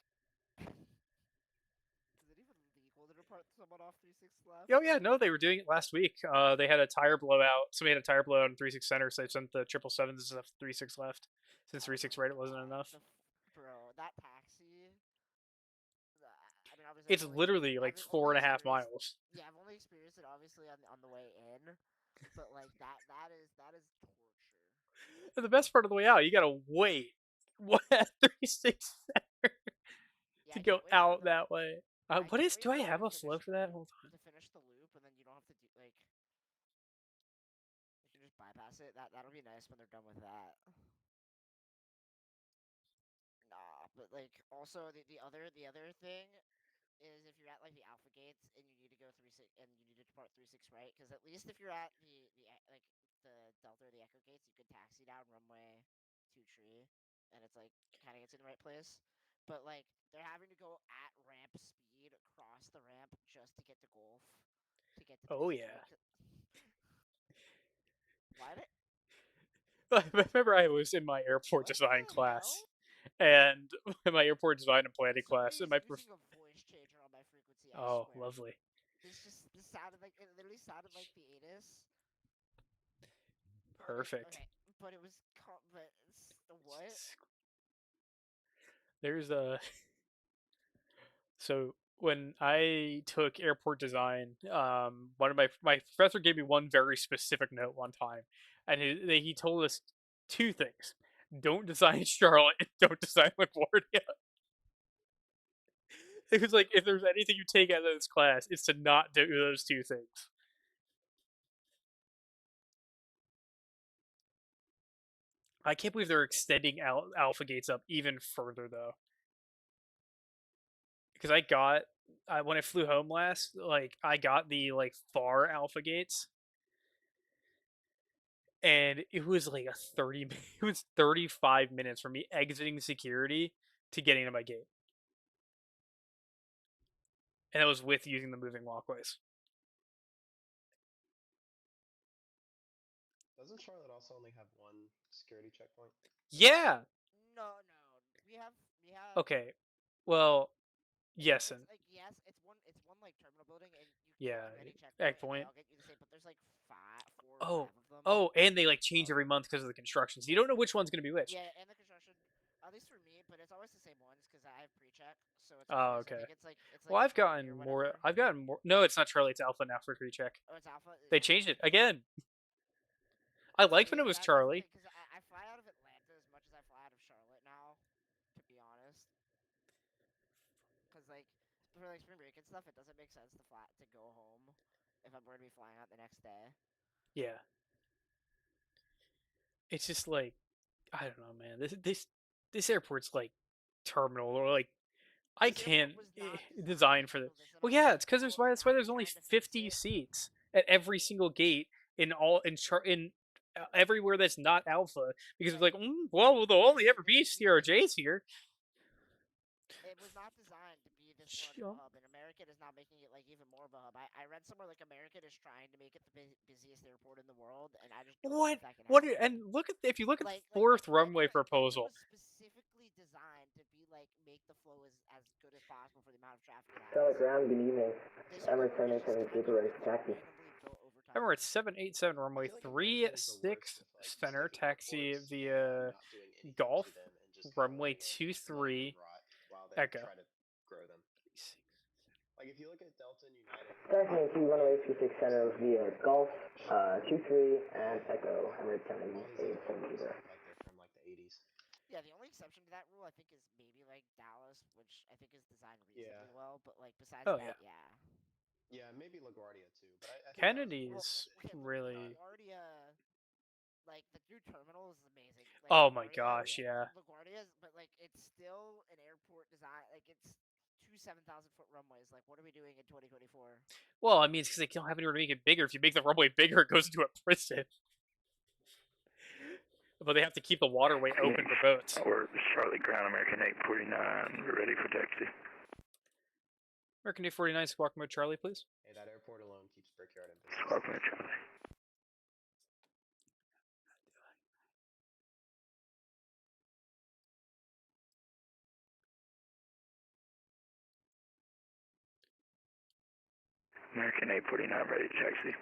is it even legal to depart someone off 36 left? Oh yeah, no, they were doing it last week. They had a tire blowout. Somebody had a tire blowout in 36 center, so they sent the 777s to 36 left. Since Oh 36 my right, it wasn't god. enough. Bro, that taxi. I mean, obviously, It's literally like four only and a half experienced. miles. Yeah, I've only experienced it obviously on the way in, but like that is torture. And the best part of the way out, you gotta wait. What 36 center Yeah, to I go can't wait for out the. that way? I What can't is? wait Do I for them have to a finish flow for that? Hold on. to finish the loop, and then you don't have to do like you can just bypass it. That'll be nice when they're done with that. Nah, but like also the other thing is if you're at like the alpha gates and you need to go 36 and you need to depart 36 right, because at least if you're at like the delta or the echo gates, you can taxi down runway 2 tree, and it's like kind of gets in the right place. But like they're having to go at ramp speed across the ramp just to get to Gulf, to get to Oh 36 yeah. right. Why did I remember I was in my airport what design the class, hell? and in my airport design and planning class, and Somebody's my using a voice changer on my frequency. I oh swear. lovely, This sounded like it literally sounded like the ATIS. But like perfect. okay, but it was but what? There's a so when I took airport design, one of my professor gave me one very specific note one time, and he told us two things: don't design Charlotte, and don't design LaGuardia. It was like if there's anything you take out of this class, it's to not do those two things. I can't believe they're extending Alpha Gates up even further though, because when I flew home last, like I got the like far Alpha Gates, and it was like a 30 it was 35 minutes from me exiting security to getting to my gate, and that was with using the moving walkways. Doesn't Charlotte also only have one security checkpoint? Yeah. No, no. We have Okay. Well, yes, it's and like yes, it's one like terminal building, and you can yeah, go through any egg checkpoint and they point. all get you the same. But there's like four or Oh, five of them. oh, and they like change every Okay. month because of the construction, so you don't know which one's gonna be which. Yeah, and the construction, at least for me, but it's always the same ones because I have pre-check, so it's Oh, always I okay. think it's like Well, I've Charlie or gotten more. whatever. I've gotten more. No, it's not Charlie. It's Alpha now for recheck. Oh, it's Alpha. They Yeah. changed it again. I liked when See, it was that's the Charlie. thing because I fly out of Atlanta as much as I fly out of Charlotte now, to be honest. Because like for like spring break and stuff, it doesn't make sense to go home if I'm going to be flying out the next day. Yeah, it's just like I don't know, man. This airport's like terminal or like I This airport can't was not designed design to for the. handle this Well, amount of yeah, it's traffic because there's now. why And that's why now they're there's only trying to fix 50 it. seats at every single gate in all in everywhere that's not Alpha because it's Like like well there'll only ever be specifically, CRJs here. it was not designed to be this large of a hub, and American is now making it like even more of a hub. I read somewhere like American is trying to make it the busiest airport in the world, and I just don't know What? if that can What? happen. And look at if you look at the Like fourth runway Delta proposal. was specifically designed to be like make the flow as good as possible for the amount of traffic it Charlie has. Ground, good evening. This Emirates airport is just 787 kind Super of ready like for taxi. randomly built over Remember, time. it's 787 I runway feel like three American is the worst six with like just center taking taxi airports and via not doing anything Golf to them and just kind of runway letting it two three rot while they Echo. try to grow them. Like if you look at Delta and United, Taxiing to runway 26 center so via far Golf, Charlotte 23, and and Echo, Emirates all these other 787 airports Super. look like they're from like the 80s. Yeah, the only exception to that rule I think is maybe like Dallas, which I think is designed Yeah, reasonably well. But like besides Oh yeah, that, yeah. yeah, maybe LaGuardia too, but I think that was a Well, Kennedy's mistake. okay, really. LaGuardia, like the new terminal is amazing. Like Oh my LaGuardia, Oh gosh, yeah, yeah. LaGuardia's, but like it's still an airport design. Like it's two 7,000-foot runways. Like what are we doing in 2024? Well, I mean, it's because they don't have anywhere to make it bigger. If you make the runway bigger, it goes into a prison. But they have to keep the waterway open for boats. Or Charlie Ground, American 849, we're ready for taxi. American A49, squawk mode Charlie, please. hey, that airport alone keeps Brickyard in business. Squawk Mode Charlie. American 849, ready to taxi.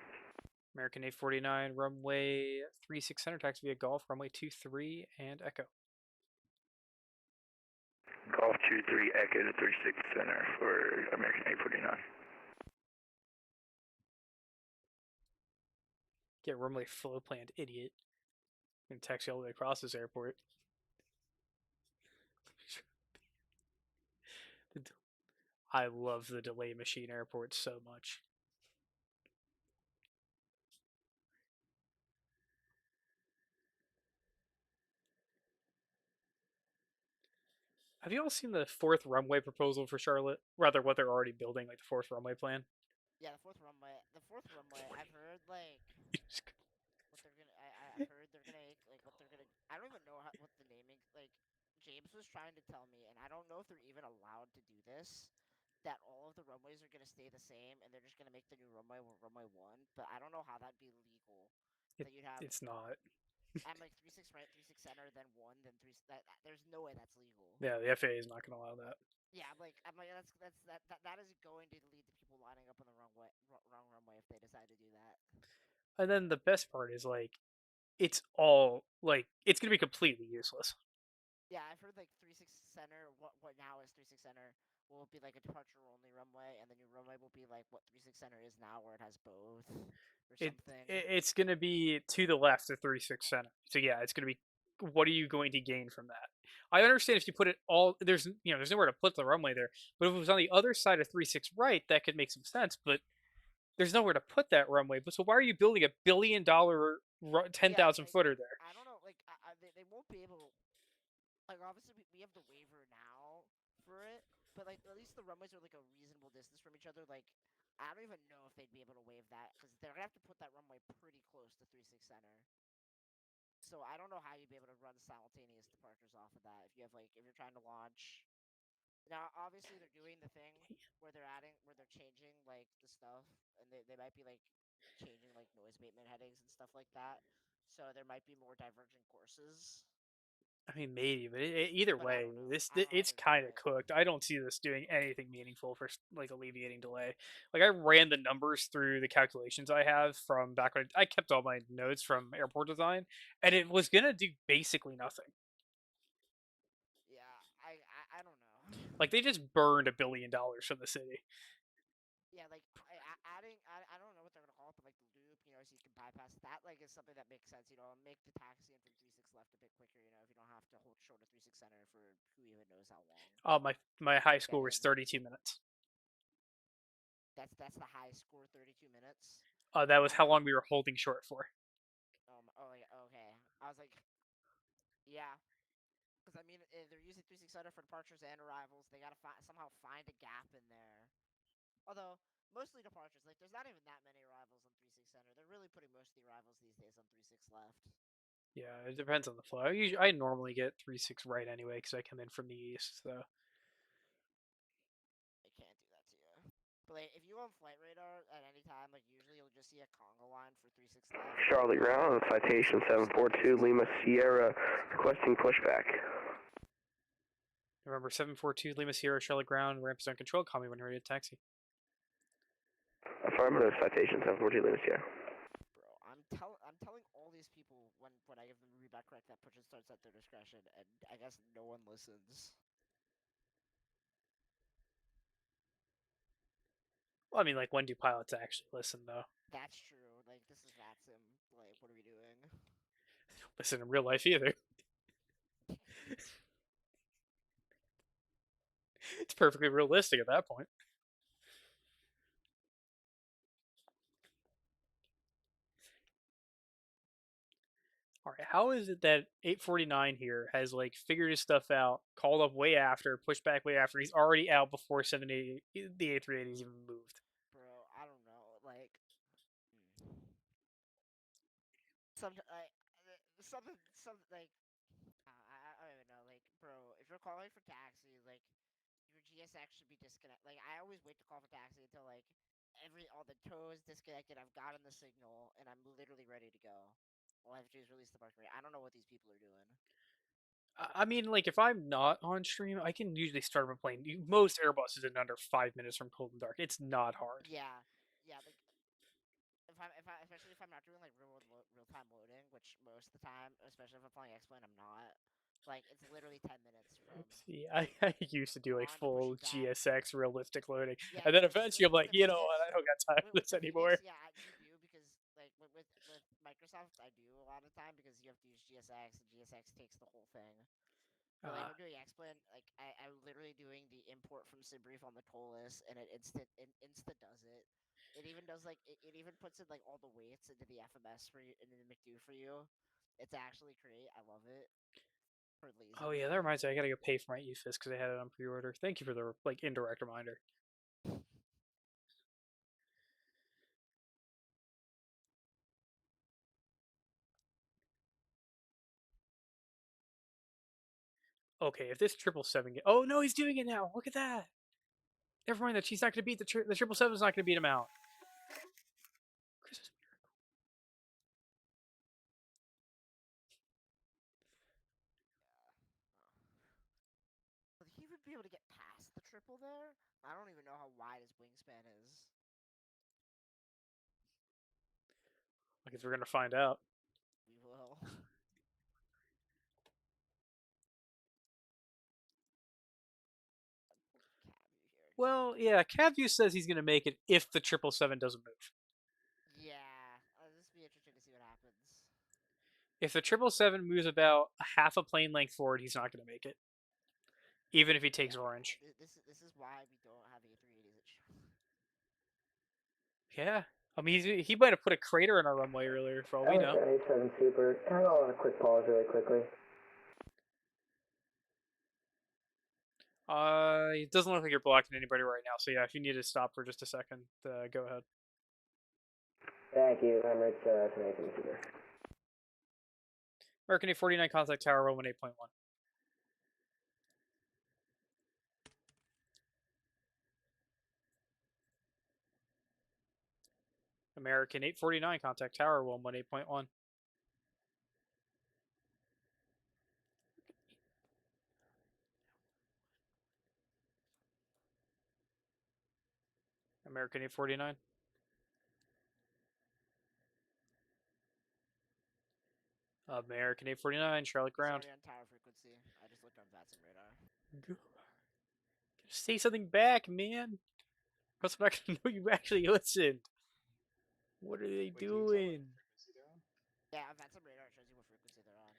American A49, runway 36 center taxi via Golf, runway 23 and Echo. Golf 23 Echo to 36 center for American 849. Get runway flow planned, idiot. I'm gonna taxi all the way across this airport. I love the delay machine airport so much. Have you all seen the fourth runway proposal for Charlotte? Rather, what they're already building, like the fourth runway plan? Yeah, the fourth runway. The fourth runway. I've heard like what they're gonna. I've heard they're gonna make like what they're gonna. I don't even know what the naming like. James was trying to tell me, and I don't know if they're even allowed to do this. That all of the runways are gonna stay the same, and they're just gonna make the new runway runway one. But I don't know how that'd be legal. It, That you'd have. it's not. I'm like 36 right, 36 center, then one, then three. There's no way that's legal. Yeah, the FAA is not going to allow that. Yeah, I'm like that is going to lead to people lining up on the wrong runway if they decide to do that. And then the best part is like, it's all like it's going to be completely useless. Yeah, I've heard like 36 center, what now is 36 center, will be like a departure only runway, and then your runway will be like what 36 center is now, where it has both or It, something. it's going to be to the left of 36 center. So yeah, it's going to be. What are you going to gain from that? I understand if you put it all there's nowhere to put the runway there. But if it was on the other side of 36 right, that could make some sense. But there's nowhere to put that runway. But so why are you building $1 billion 10,000 Like footer there? I don't know, like they won't be able. Like obviously we have the waiver now for it, but like at least the runways are like a reasonable distance from each other. Like I don't even know if they'd be able to waive that because they're gonna have to put that runway pretty close to 36 center. So I don't know how you'd be able to run simultaneous departures off of that if you have like if you're trying to launch. Now obviously they're doing the thing where they're changing like the stuff, and they might be like changing like noise abatement headings and stuff like that. So there might be more divergent courses. I mean, maybe, but either But I way, don't know. this I don't know how it's they're gonna do kind of it. cooked. I don't see this doing anything meaningful for like alleviating delay. Like I ran the numbers through the calculations I have from back when I kept all my notes from airport design, and it was gonna do basically nothing. Yeah, I don't know. Like they just burned $1 billion from the city. Yeah, like I don't know what they're gonna call it, but like the loop, so you can bypass that. Like is something that makes sense. Make the taxi in from 36 left a bit quicker. If you don't have to hold short of 36 center for who even knows how long My high to get score in. was 32 minutes. That's the high score, 32 minutes. That was how long we were holding short for. Oh, yeah, okay. I was like, yeah, because I mean they're using 36 center for departures and arrivals. They gotta somehow find a gap in there. Although mostly departures, like there's not even that many arrivals on 36 center. They're really putting most of the arrivals these days on 36 left. Yeah, it depends on the flow. I normally get 3-6 right anyway because I come in from the east. So I can't do that to you. But like, if you on flight radar at any time, like usually you'll just see a conga line for 36 left. Charlie Ground, citation 742 Lima Sierra, requesting pushback. remember 742 Lima Sierra Charlotte Ground ramp is on control. Call me when you're ready to taxi. Affirmative, citation 742 Lima Sierra. Bro, I'm telling all these people when I give them the readback correct that push and starts at their discretion, and I guess no one listens. Well, I mean, like when do pilots actually listen though? That's true. Like this is Vatsim. Like what are we doing? Listen in real life either. It's perfectly realistic at that point. All right, how is it that 849 here has like figured his stuff out, called up way after, pushed back way after? He's already out before 780, the A380's even moved. Bro, I don't know. Like, some like something like I don't even know. Like, bro, if you're calling for taxi, like your GSX should be disconnected. Like, I always wait to call for taxi until like all the tow is disconnected. I've gotten the signal and I'm literally ready to go. All I have to do is release the parking rate. I don't know what these people are doing. I mean, like if I'm not on stream, I can usually start a plane. Most Airbus is in under 5 minutes from cold and dark. It's not hard. Yeah, yeah. Like especially if I'm not doing like real time loading, which most of the time, especially if I'm flying X-plane, I'm not. Like it's literally 10 minutes from See, I used to do like on to full pushing back. GSX realistic loading, Yeah, and then with eventually I'm like, the you know Phoenix, what? I don't got time for with this the anymore. Phoenix, yeah, you do because like with Microsoft, I do a lot of the time because you have to use GSX and GSX takes the whole thing. But like if I'm doing X-Plan, like I'm literally doing the import from SimBrief on the toll list, and it insta does it. It even does like it even puts in like all the weights into the FMS for you, into the McDo for you. It's actually great. I love it for lazy Oh yeah, that me. reminds me. I gotta go pay for my EFIS because I had it on pre-order. Thank you for the like indirect reminder. Okay, if this 777 oh no, he's doing it now. Look at that. Never mind that she's not gonna beat the 777's not gonna beat him out. Christmas miracle. Will he even be able to get past the triple there? I don't even know how wide his wingspan is. I guess we're gonna find out. We will. Well, yeah, CavView says he's gonna make it if the 777 doesn't move. Yeah, this will be interesting to see what happens. If the 777 moves about a half a plane length forward, he's not gonna make it. Even if he takes Yeah, orange. this is why we don't have A380s at show. Yeah. I mean, he might have put a crater in our runway earlier, for all we know. MS-77 Super, can I go on a quick pause really quickly? It doesn't look like you're blocking anybody right now, so yeah, if you need to stop for just a second, go ahead. Thank you, Emirates 77 Super. American A49 contact tower, Roman 8.1. American 849 contact tower, 118.1. American 849. American 849, Charlotte ground. Sorry on tower frequency. I just looked on Vatsim radar. Say something back, man. Or else I'm not gonna know you actually listened. What are they Wait, can you tell what doing? frequency they're on? Yeah, on Vatsim radar it shows you what frequency they're on.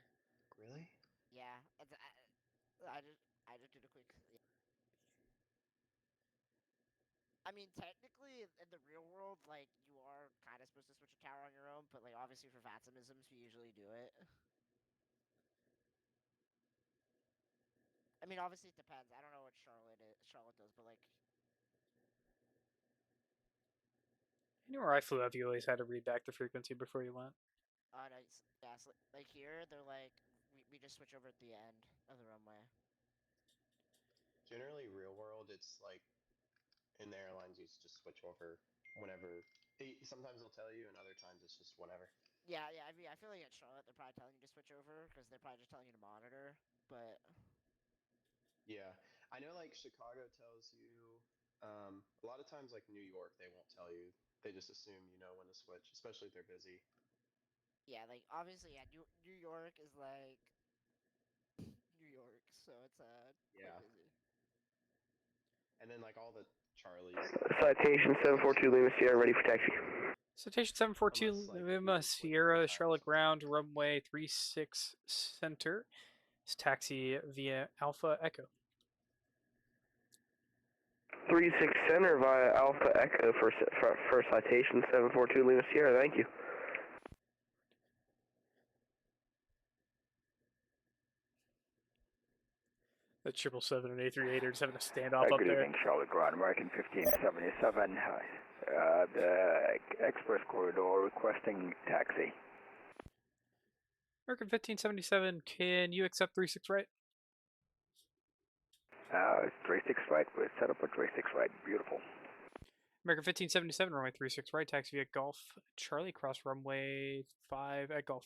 Really? Yeah, I just did a quick. Yeah. I mean, technically, in the real world, like you are kind of supposed to switch a tower on your own, but like obviously for Vatsimisms, we usually do it. I mean, obviously it depends. I don't know what Charlotte does, but like, Anywhere I flew up, you always had to read back the frequency before you went. nice. Yeah, so, like here, they're like, we just switch over at the end of the runway. Generally, real world, it's like in the airlines, you just switch over whenever. Sometimes they'll tell you, and other times it's just whenever. Yeah, yeah. I mean, I feel like at Charlotte, they're probably telling you to switch over because they're probably just telling you to monitor. But Yeah, I know. Like Chicago tells you. A lot of times, like New York, they won't tell you. They just assume you know when to switch, especially if they're busy. yeah, like obviously, yeah, New York is like New York, so it's quite Yeah, busy. and then like all the Charlies, Citation they'll just 742 Lima Sierra, ready for taxi. Citation 742 unless like Lima you switch over Sierra, the towers Charlotte with them. ground, runway 36 center. It's taxi via Alpha Echo. 36 Center via Alpha Echo for citation 742 Lima Sierra, thank you. The 777 and A380 are just having a standoff up Good there. evening, Charlotte Ground, American 1577. The Express Corridor requesting taxi. American 1577, can you accept 36 right? 36 right, we're set up at 36 right, beautiful. American 1577, runway 36 right, taxi via Golf Charlie, cross runway 5 at Golf.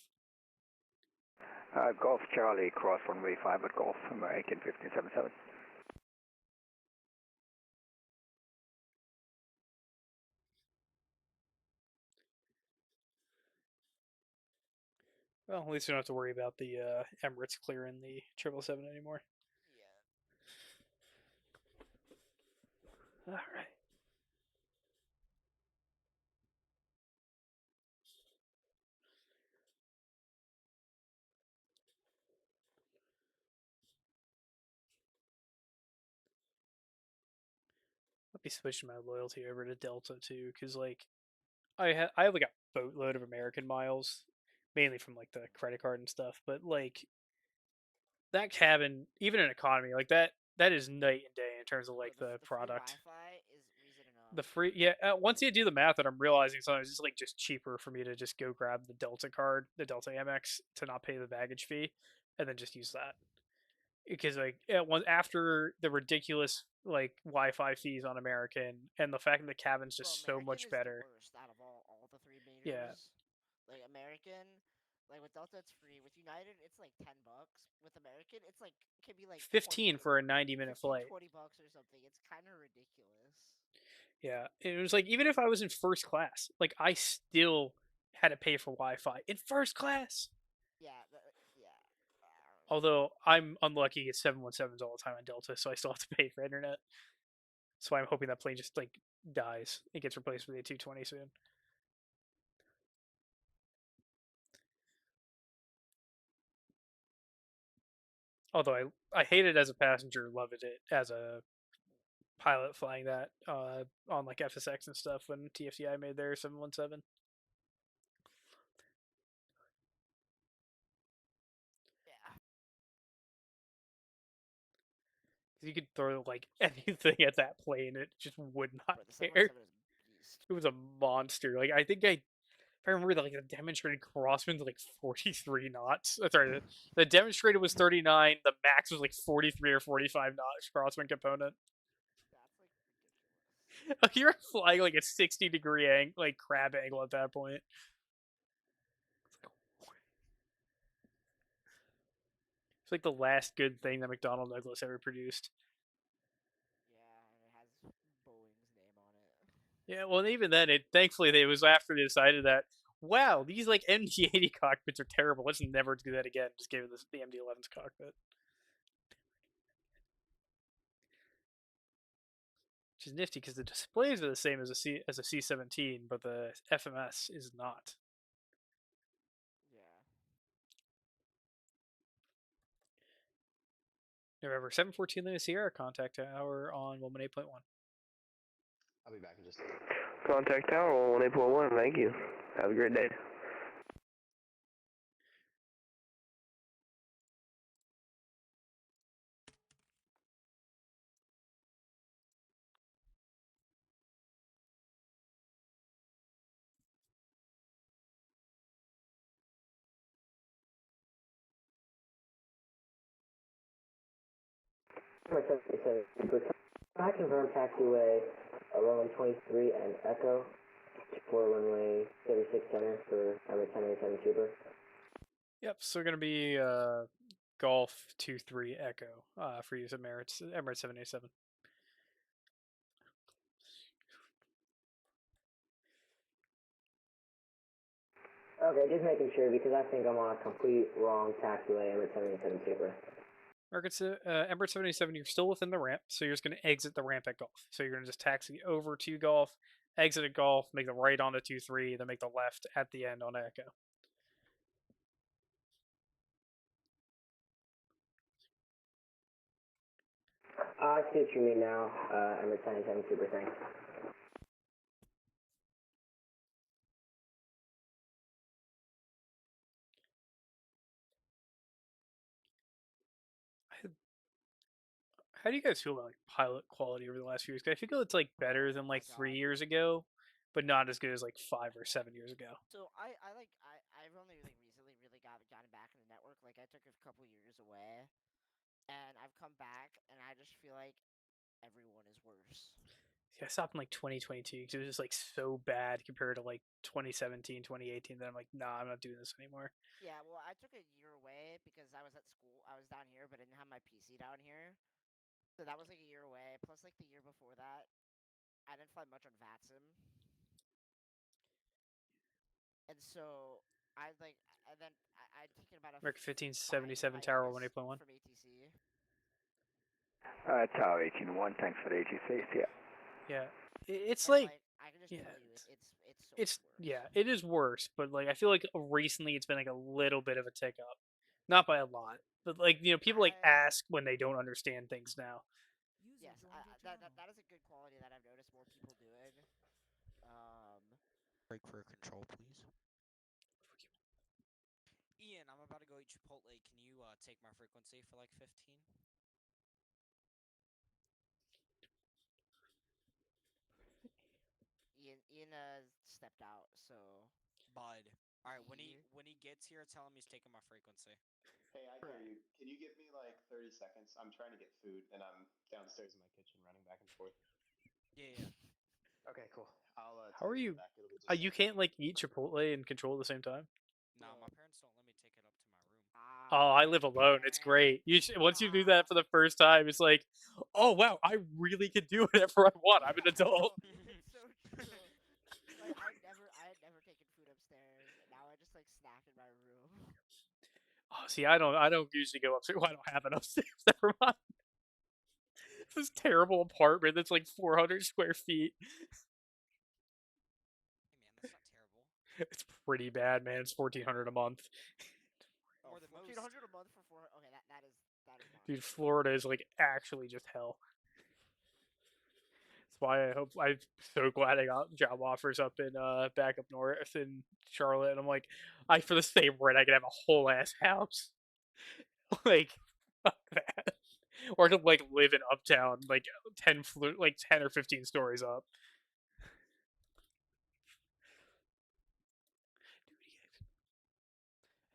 Golf Charlie, cross runway 5 at Golf, American 1577. Well, at least we don't have to worry about the Emirates clearing the 777 anymore. Yeah. All right. I'll be switching my loyalty over to Delta too, because like I have like a boatload of American miles, mainly from like the credit card and stuff. But like that cabin, even in economy, like that is night and day in terms of like the The free product. Wi-Fi is reason enough. The free, yeah. Once you do the math, that I'm realizing sometimes it's like just cheaper for me to just go grab the Delta card, the Delta Amex, to not pay the baggage fee, and then just use that. Because like after the ridiculous like Wi-Fi fees on American and the fact that the cabin's Bro, just so American much is better. the worst out of all the three majors. Yeah. Like American, like with Delta it's free. With United it's like $10. With American it's like can be like 15 for a 90-minute 15, flight. $20 or something. It's kind of ridiculous. Yeah, it was like even if I was in first class, like I still had to pay for Wi-Fi in first class. Yeah, yeah. Although I'm unlucky, it's 717s all the time on Delta, so I still have to pay for internet. That's why I'm hoping that plane just like dies. It gets replaced with a 220 soon. Although I hate it as a passenger, loved it as a pilot flying that on like FSX and stuff when TFCI made their 717. Yeah. You could throw like anything at that plane, it just would not Bro, the care. 717 is a beast. It was a monster. Like I think if I remember, like the demonstrated crosswind's like 43 knots. Sorry, the demonstrated was 39. The max was like 43 or 45 knots crosswind component. That's like ridiculous. Like you're flying like a 60-degree like crab angle at that point. It's like the last good thing that McDonnell Douglas ever produced. Yeah, and it has Boeing's name on it. Yeah, well, and even then, it was after they decided that wow, these like MD-80 cockpits are terrible. Let's never do that again. Just gave it the MD-11's cockpit, which is nifty because the displays are the same as a C-17, but the FMS is not. Yeah. November 714 Lima Sierra, contact tower on 118.1. I'll be back in just a minute. Contact tower 118.1. Thank you. Have a great day. I confirm taxiway runway 23 and Echo for runway 36 center for Emirates 787 Trooper. Yep, so we're gonna be Golf 23 Echo for use of Emirates 787. Okay, just making sure because I think I'm on a complete wrong taxiway. Emirates 787 Trooper. Emirates 787, you're still within the ramp, so you're just going to exit the ramp at Golf. So you're going to just taxi over to Golf, exit at Golf, make the right onto 23, then make the left at the end on Echo. I see what you mean now. Emirates 787 Trooper, thanks. How do you guys feel about like pilot quality over the last few years? 'Cause I feel it's like better than Oh my like 3 years God. ago, but not as good as like 5 or 7 years ago. So I've only like recently really gotten back in the network. Like I took a couple years away, and I've come back, and I just feel like everyone is worse. Yeah, I stopped in like 2022 because it was just like so bad compared to like 2017, 2018 that I'm like, nah, I'm not doing this anymore. Yeah, well, I took a year away because I was at school. I was down here, but I didn't have my PC down here. So that was like a year away. Plus, like the year before that, I didn't fly much on Vatsim. And so I like, and then I'd taken about a America 5 year 1577 Tower hiatus 18.1. from ATC. Tower 18-1, thanks for the ATC. Yeah. Yeah, it's And like like I can just yeah, tell you, it's so much worse. yeah, it is worse, but like I feel like recently it's been like a little bit of a tick up, not by a lot, but like people like I ask when they don't understand things now. User yes, joined your that, channel. that is a good quality that I've noticed more people doing. Break for control, please. Ian, I'm about to go eat Chipotle. Can you take my frequency for like 15? Ian stepped out, so Bud. All right, he when he gets here, tell him he's taking my frequency. Hey, I hear you. Can you give me like 30 seconds? I'm trying to get food and I'm downstairs in my kitchen running back and forth. Yeah, yeah. Okay, cool. I'll How tell are you when you? I'm back. It'll be just a You second. can't like eat Chipotle and control at the same time. No, Bro. my parents don't let me take it up to my room. Oh, I live alone. It's great. Once you do that for the first time, it's like, oh wow, I really can do whatever I want. I'm an adult. Bro, it's so true. Like I had never taken food upstairs, and now I just like snack in my room. Oh, see, I don't usually go upstairs. Well, I don't have it upstairs. Never mind. this terrible apartment that's like 400 square feet. Hey man, that's not terrible. It's pretty bad, man. It's 1,400 a month. Oh, More than most. 1,400 a month for 4. Okay, that is not. Dude, Florida is like actually just hell. That's why I'm so glad I got job offers up in back up north in Charlotte. And I'm like, for the same rent I could have a whole ass house. Like, fuck that. Or I could like live in uptown, like 10 or 15 stories up.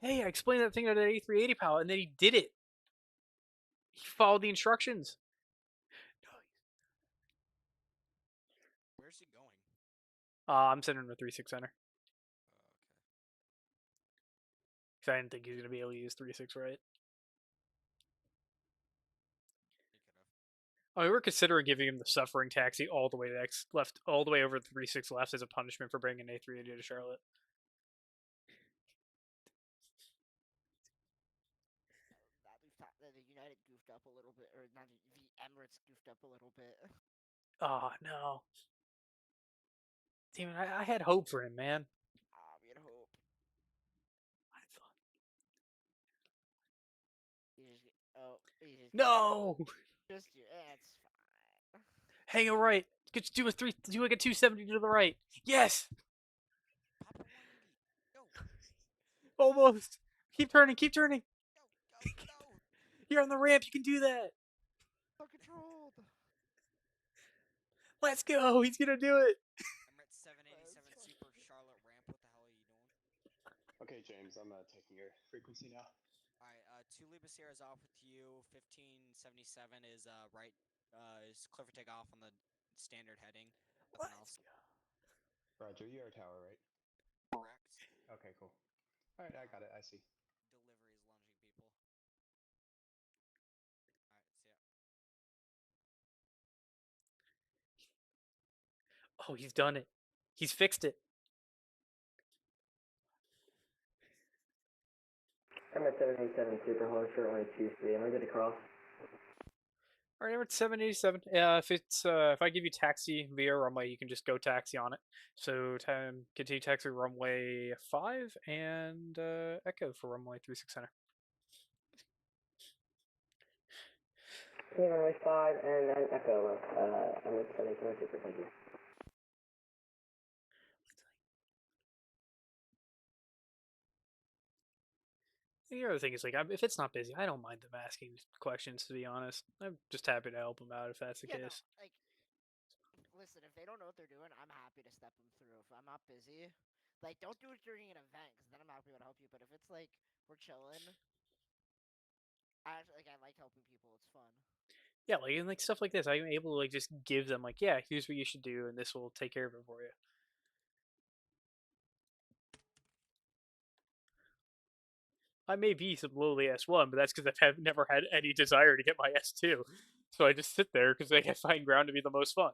Hey, I explained that thing to that A380 pilot, and then he did it. He followed the instructions. Where's he going? I'm sending him to 3.6 center. Okay. Because I didn't think he was going to be able to use 3.6 right. He could have. Oh, we were considering giving him the suffering taxi all the way to left, all the way over to 3.6 left as a punishment for bringing A380 to Charlotte. The United goofed up a little bit, or not the Emirates goofed up a little bit. Oh, no. Damn it, I had hope for him, man. We had hope. I thought. He just No! Just you. It's fine. Hang it right. Just do like a 270 to the right. Yes! Pop a 180. Go. Almost. Keep turning, keep turning. Go. Go. You're on the ramp, you can do that. Uncontrolled. Let's go, he's gonna do it. Emirates 787 Super Charlotte ramp. What the hell are you doing? Okay, James, I'm taking your frequency now. Alright, 2 Libra Sierra is off with you. 1577 is right. Is clear for takeoff on the standard heading. Nothing else. Roger, you're a tower, right? Correct. Okay, cool. All right, I got it. I see. Delivery is lunging people. Alright, see ya. Oh, he's done it. He's fixed it. I'm at 787 Super Horn, short only 23. Am I good to cross? All right, we're at 787. If I give you taxi via runway, you can just go taxi on it. So continue taxi runway 5 and Echo for runway 36 center. Continue runway 5 and then Echo. I'm at 787 Super, thank you. The other thing is, like, if it's not busy, I don't mind them asking questions, to be honest. I'm just happy to help them out if that's the Yeah, case. no, like, listen, if they don't know what they're doing, I'm happy to step them through. If I'm not busy, like, don't do it during an event, because then I'm not gonna be able to help you. But if it's like we're chilling, I like helping people. It's fun. Yeah, like, and like stuff like this, I'm able to like just give them like, yeah, here's what you should do, and this will take care of it for you. I may be some lowly S1, but that's because I've never had any desire to get my S2. So I just sit there because I find ground to be the most fun.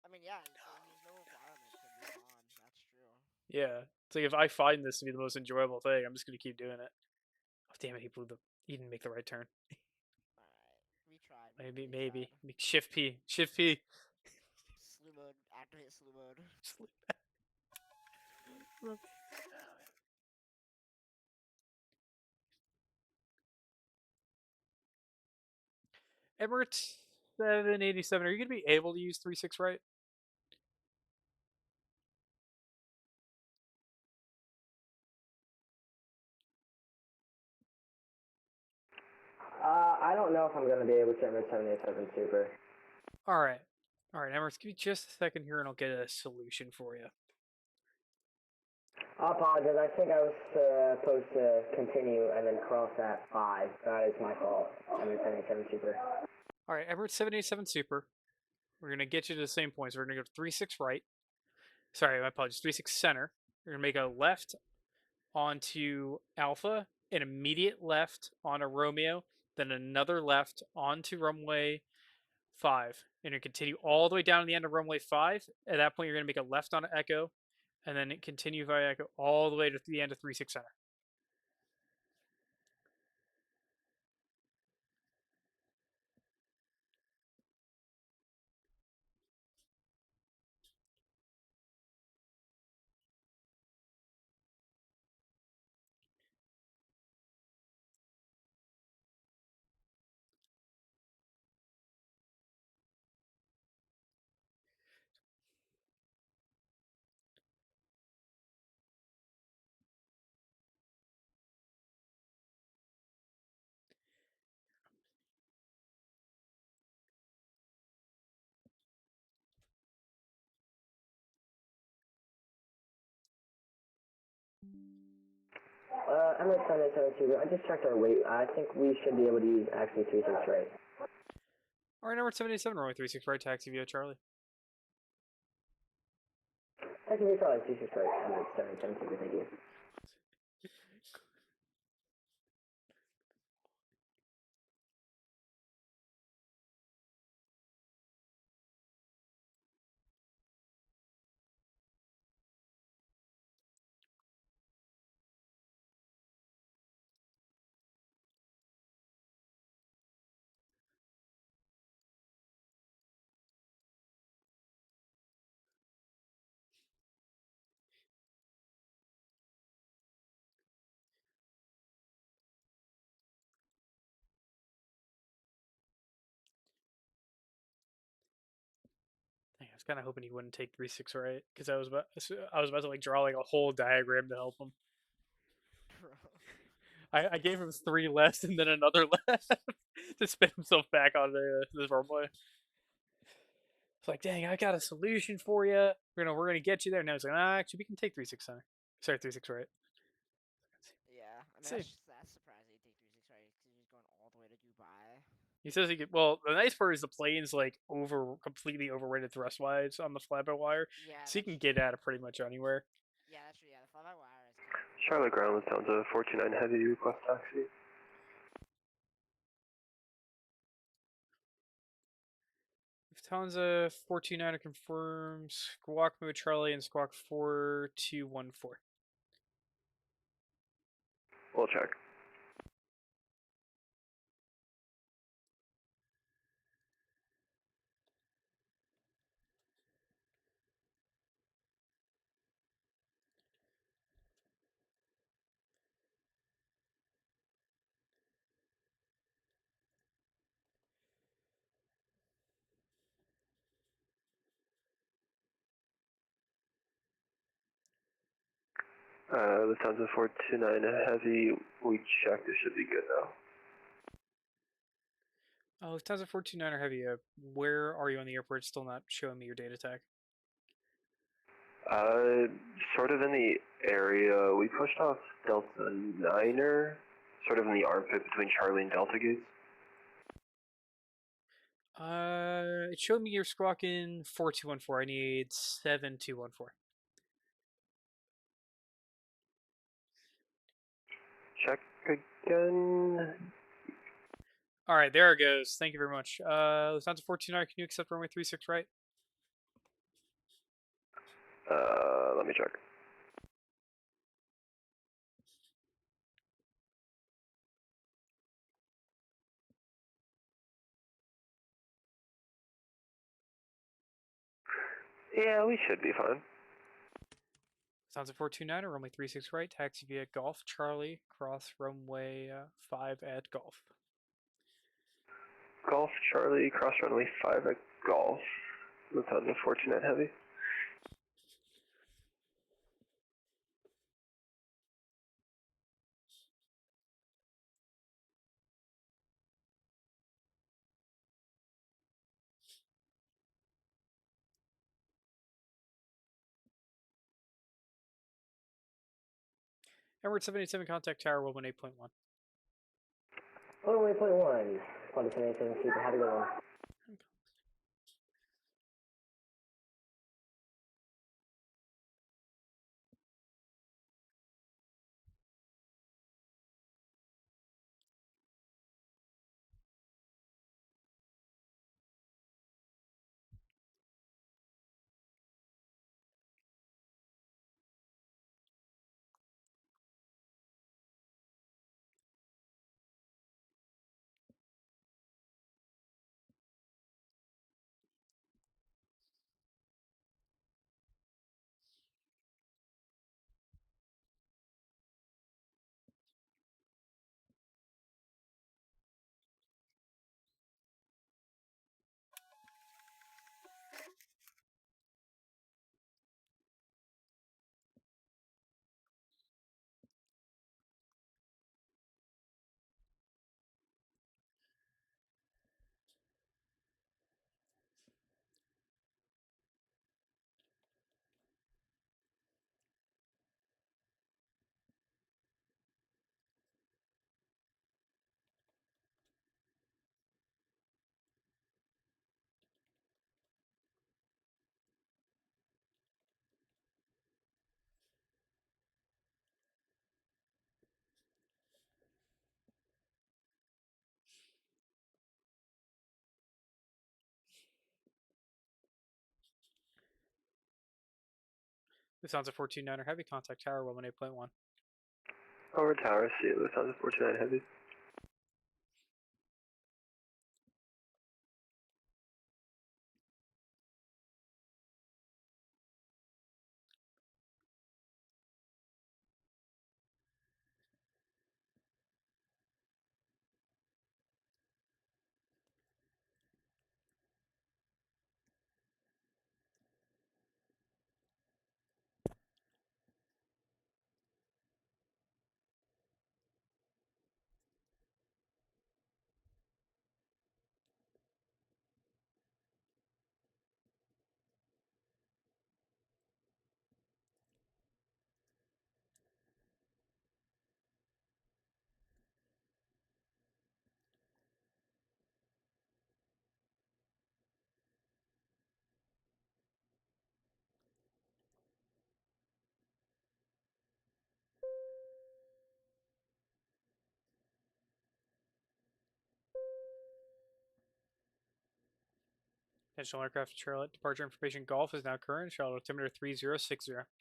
I mean, yeah, there's no requirement to move on. That's true. Yeah, it's like if I find this to be the most enjoyable thing, I'm just gonna keep doing it. Oh damn it, he didn't make the right turn. All right, we tried. Maybe shift P. Slew mode. Activate slew mode. Emirates 787. Are you gonna be able to use 3.6 right? I don't know if I'm gonna be able to Emirates 787 Super. All right, Emirates. Give me just a second here, and I'll get a solution for you. I apologize. I think I was supposed to continue and then cross at 5. That is my fault. Emirates 787 Super. All right, Emirates 787 Super. We're gonna get you to the same points. We're gonna go 3.6 right. Sorry, my apologies. 3.6 center. We're gonna make a left onto Alpha, an immediate left onto Romeo, then another left onto runway 5. And you continue all the way down to the end of runway 5. At that point, you're going to make a left onto Echo, and then continue via Echo all the way to the end of 3.6 center. Emirates 7872, I just checked our weight. I think we should be able to use actually 36 right. All right, number 77, runway 36 right, taxi via Charlie. I can be probably 36 right. Emirates 7872, thank you. Dang, I was kind of hoping he wouldn't take 36 right because I was about to like draw like a whole diagram to help him. Bro. I gave him 3 left and then another left to spin himself back on the runway. It's like, dang, I got a solution for you. We're gonna get you there. Now he's like, actually, we can take 36 center. Sorry, 36 right. Yeah, I mean See. that's surprising. You take 36 right because he's going all the way to Dubai. He says he could. Well, the nice part is the plane's like completely overrated thrust wise on the fly-by wire, Yeah, so you can that's get out of pretty much anywhere. yeah, that's true. Yeah, the fly-by-wire is kind of Charlotte ground, Lufthansa 429 heavy, request taxi. Lufthansa 429 confirms Squawk Move Charlie and Squawk 4214. We'll check. Lufthansa 429 heavy, we checked, it should be good now. Lufthansa 429 heavy. Where are you on the airport? It's still not showing me your data tag. Sort of in the area, we pushed off Delta 9er, sort of in the armpit between Charlie and Delta gates. It showed me you're squawking 4214. I need 7214. Check again. All right, there it goes. Thank you very much. Lufthansa 429, can you accept runway 36 right? Let me check. Yeah, we should be fine. Lufthansa 429, runway 36 right, taxi via Golf Charlie, cross runway 5 at Golf. Golf Charlie, cross runway 5 at Golf. Lufthansa 429 heavy. Emirates 787, contact tower, 118.1. 108.1. Quality 77 Super, have a good one. Lufthansa 429er heavy contact tower 118.1. Over tower, see it, Lufthansa 49 heavy. Intentional aircraft Charlotte. Departure information Golf is now current. Charlotte altimeter 3060. And I'm back.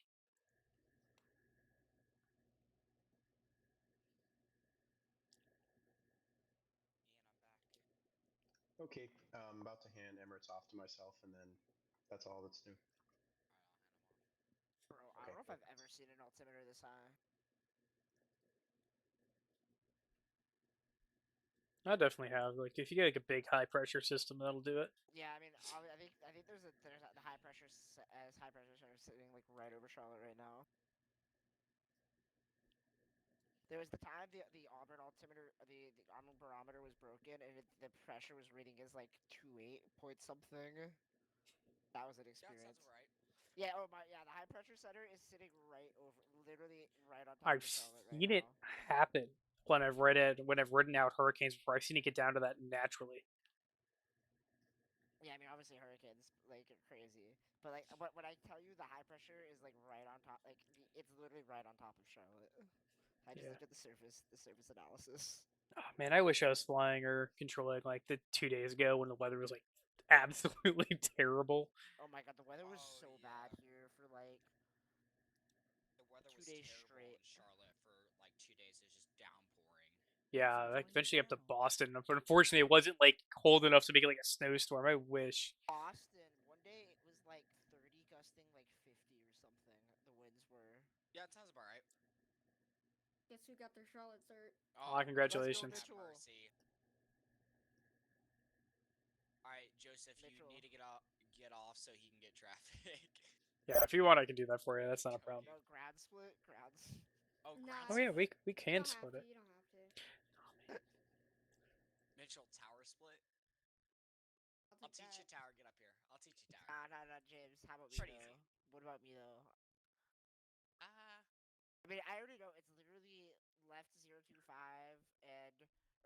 Okay, I'm about to hand Emirates off to myself, and then that's all that's new. Bro, I Okay, don't know if cool. I've ever seen an altimeter this high. I definitely have. Like, if you get like a big high pressure system, that'll do it. Yeah, I mean, I think there's the high pressure as high pressure center sitting like right over Charlotte right now. There was the time the Auburn altimeter, the Auburn barometer was broken, and the pressure was reading as like 28 point something. That was an Yeah, that sounds experience. alright. Yeah, oh my, yeah, the high pressure center is sitting right over, literally right on top I've of Charlotte right seen it now. happen when I've ridden out hurricanes before. I've seen it get down to that naturally. Yeah, I mean, obviously hurricanes like are crazy, but like, when I tell you the high pressure is like right on top, like it's literally right on top of Charlotte. I just Yeah. looked at the surface analysis. Oh, man, I wish I was flying or controlling like the 2 days ago when the weather was like absolutely terrible. Oh my god, the weather was Oh, so yeah. bad here for like The weather 2 was days terrible straight. in Charlotte for like 2 days. It was just downpouring. Yeah, User like joined your eventually up to channel. Boston. But unfortunately, it wasn't like cold enough to make it like a snowstorm. I wish. Boston, one day it was like 30 gusting like 50 or something. The winds were. Yeah, it sounds about right. Guess who got their Charlotte cert? Aw, Oh, Let's go, congratulations. have Mitchell. mercy. All right, Joseph, you Mitchell. need to get off so he can get traffic. Yeah, if you want, I can do that for you. That's not a problem. No, ground split, grounds. Oh, Nah, Oh ground yeah, split. we you can don't have split to. it. You don't have to. Mitchell, tower split. I'll I'll take teach you that. tower. Get up here. I'll teach you tower. Nah, James. How about me Pretty though? easy. What about me though? Ah, I mean, I already know it's literally left 025 and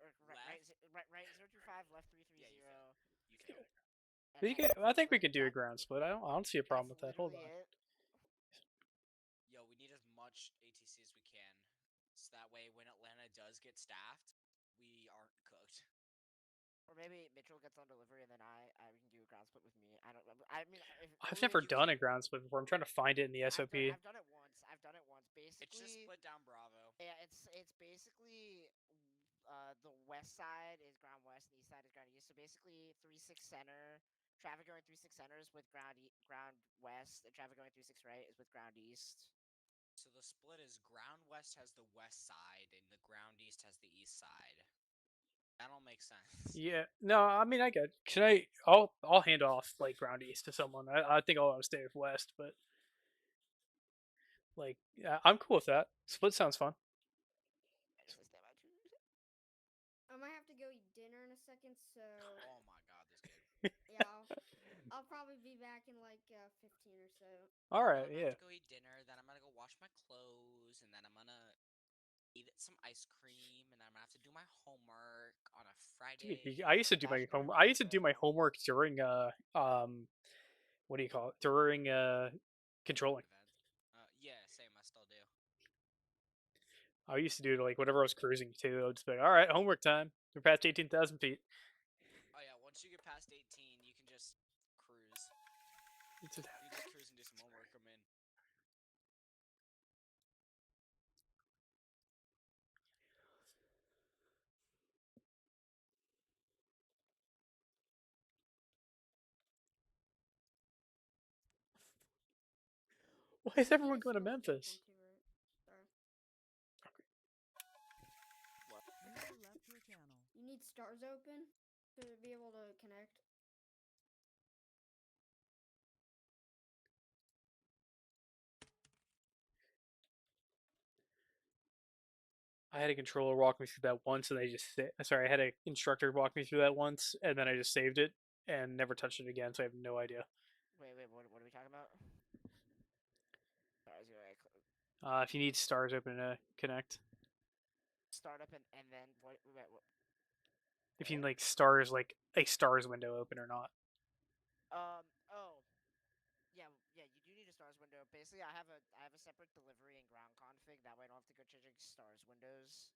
or right 025 left 330 yeah, you failed. You failed. and We heading can, I think we like could do a that. ground split. I don't see a problem That's with that. Hold literally on. it. Yo, we need as much ATC as we can, so that way when Atlanta does get staffed, we aren't cooked. Or maybe Mitchell gets on delivery and then I can do a ground split with me. I don't. I mean, if I've only if never you done can. a ground split before. I'm trying to find it in the SOP. I've done it once. I've done it once. It's just Basically, split down Bravo. yeah, it's basically the west side is ground west and the east side is ground east. So basically, 3-6 center traffic going 3-6 centers with ground west, and traffic going 3-6 right is with ground east. So the split is ground west has the west side and the ground east has the east side. That all makes sense. Yeah. No, I mean I get. Can I? I'll hand off like ground east to someone. I think I'll stay with west, but like yeah, I'm cool with that. Split sounds fun. I might have to go eat dinner in a second, so Oh my god, this kid. yeah, I'll probably be back in like 15 or so. All Well, right. I'm gonna Yeah. have to go eat dinner, then I'm gonna go wash my clothes, and then I'm gonna eat some ice cream, and then I'm gonna have to do my homework on a Friday. I used to do my home. I used to do my homework during what do you call it? During controlling. Event. Yeah, same. I still do. I used to do it like whatever I was cruising to. I would just be like, all right, homework time. We're past 18,000 feet. Oh yeah, once you get past 18, you can just cruise. It's just, You just cruise and do some homework. Come in. Why is Yeah, everyone it's going to still Memphis? connecting too, right? Sorry. User left your channel. You need stars open to be able to connect. I had a controller walk me through that once, and they just sorry, I had an instructor walk me through that once, and then I just saved it and never touched it again. So I have no idea. Wait, what are we talking about? Sorry, I was gonna If you need stars open to connect, start up and then what? if you need like stars, like a stars window open or not. Oh. Yeah, yeah, you do need a stars window. Basically, I have a separate delivery and ground config. That way, I don't have to go changing stars windows.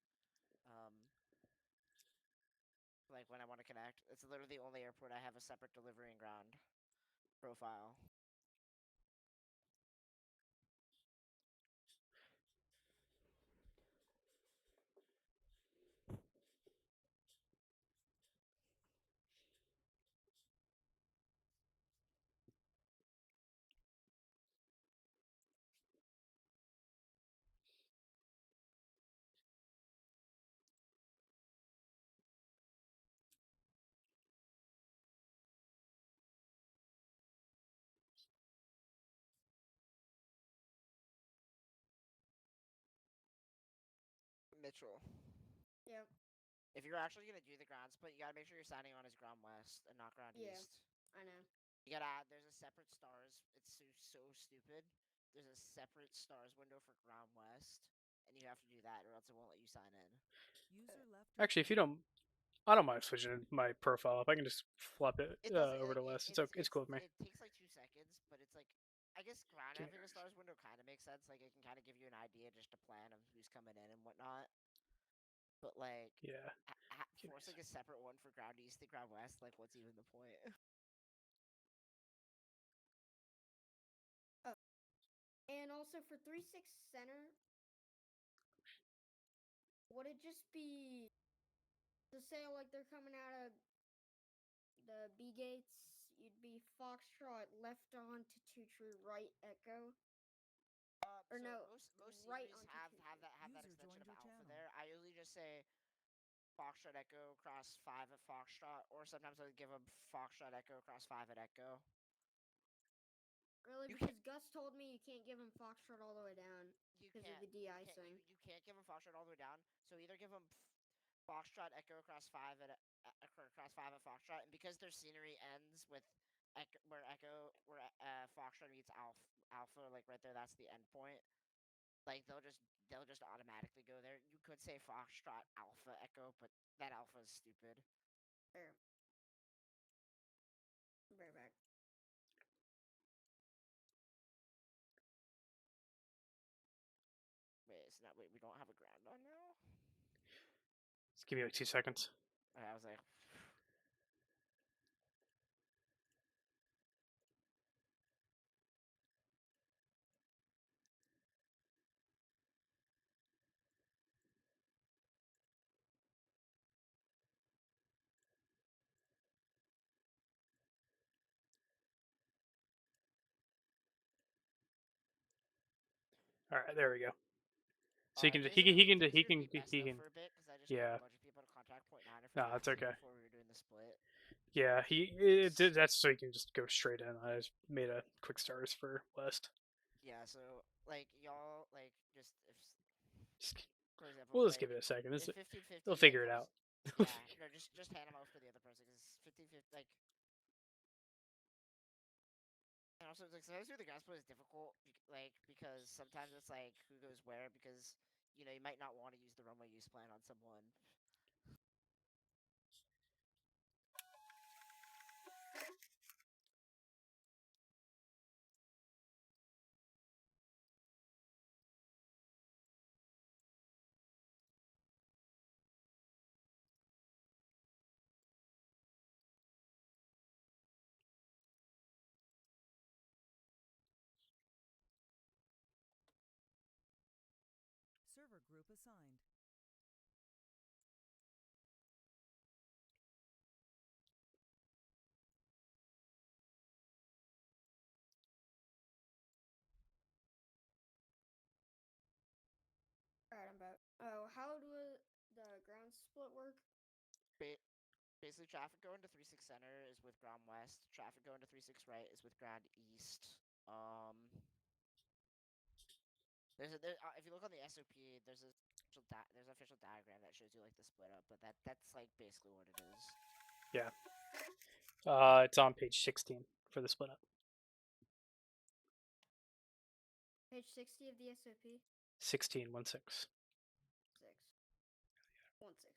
Like when I want to connect, it's literally the only airport I have a separate delivery and ground profile. Mitchell, Yep. if you're actually gonna do the ground split, you gotta make sure you're signing on as ground west and not ground Yeah. east. I know. You gotta add. There's a separate stars. It's so stupid. There's a separate stars window for ground west, and you have to do that, or else it won't let you sign in. User left your Actually, if you channel. don't, I don't mind switching my profile up. I can just flip it It doesn't over like to West. It's cool with me. it takes like 2 seconds, but it's like I guess ground Give me having a stars window kind of makes sense. Like it can kind of give you an idea just a plan of who's coming in and whatnot. But like yeah. Give me a forcing a separate one for ground east and ground west, like what's even the point? Oh, and also for 3-6 center, would it just be to say like they're coming out of the B gates? You'd be Foxtrot left on to 2 true right echo. Or So no, most right series onto have 2 that User extension joined of your alpha channel. there. I usually just say Foxtrot Echo cross 5 at Foxtrot, or sometimes I would give them Foxtrot Echo cross 5 at Echo. Really, You because Gus told me you can't give him Foxtrot all the way down You because of can't. the de-icing. You can't give them Foxtrot all the way down. So either give them Foxtrot Echo across 5 at across 5 at Foxtrot, and because their scenery ends with where Foxtrot meets Alpha, like right there, that's the end point. Like they'll just automatically go there. You could say Foxtrot Alpha Echo, but that Alpha is stupid. There. Right back. Wait, we don't have a ground on now. Just give me like 2 seconds. I was like. All right, there we go. So Things are gonna be messed he up can. for a bit because I just called Yeah. a bunch of people to contact point niner for No, that's Vatsim okay. before we were doing the split. Yeah, that's so he can just go straight in. I just made a quick stars for West. Yeah, so like y'all like just if Just, for example we'll just like give it a second. if 50-50 They'll like figure it comes out. yeah no just hand them over to the other person because 50-50 like and also like sometimes doing the ground split is difficult like because sometimes it's like who goes where because you know you might not want to use the runway use plan on someone. Server group assigned. ground split work? Basically, traffic going to 36 center is with ground west. Traffic going to 36 right is with ground east. If you look on the SOP, there's a there's an official diagram that shows you like the split up, but that's like basically what it is. Yeah. It's on page 16 for the split up. Page 60 of the SOP? 16, 1 6. 6. 1 6.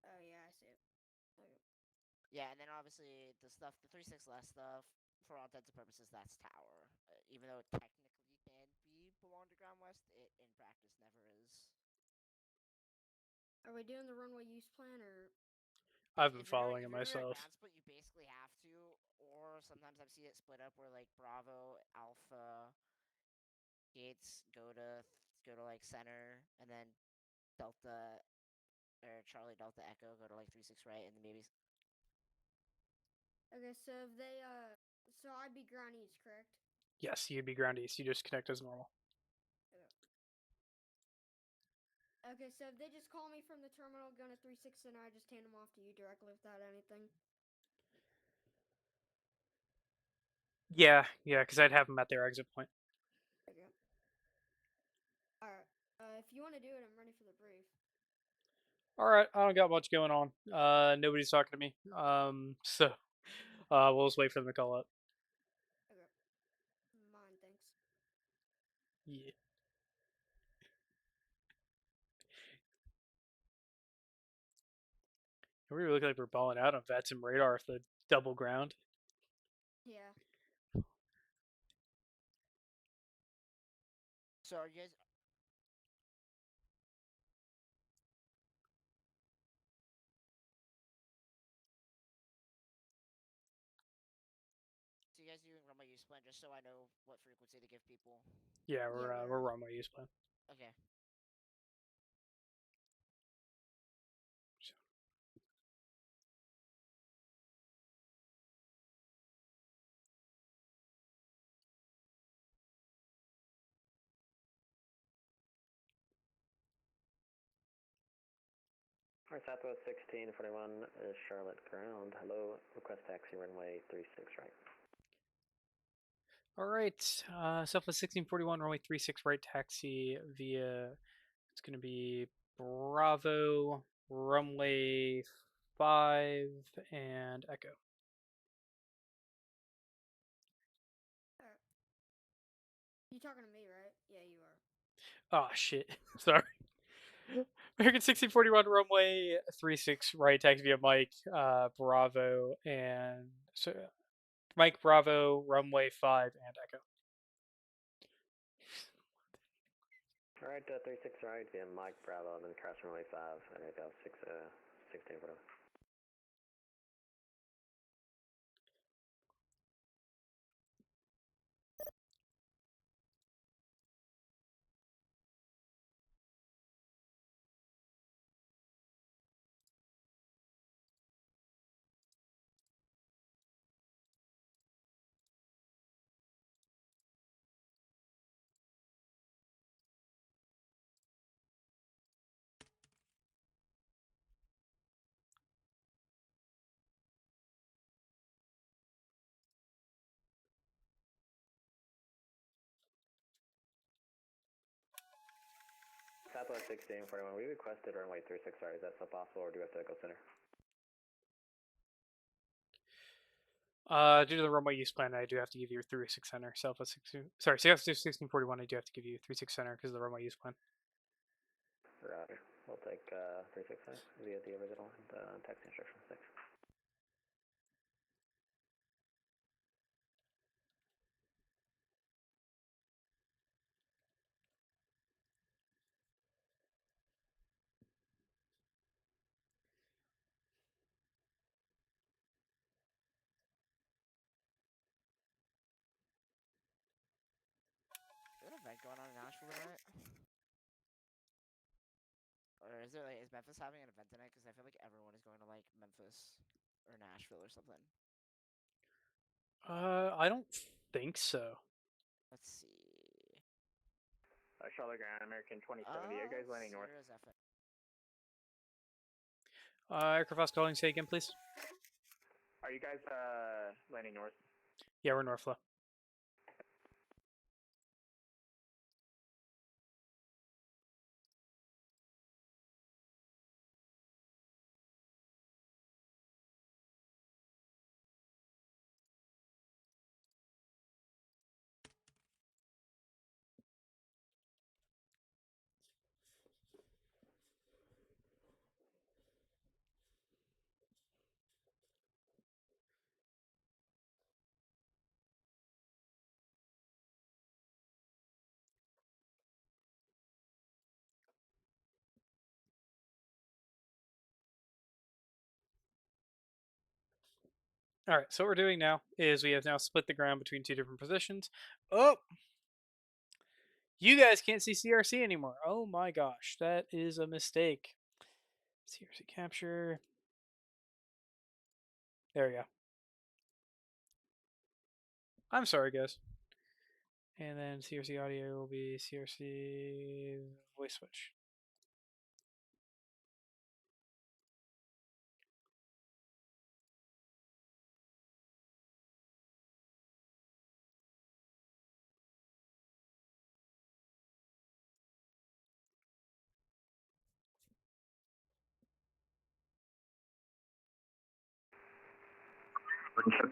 Oh, yeah, I see it. Okay. Yeah, and then obviously the 36 less stuff, for all intents and purposes, that's tower. Even though it technically can be belong to ground west, it in practice never is. Are we doing the runway use plan or? I've been If you're following it doing a myself. ground split, you basically have to, or sometimes I've seen it split up where like Bravo, Alpha, gates go to like center, and then Delta or Charlie Delta Echo go to like 36 right, and then maybe. Okay, so if they so I'd be ground east, correct? Yes, you'd be ground east. You just connect as normal. Okay, so if they just call me from the terminal going to 36 and I just hand them off to you directly without anything. Yeah, because I'd have them at their exit point. Okay. Alright. If you want to do it, I'm ready for the brief. All right, I don't got much going on. Nobody's talking to me. So we'll just wait for them to call up. Okay. Mine, thanks. Yeah. We look like we're balling out on Vatsim radar with the double ground. Yeah. So are you guys? So you guys doing runway use plan just so I know what frequency to give people? Yeah, we're runway use plan. Okay. Alright, Southwest 1641 is Charlotte ground. Hello, request taxi runway 36 right. All right, Southwest 1641, runway 36 right, taxi via. It's gonna be Bravo, runway 5, and Echo. Alright. You talking to me, right? Yeah, you are. Oh shit, sorry. American 1641 runway 36 right, taxi via Mike, Bravo, and so Mike Bravo, runway 5, and Echo. Alright, 36 right via Mike Bravo, then cross runway 5, and I go 16 whatever. Southwest 1641, we requested runway 36 right, is that still possible, or do we have to go center? Due to the runway use plan, I do have to give you 36 center. Southwest 1641, I do have to give you 36 center because of the runway use plan. Roger. We'll take 36 center via the original and taxi instructions. Thanks. Is there an event going on in Nashville tonight? Or is Memphis having an event tonight? Because I feel like everyone is going to like Memphis or Nashville or something. I don't think so. Let's see. Charlotte ground, American 2070. Are you guys landing north? Sierra's FM. Aircraft calling, say again, please. Are you guys landing north? Yeah, we're north flow. All right, so what we're doing now is we have now split the ground between two different positions. Oh, you guys can't see CRC anymore. Oh my gosh, that is a mistake. CRC capture. There we go. I'm sorry, guys. And then CRC audio will be CRC voice switch.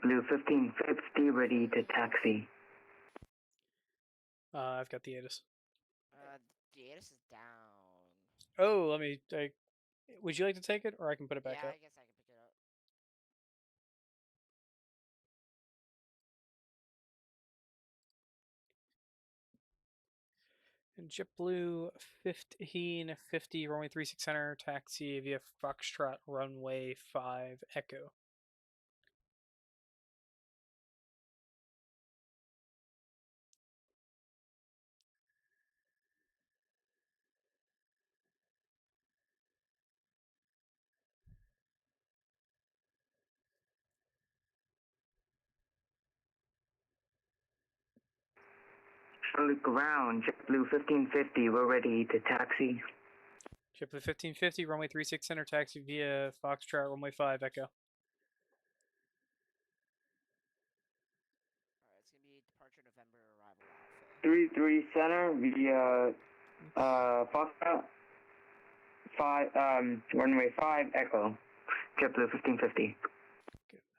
Blue 1550 ready to taxi. I've got the ATIS. The ATIS is down. Oh, let me. Would you like to take it, or I can put it back Yeah, up? I guess I can pick it up. And JetBlue 1550 runway 36 center taxi via Foxtrot runway 5 Echo. Charlie ground, JetBlue 1550, we're ready to taxi. JetBlue 1550 runway 36 center taxi via Foxtrot runway 5 Echo. Alright, it's gonna be departure November, arrival Alpha. 33 center via Foxtrot runway 5 Echo. JetBlue 1550. Goodness.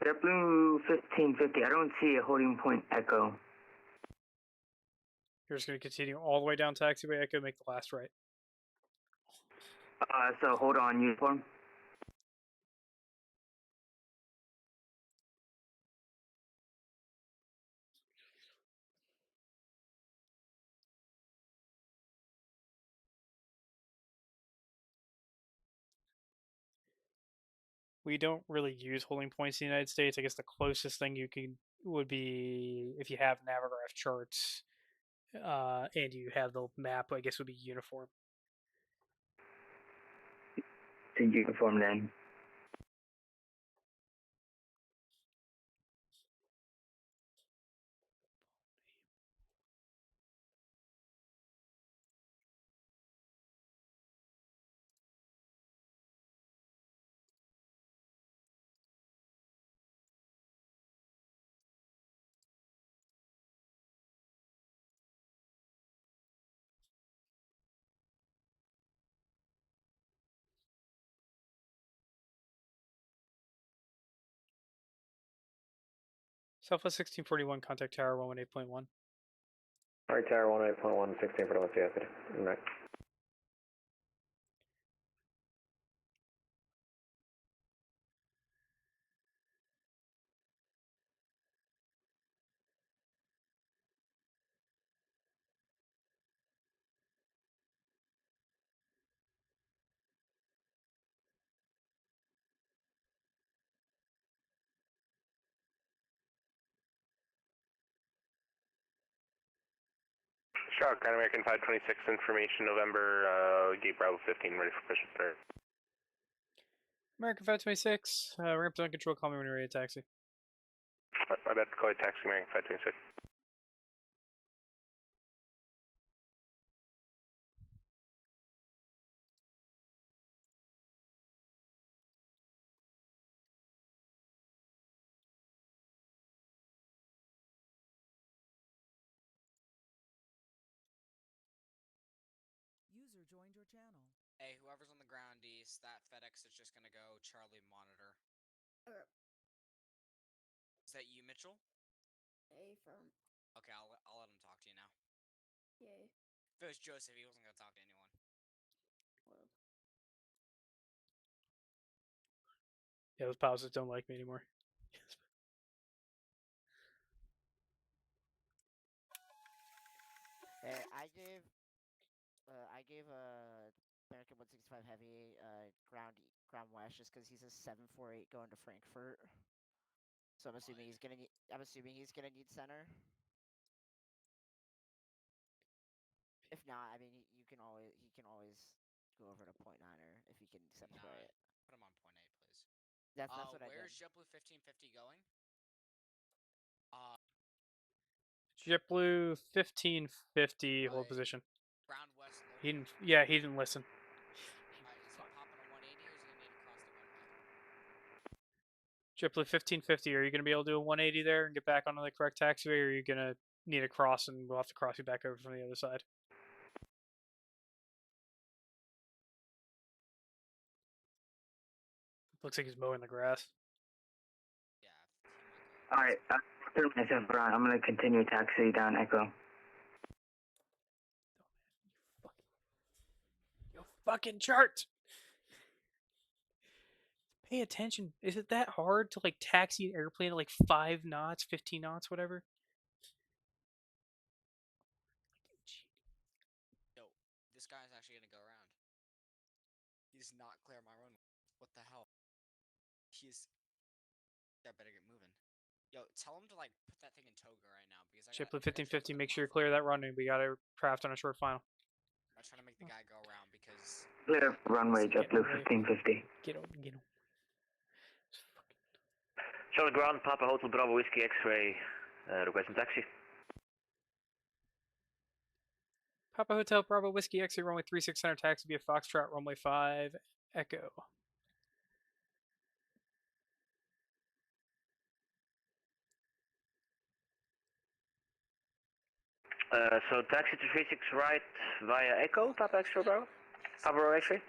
JetBlue 1550, I don't see a holding point Echo. You're just going to continue all the way down taxiway Echo, make the last right. So hold on, uniform. We don't really use holding points in the United States. I guess the closest thing you can would be if you have Navigraph charts and you have the map, I guess would be uniform. To uniform then. Southwest 1641, contact tower 118.1. Alright, Tower 18.1, 16 for the 1 CFD. Right. Shark, American 526 information, November, Gate Bravo 15, ready for push third. American 526, ramp on control, call me when you're ready to taxi. My bad, call it taxi, American 526. User joined your channel. Hey, whoever's on the ground east, that FedEx is just gonna go Charlie monitor. Okay. Is that you, Mitchell? Firm. Okay, I'll let him talk to you now. Yay. If it was Joseph, he wasn't gonna talk to anyone. Well, Yeah, those pauses don't like me anymore. Hey, I gave American 165 Heavy ground west just because he's a 748 going to Frankfurt. So I'm assuming he's gonna need center. If not, I mean he can always go over to point niner if he can accentuate it. Put him on point 8, please. That's what I did. Where's JetBlue 1550 going? JetBlue 1550, hold position. Ground west. He didn't listen. Alright, is he popping a 180 or is he gonna need to cross the runway? JetBlue 1550, are you going to be able to do a 180 there and get back onto the correct taxiway, or are you going to need a cross and we'll have to cross you back over from the other side? Looks like he's mowing the grass. Yeah, he might go. Alright, through myself, Brian. I'm gonna continue taxi down Echo. Yo, fucking chart! Pay attention. Is it that hard to like taxi an airplane at like 5 knots, 15 knots, whatever? Yo, this guy's actually gonna go around. He's not clear my runway. What the hell? He's. I better get moving. Yo, tell him to like put that thing in toga right now because JetBlue 1550, make sure you clear that runway. We got a craft on a short final. I'm trying to make the guy go around because. Clear runway, JetBlue 1550. Get on. Charlie ground, Papa Hotel Bravo Whiskey X-ray, requesting taxi. Papa Hotel Bravo Whiskey exit runway 3600 taxi via Foxtrot runway 5 Echo. So taxi to 36 right via Echo, Papa X-ray Bravo. Papa Bravo X-ray.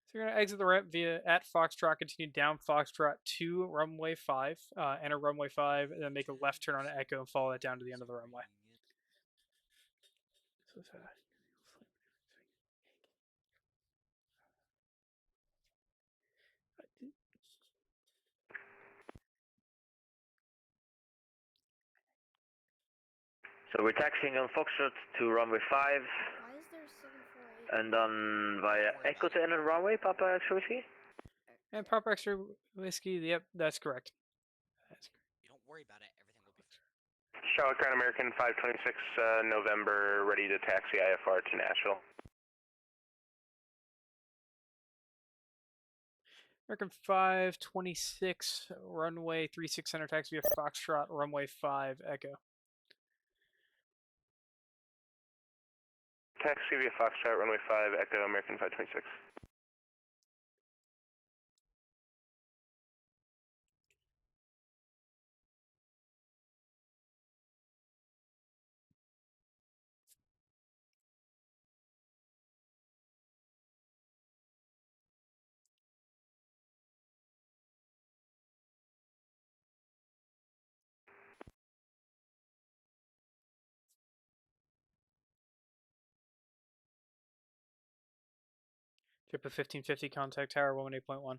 So you're going to exit the ramp via at Foxtrot, continue down Foxtrot to runway 5, enter runway 5, and then make a left turn on Echo and follow that down to the end of the runway. So we're taxiing on Foxtrot to runway 5, why is there 748? and then via Echo to enter runway, Papa X-ray Whiskey. And Papa Extra Whiskey, yep, that's correct. You don't worry about it. Everything will be fine. Charlotte Crown American 526, November, ready to taxi IFR to Nashville. American 526, runway 3600 taxi via Foxtrot, runway 5 Echo. Taxi via Foxtrot, runway 5, Echo, American 526. JetBlue 1550, contact tower 118.1.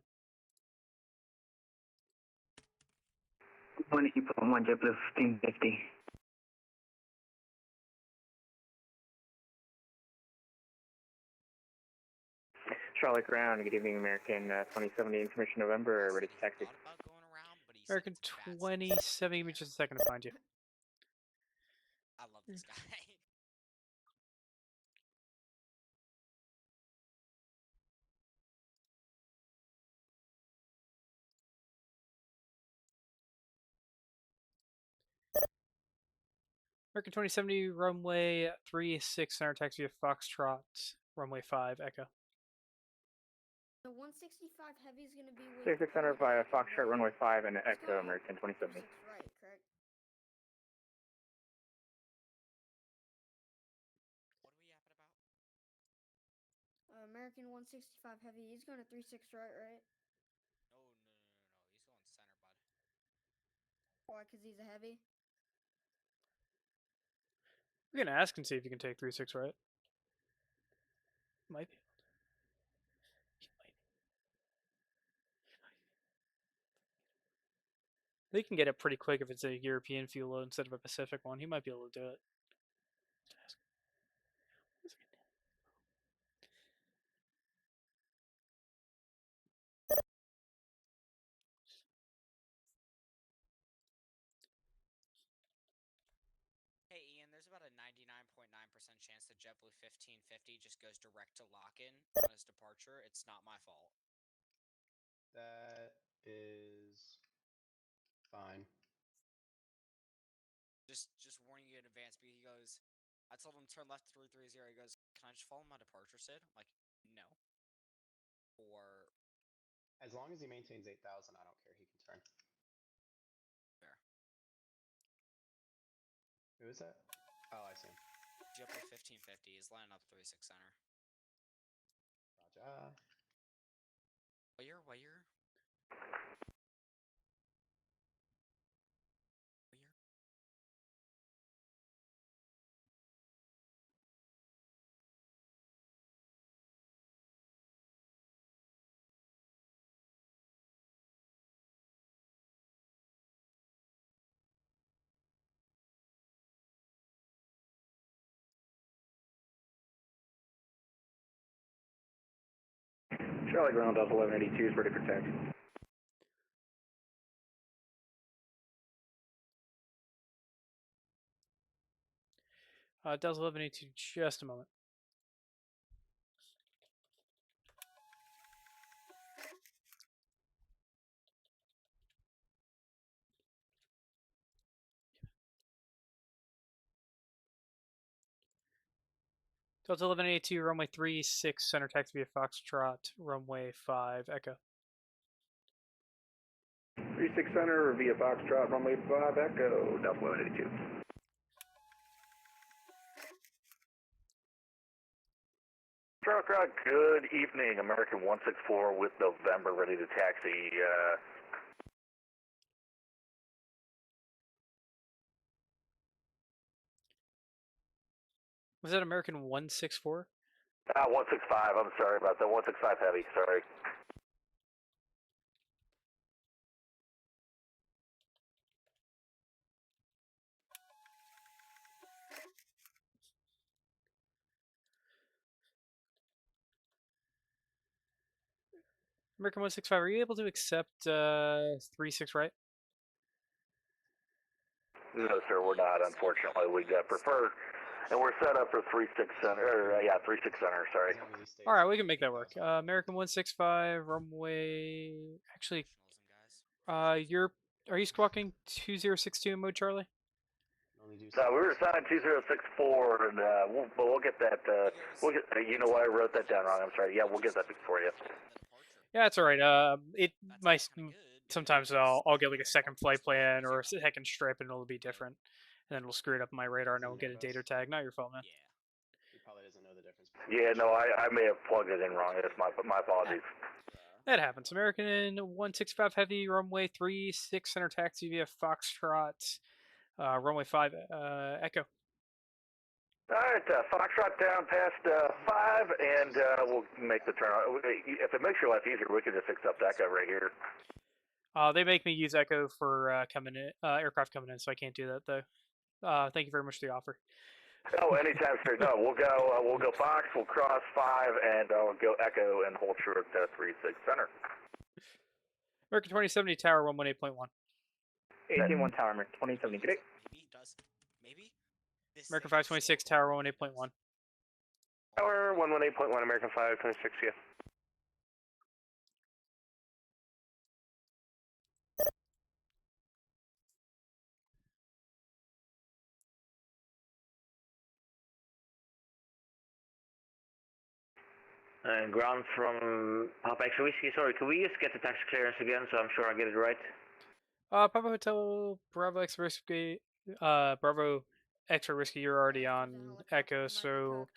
180.1, JetBlue 1550. Charlotte Ground, good evening, American 2070 information November, ready to taxi. Thought about going around, but he American said it's bad 2070, give me just a second to find you. I love this guy. American 2070, runway 36, center taxi via Foxtrot, runway 5, Echo. The 165 heavy is going to be with 3600 via Foxtrot, runway 5 and He's Echo, going American 2070. 36 right, correct? What are we yapping about? American 165 heavy, he's going to 36 right, right? No. He's going center, bud. Why? Because he's a heavy? We can ask and see if you can take 36 right. Might be. He might. They can get it pretty quick if it's a European fuel load instead of a Pacific one. He might be able to do it. Hey Ian, there's about a 99.9% chance that JetBlue 1550 just goes direct to lock-in on his departure. It's not my fault. That is fine. Just warning you in advance, because he goes, I told him turn left 330. He goes, can I just follow my departure, Sid? I'm like, no. Or As long as he maintains 8,000, I don't care. He can turn. fair. Who is that? Oh, I see him. JetBlue 1550 is lining up 36 center. Roger. Wire. Charlotte Ground, Delta 1182 is ready for taxi. Delta 1182, just a moment. Delta 1182, runway 36, center taxi via Foxtrot, runway 5, Echo. 36 center via Foxtrot, runway 5, Echo, Delta 1182. Charlotte Ground, good evening, American 164 with November, ready to taxi. Was that American 164? 165, I'm sorry about that, 165 heavy, sorry. American 165, are you able to accept 36 right? No, sir, we're not, unfortunately. We got preferred, and we're set up for 36 center, 36 center, sorry. As long as he stays Alright, we can make that 8,000. work. American 165, runway... Actually, are you squawking 2062 in mode Charlie? Only do So we were assigned 2064, and we'll get that, you know what, I wrote that down wrong, I'm sorry. Yeah, we'll get that for you. Yeah, it's alright. It That's might kinda good, sometimes because I'll get like a there's second flight multiple plan flights or a you second strip and it'll be different. And then we'll screw it up on my radar and I won't get a data tag. Not your fault, man. Yeah. He probably doesn't know the difference between Yeah, no, I may have plugged it in wrong, that's my apologies. That happens. American 165 heavy, runway 36, center taxi via Foxtrot, runway 5, Echo. Alright, Foxtrot down past 5, and we'll make the turn. If it makes your life easier, we can just accept Echo right here. They make me use Echo for coming in, aircraft coming in, so I can't do that though. Thank you very much for the offer. Oh, anytime, sir. No, we'll go Fox, we'll cross 5, and I'll go Echo and hold short at 3-6 center. American 2070 Tower 118.1. 18-1 Tower, American 2070, good day. Maybe it does. Maybe. This American thing is 526 so Tower overrated. 118.1. Tower 118.1, American 526, yeah. Ground from Papa X Whiskey, sorry, can we just get the taxi clearance again so I'm sure I get it right? Papa Hotel Bravo X Whiskey, Bravo Extra Whiskey, you're already There's a on helicopter Echo, that might be so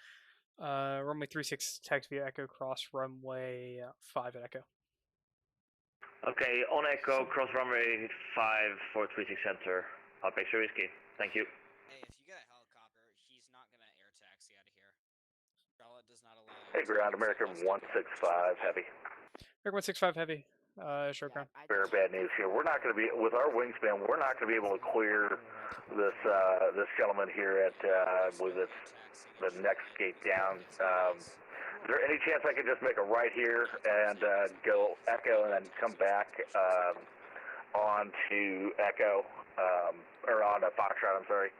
cocked. runway 36 taxi via Echo, cross runway 5 at Echo. Okay, on Echo, cross runway 5 for 36 Center, Papa X Whiskey, thank you. Hey, if you get a helicopter, he's not gonna air taxi out of here. Charlotte does not allow. Hey, ground, American 165 Heavy. American 165 Heavy, short ground. Very bad news here. We're not going to be, with our wingspan, we're not going to be able to clear this this gentleman here at, I believe it's the next gate down. Is there any chance I could just make a right here and go Echo and then come back on to Echo, or on to Foxtrot, I'm sorry.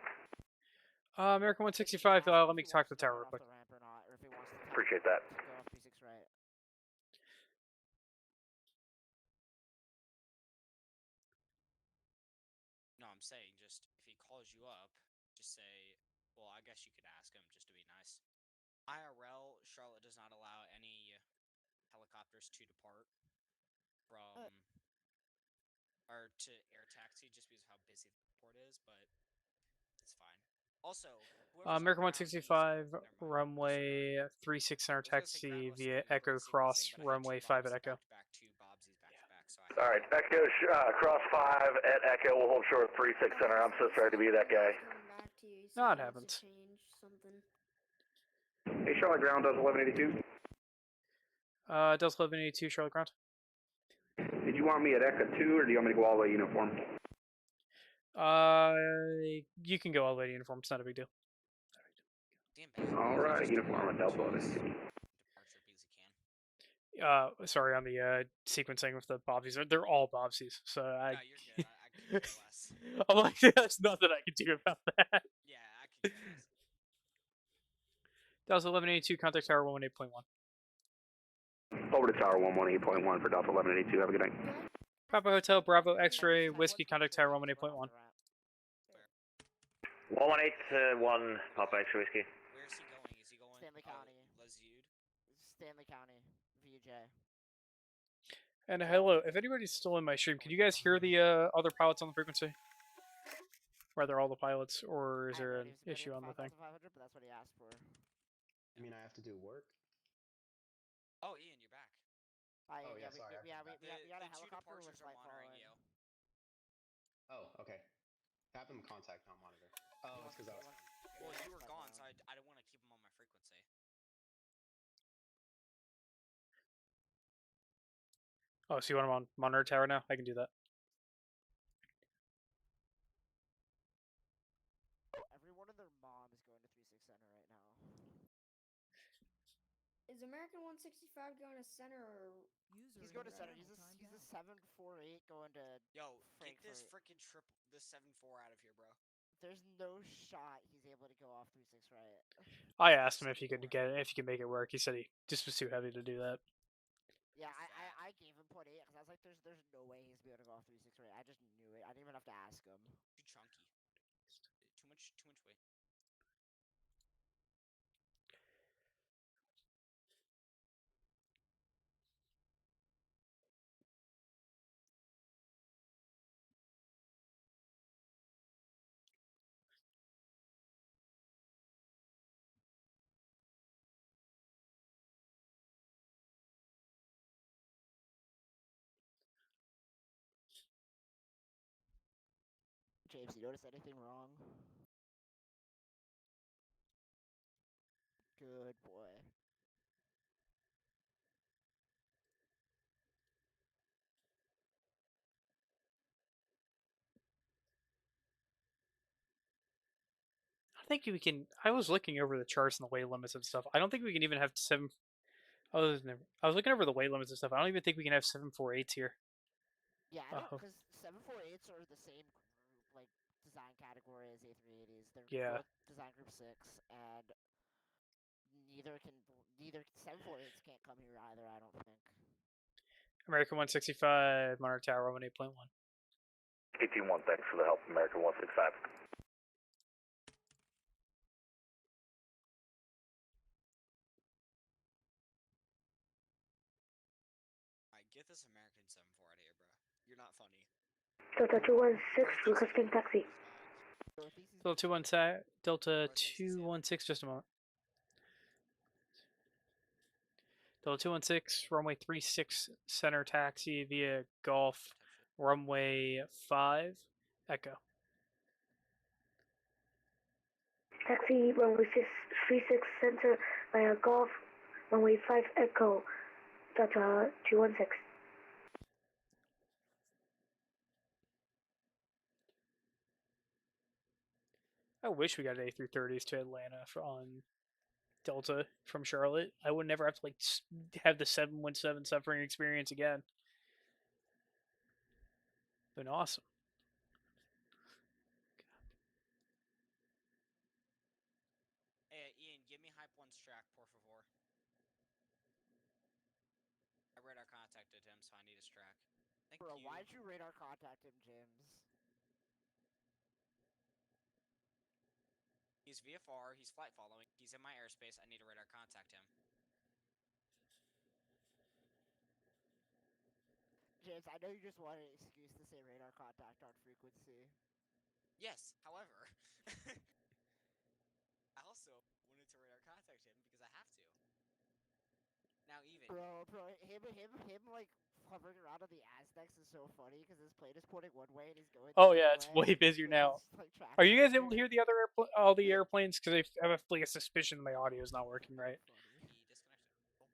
American 165, let me talk to the tower real quick. Appreciate that. No, I'm saying just if he calls you up, just say, well, I guess you could ask him just to be nice. IRL, Charlotte does not allow any helicopters to depart from or to air taxi just because of how busy the airport is, but it's fine. Also, American 165, runway 36 center taxi via Echo, cross runway 5 at Echo. Alright, Echo, cross 5 at Echo, we'll hold short 36 center. I'm so sorry to be that guy. No, it happens. Hey, Charlotte ground, does 1182. Delta 1182, Charlotte ground. Did you want me at Echo 2 or do you want me to go all the way uniform? You can go all the way to uniform, it's not a big deal. Alright, uniform at Delta 1182. Sorry, on the sequencing with the Bobsies. They're all Bobsies, so I. No, you're good. I could care less. I'm like, there's nothing I can do about that. Yeah, I could care less. Delta 1182, contact tower 118.1. Over to tower 118.1 for Delta 1182. Have a good night. Papa Hotel Bravo X-ray Whiskey, contact tower 118.1. 118-1 Papa X Whiskey. Where is he going? Is he going? Stanley County. Leziud? Stanley County, VJ. And hello, if anybody's still in my stream, can you guys hear the other pilots on the frequency? Whether all the pilots, or is there an issue on the thing? But that's what he asked for. You mean I have to do work? Oh, Ian, you're back. Oh, yeah, sorry. We got a helicopter with departures are flight monitoring following. you. Oh, okay. Have them contact, not monitor. Oh, it's because I was gone. Well, you were gone, so I didn't want to keep him on my frequency. Oh, so you want them on monitor tower now? I can do that. Everyone and their mom is going to 36 Center right now. Is American 165 going to center or? He's going to center. He's a 748 going to. Yo, get Frankfurt. this freaking this 7-4 out of here, bro. There's no shot he's able to go off 36 right. I asked him if he could make it work. He said he just was too heavy to do that. Yeah, I gave him 0.8 because I was like, there's no way he's gonna be able to go off 36 right. I just knew it. I didn't even have to ask him. Too chunky. Too much weight. James, you notice anything wrong? Good boy. I think we can. I was looking over the charts and the weight limits and stuff. I don't think we can even have seven. I was looking over the weight limits and stuff. I don't even think we can have 748s here. Yeah, I don't, Oh, because 748s are the same group, like, design category as A380s. They're yeah. both design group 6, and neither 748s can't come here either, I don't think. American 165, Monarch Tower 18.1. 18-1, thanks for the help, American 165. Alright, get this American 74 out of here, bro. You're not funny. Delta 216, requesting taxi. Delta 216, just a moment. Delta 216, runway 36, center taxi via Golf, runway 5, Echo. Taxi runway 36 center via Golf, runway 5 Echo, Delta 216. I wish we got A330s to Atlanta on Delta from Charlotte. I would never have to have the 717 suffering experience again. Been awesome. Hey, Ian, give me Hype 1's track, por favor. I radar contacted him, so I need his track. Thank Bro, you. why'd you radar contact him, James? He's VFR, he's flight following, he's in my airspace, I need to radar contact him. James, I know you just wanted an excuse to say radar contact on frequency. Yes, however, I also wanted to radar contact him because I have to. Now even. Bro, him like hovering around on the Aztecs is so funny because his plane is pointing one way and he's going. Oh the yeah, other it's way, way busier so now. he's, like, Are you guys tracking able to there. hear the other all the airplanes? Because I have like a suspicion my audio is not working right. He disconnected.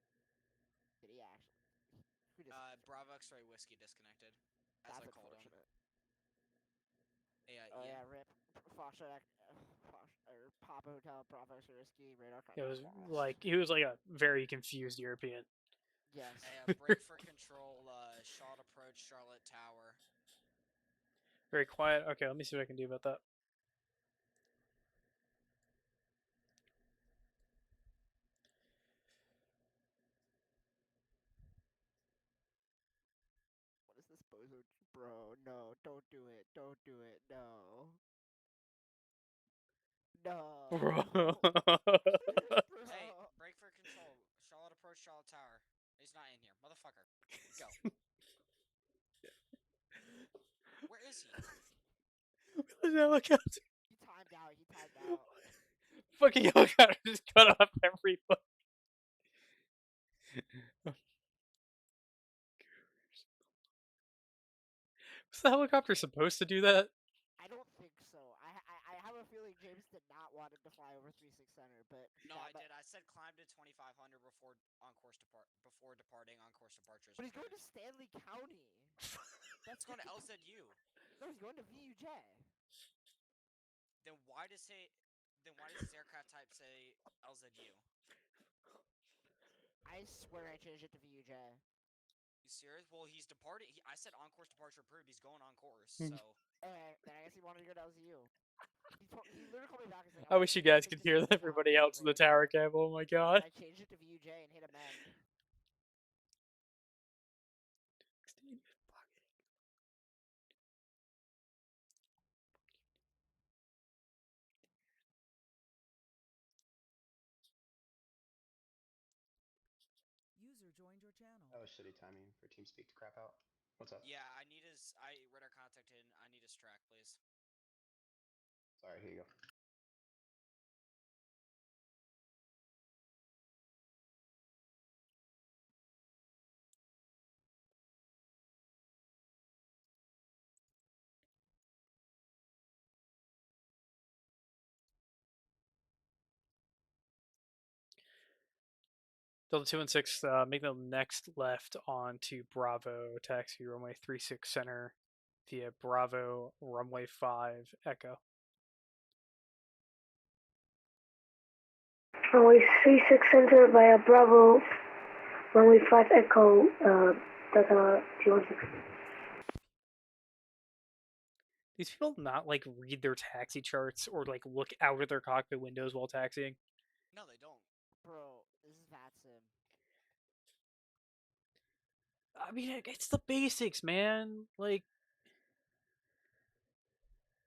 Did he actually? Who disconnected? Bravo X-ray Whiskey disconnected. As That's I called him. unfortunate. Hey, Oh Ian. yeah, rip. Foxtrot, or Papa Hotel, Bravo Risky, radar It contact was lost. like he was like a very confused European. Yes. Hey, brake for control, Charlotte approach, Charlotte Tower. Very quiet. Okay, let me see what I can do about that. What is this bozo? Bro, no, don't do it. Don't do it. No. No. Bro. Bro. Hey, brake for control, Charlotte approach, Charlotte Tower. He's not in here, motherfucker. Go. Where is he? Helicopter. He timed out. He timed out. Fucking helicopter just cut off everybody. Was the helicopter supposed to do that? I don't think so. I have a feeling James did not want him to fly over 36 Center, but No, I did. I said climb to 2500 before departing on course departures. But he's going to Stanley County. That's going to LZU. No, he's going to VUJ. Then why does this aircraft type say LZU? I swear I changed it to VUJ. You serious? Well, he's departing. I said on course departure approved. He's going on course, Hmm. so. Okay, then I guess he wanted to go to LZU. He literally called me back and said, I wish you guys could hear everybody else in the tower cab. Oh my god. I changed it to VUJ and hit amend. User joined your channel. That was shitty timing for TeamSpeak to crap out. What's up? Yeah, I radar contacted. I need his track, please. Sorry, here you go. Delta 216, make the next left onto Bravo, taxi runway 36 center via Bravo, runway 5, Echo. Runway 36 center via Bravo, runway 5 Echo, Delta 216. These people not like read their taxi charts or like look out of their cockpit windows while taxiing. No, they don't. Bro, this is Vatsim. I mean, it's the basics, man. Like,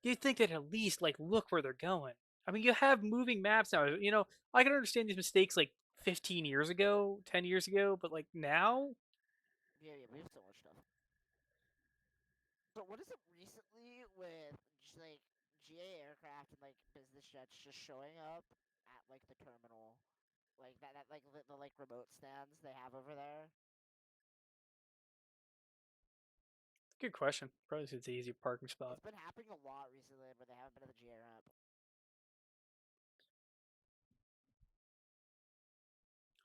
you'd think they'd at least like look where they're going. I mean, you have moving maps now. You know, I can understand these mistakes like 15 years ago, 10 years ago, but like now, Yeah, we have so much stuff. But what is it recently with like GA aircraft and like business jets just showing up at like the terminal, like that like the like remote stands they have over there? good question. Probably it's an easy parking spot. It's been happening a lot recently, but they haven't been at the GA ramp.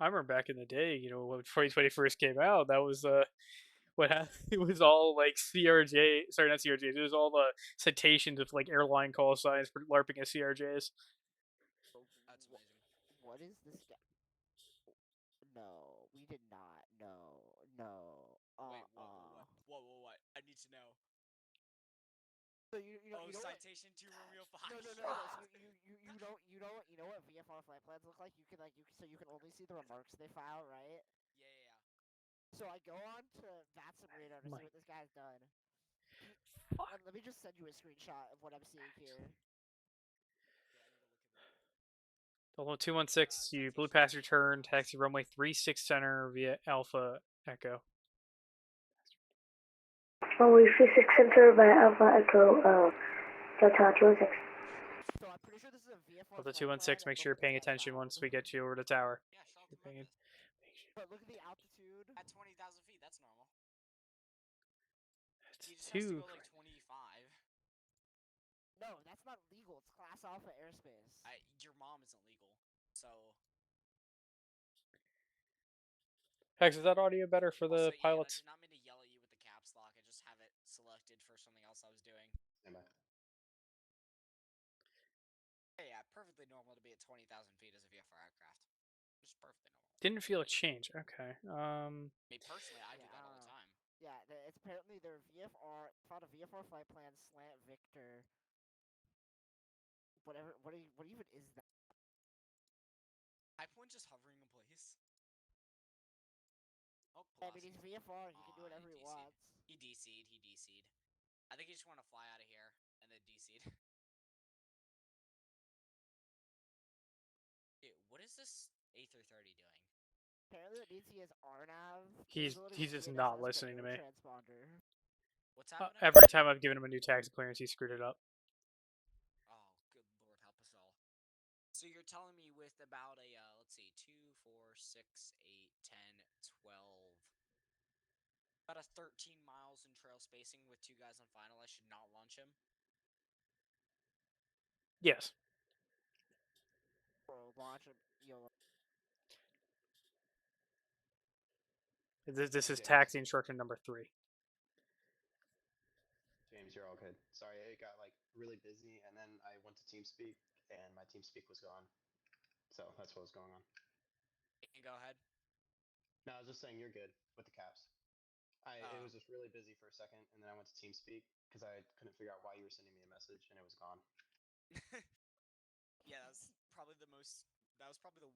I remember back in the day, you know, when 2020 first came out, that was what happened. It was all like CRJ, sorry, not CRJs. It was all the citations of like airline call signs for LARPing as CRJs. That's amazing. What is this guy? No, we did not. No, no. Wait, what? I need to know. So you know citation to Romeo 5. No. So you know what VFR flight plans look like? You can you can only see the remarks they file, right? Yeah. So I go on to Vatsim Radar to see what this guy's done. Let me just send you a screenshot of what I'm seeing here. Delta 216, you blew past your turn, taxi runway 36 center via Alpha Echo. Runway 36 center via Alpha Echo, Delta 216. So I'm pretty sure this is a VFR Delta flight 216, plan, make sure you're paying attention once we get you over the tower. Yeah, shout out to But look at the altitude. At 20,000 feet, that's normal. He just has Too. to go like 25. No, that's not legal. It's Class Alpha airspace. Your mom isn't legal, so. Hex, is that audio better for the Also, pilots? Ian, I did not mean to yell at you with the caps lock. I just have it selected for something else I was doing. Yeah, perfectly normal to be at 20,000 feet as a VFR aircraft. Just perfectly normal. Didn't feel a change. Okay. Me personally, I do that all the time. Yeah, it's apparently their VFR found a VFR flight plan slant Victor. Whatever. What even is that? High point just hovering in place. Oh, I mean, he's VFR. He can do whatever he wants. He DC'd. I think he just wanted to fly out of here and then DC'd. Dude, what is this A330 doing? Apparently that means he has RNAV. He's just not listening to me. Transponder. What's happening? Every time I've given him a new taxi clearance, he screwed it up. Oh, good lord, help us all. So you're telling me with about a, let's see, 2, 4, 6, 8, 10, 12, about a 13 miles in trail spacing with 2 guys on final, I should not launch him? Yes. Or launch him. This is taxi instruction number 3. James, you're all good. Sorry, it got like really busy, and then I went to TeamSpeak, and my TeamSpeak was gone. So that's what was going on. You can go ahead. No, I was just saying you're good with the caps. It was just really busy for a second, and then I went to TeamSpeak because I couldn't figure out why you were sending me a message, and it was gone. Yeah, that was probably the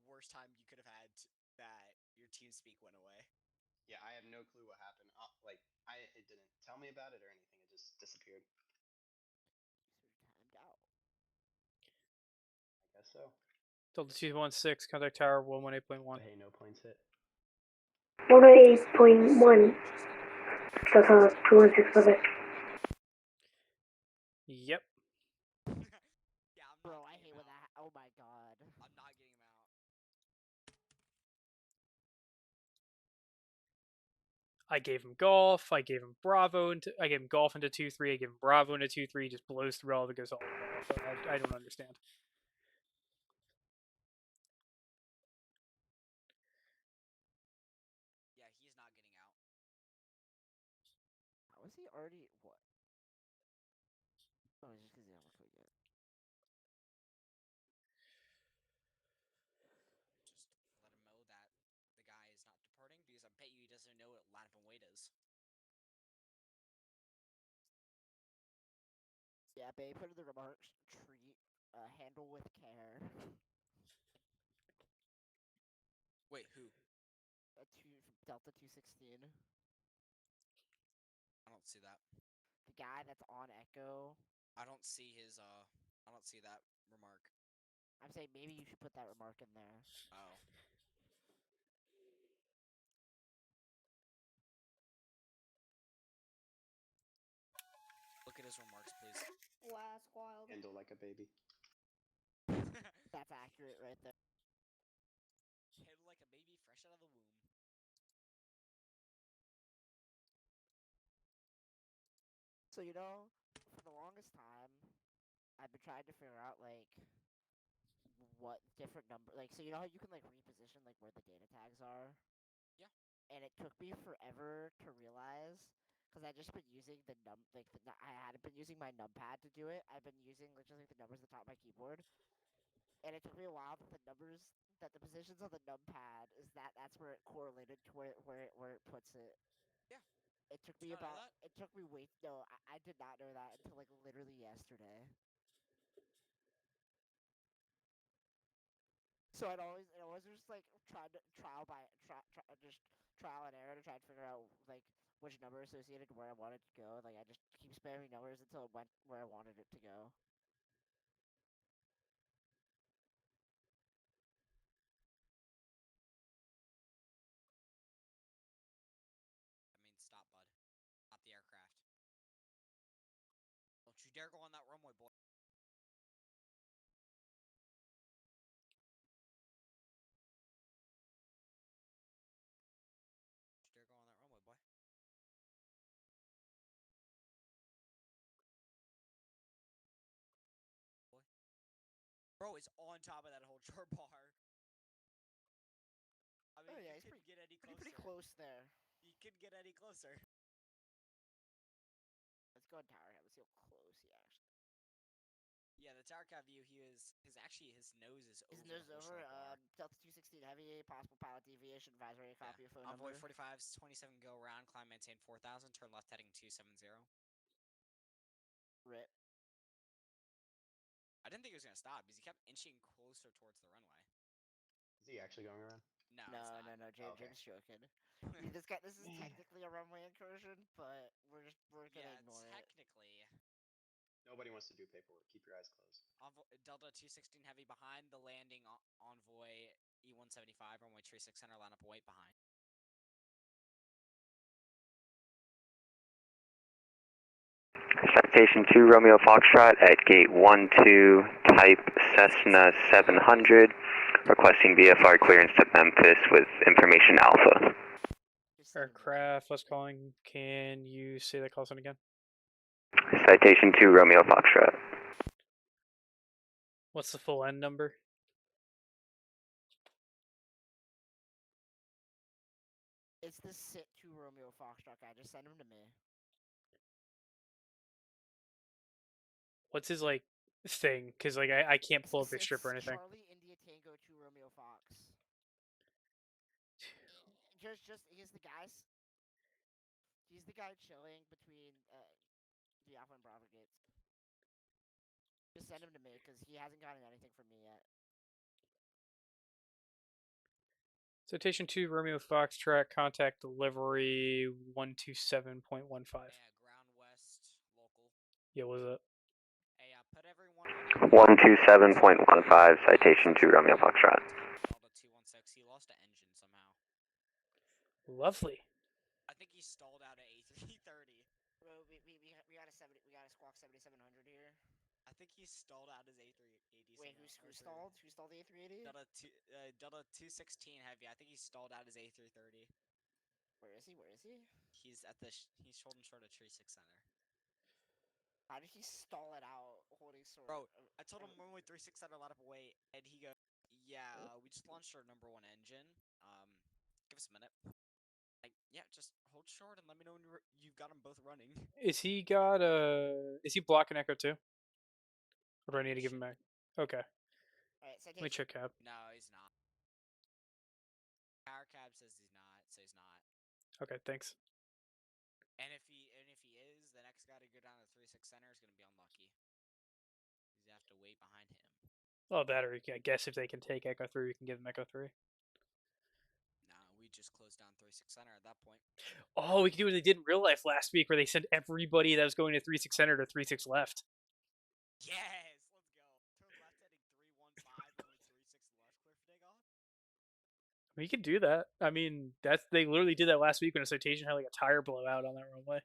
worst time you could have had that your TeamSpeak went away. Yeah, I have no clue what happened. It didn't tell me about it or anything. It just disappeared. Timed out. I guess so. Delta 216, contact tower 118.1. But hey, no planes hit. 108.1. Delta 216, perfect. Yep. Yeah, Bro, I hate when that. Oh my god. I'm not getting him out. I gave him golf. I gave him Bravo. I gave him golf into 2-3. I gave him Bravo into 2-3. He just blows through all of it, goes all the way off. I don't understand. he already what? Oh, it's just because he never quit yet. Just let him know that the guy is not departing because I bet you he doesn't know what line up and wait is. Yeah, babe, put in the remarks. Treat, handle with care. Wait, who? Delta 216. I don't see that. The guy that's on Echo. I don't see his I don't see that remark. I'm saying maybe you should put that remark in there. Oh. Look at his remarks, please. Last wild. Handle like a baby. That's accurate right there. Handle like a baby fresh out of the womb. So, you know, for the longest time, I've been trying to figure out, like, what different number, like, so you know how you can, like, reposition, like, where the data tags are? Yeah. And it took me forever to realize, because I just been using I hadn't been using my numpad to do it. I've been using, like, just, like, the numbers at the top of my keyboard. And it took me a while that the positions on the numpad that's where it correlated to where it puts it. Yeah. It took Did me you not know about, that? it took me no, I did not know that until, like, literally yesterday. So it always just, like, tried to just trial and error to try and figure out, like, which number associated to where I wanted to go. Like, I just keep spamming numbers until it went where I wanted it to go. That means stop, bud. Not the aircraft. Don't you dare go on that runway, boy. Don't you dare go on that runway, boy. Boy. Bro is on top of that whole chart bar. I mean, Oh yeah, you he's couldn't get any closer. pretty close there. You couldn't get any closer. Let's go on tower cam. Let's see how close he actually. Yeah, the tower cam view, his nose is over. His nose the whole over. chart bar. Delta 216 heavy. Possible pilot deviation. Advisory. Copy of phone Envoy number. 45's 27 go around. Climb maintain 4000. Turn left heading 270. Rip. I didn't think he was gonna stop because he kept inching closer towards the runway. Is he actually going around? No, No. Oh, okay. James joking. This is technically a runway incursion, but we're gonna ignore it. Technically. Nobody wants to do paperwork. Keep your eyes closed. Delta 216 heavy behind the landing envoy E175 runway 36 center. Line up wait behind. Citation 2 Romeo Foxtrot at gate 12 type Cessna 700 requesting VFR clearance to Memphis with information Alpha. Aircraft, what's calling? Can you say that call sign again? Citation 2 Romeo Foxtrot. What's the full end number? It's the sit to Romeo Foxtrot guy. Just send him to me. What's his, like, thing? Because, like, I can't pull up his strip or anything. Charlie India Tango to Romeo Fox. He's the guys. He's the guy chilling between the Alpha and Bravo gates. Just send him to me because he hasn't gotten anything from me yet. Citation 2 Romeo Foxtrot, contact delivery 127.15. Yeah, ground west local. Yeah, what's up? Hey, put everyone on 127.15 citation 2 Romeo Foxtrot. Delta 216. He lost an engine somehow. Lovely. I think he stalled out at A330. Bro, we got a squawk 7700 here. I think he stalled out his A380. Wait, who stalled? Who stalled the A380? Delta 216 heavy. I think he stalled out his A330. Where is he? He's he's holding short of Tree 6 Center. How did he stall it out holding short? Bro, I told him normally 36 Center lot of weight, and he goes, yeah, we just launched our #1 engine. Give us a minute. Like, yeah, just hold short and let me know when you've got them both running. Is he got is he blocking Echo too? Or do I need to give him back? Okay. Alright, Let me check cab. No, he's not. Power cab says he's not, so he's not. Okay, thanks. And if he is, the next guy to go down to 3-6 center is gonna be unlucky. Because you have to wait behind him. Oh, that or I guess if they can take Echo 3, we can give them Echo 3. No, we just closed down 3-6 center at that point. Oh, we can do what they did in real life last week, where they sent everybody that was going to 3-6 center to 3-6 left. Yes, let's go. Turn left heading 3-1-5, only 3-6 left, clear for takeoff. We could do that. I mean, they literally did that last week when a citation had like a tire blowout on that runway.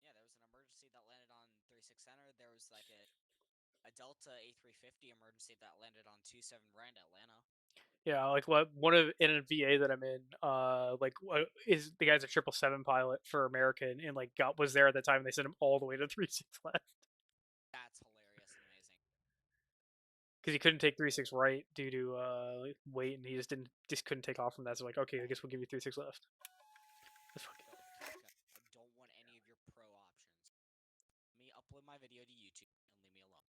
Yeah, there was an emergency that landed on 3-6 center. There was like a Delta A350 emergency that landed on 27 Brand Atlanta. Yeah, like one of in a VA that I'm in, like is the guy's a 777 pilot for American and like was there at the time and they sent him all the way to 3-6 left. That's hilarious and amazing. Because he couldn't take 3-6 right due to weight, and he just couldn't take off from that. So like, okay, I guess we'll give you 3-6 left. That's fucking. I don't want any of your pro options. Let me upload my video to YouTube and leave me alone.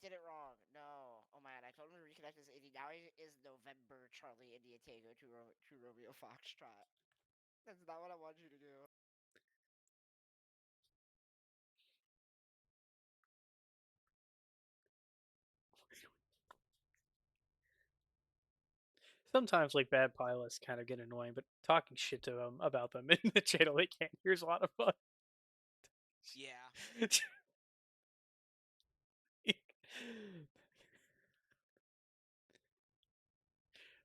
Did it wrong. No. Oh man, I told him to reconnect his 80. Now he is November Charlie India Tango to Romeo Foxtrot. That's not what I want you to do. Sometimes like bad pilots kind of get annoying, but talking shit to them about them in the channel they can't hear is a lot of fun. Yeah.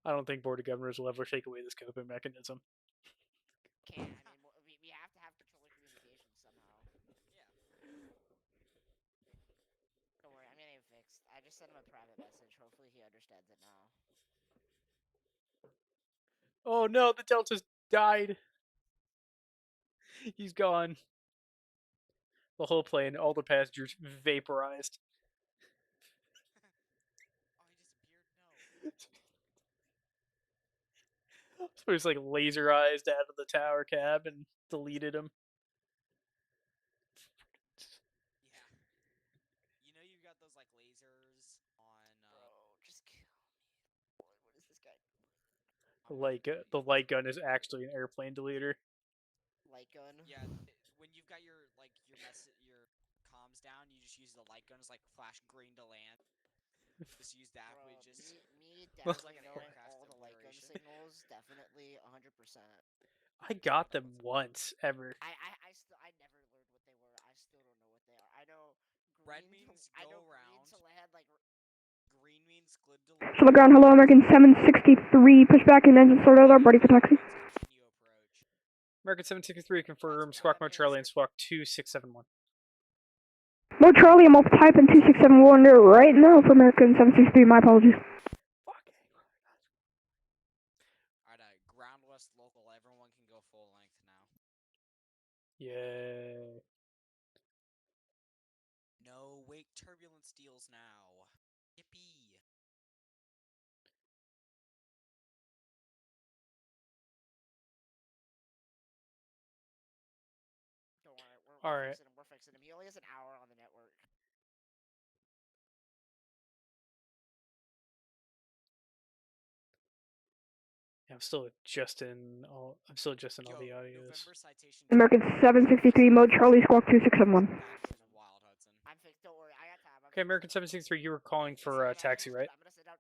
I don't think Board of Governors will ever take away this coping mechanism. Can't. I mean, we have to have controller communications somehow. Yeah. Don't worry, I'm getting it fixed. I just sent him a private message. Hopefully he understands it now. Oh no, the Delta's died. He's gone. The whole plane, all the passengers vaporized. Oh, he disappeared? No. So he's like laserized out of the tower cab and deleted him. Yeah. You know you've got those like lasers on Bro, just kill me. Lord, what is this guy? The light gun is actually an airplane deleter. Light gun? Yeah, when you've got your your comms down, you just use the light gun as like flash green to land. Just use that. Bro, We just me definitely like an knowing aircraft all the light gun obliteration. signals, definitely 100%. I got them once ever. I never learned what they were. I still don't know what they are. I know Red green means I go know around. green to land like Green means glid to land. So the ground, hello, American 763, push back and engine start over, ready for taxi. Continue approach. American 763 confirmed. Squawk Mode Charlie and Squawk 2671. Mode Charlie, I'm off type in 2671 right now for American 763, my apologies. Alright, ground west local, everyone can go full length now. Yeah. No wake turbulence deals now. Yippee. Don't worry, we're Alright. fixing him. We're fixing him. He only has an hour on the network. Yeah, I'm still adjusting all the audios. American 763, mode Charlie, Squawk 2671. Wild, Hudson. I'm fixed. Don't worry, I got time. Okay, American 763, you were calling for a taxi, right? I'm gonna send out.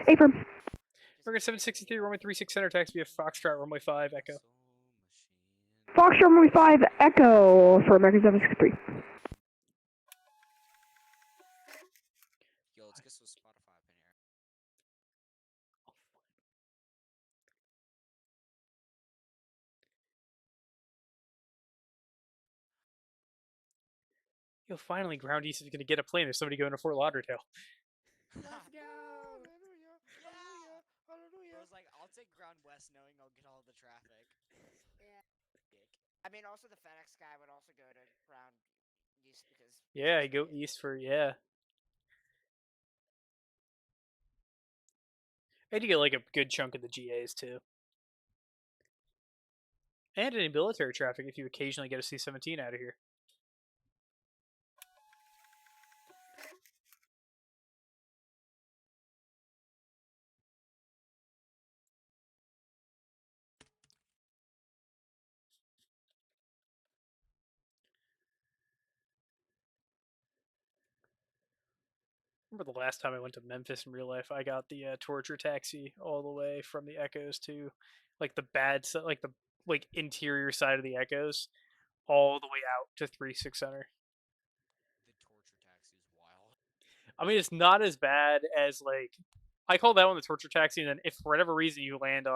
Affirm. American 763, runway 36 center, taxi via Foxtrot, runway 5, Echo. Foxtrot runway 5, Echo for American 763. Yo, let's get some Spotify up in here. Yo, finally, Ground East is going to get a plane. There's somebody going to Fort Lauderdale. Let's go! Hallelujah! Hallelujah! Hallelujah! Bro's like, I'll take ground west knowing I'll get all the traffic. Yeah. I mean, also the FedEx guy would also go to ground east because. Yeah, I go east for, yeah. And you get like a good chunk of the GAs too. And any military traffic if you occasionally get a C-17 out of here. Remember the last time I went to Memphis in real life, I got the torture taxi all the way from the Echoes to like the like interior side of the Echoes, all the way out to 3-6 Center. The torture taxi is wild. I mean, it's not as bad as like I call that one the torture taxi, and then if for whatever reason you land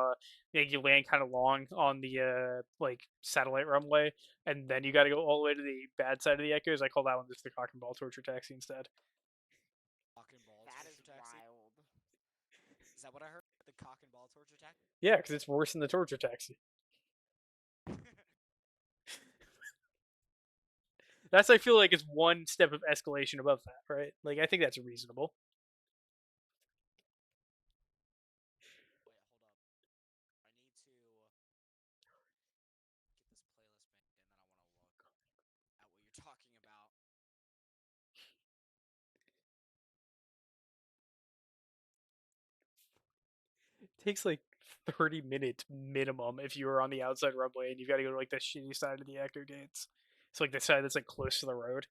you land kind of long on the like satellite runway, and then you got to go all the way to the bad side of the Echoes, I call that one just the cock and ball torture taxi instead. Cock and ball That is torture taxi? wild. Is that what I heard? The cock and ball torture taxi? Yeah, because it's worse than the torture taxi. That's I feel like is one step of escalation above that, right? Like I think that's reasonable. Wait, hold up. I need to get this playlist made, and then I want to look at what you're talking about. It takes like 30 minutes minimum if you were on the outside runway and you've got to go to like the shitty side of the Echo gates. It's like the side that's like close to the road.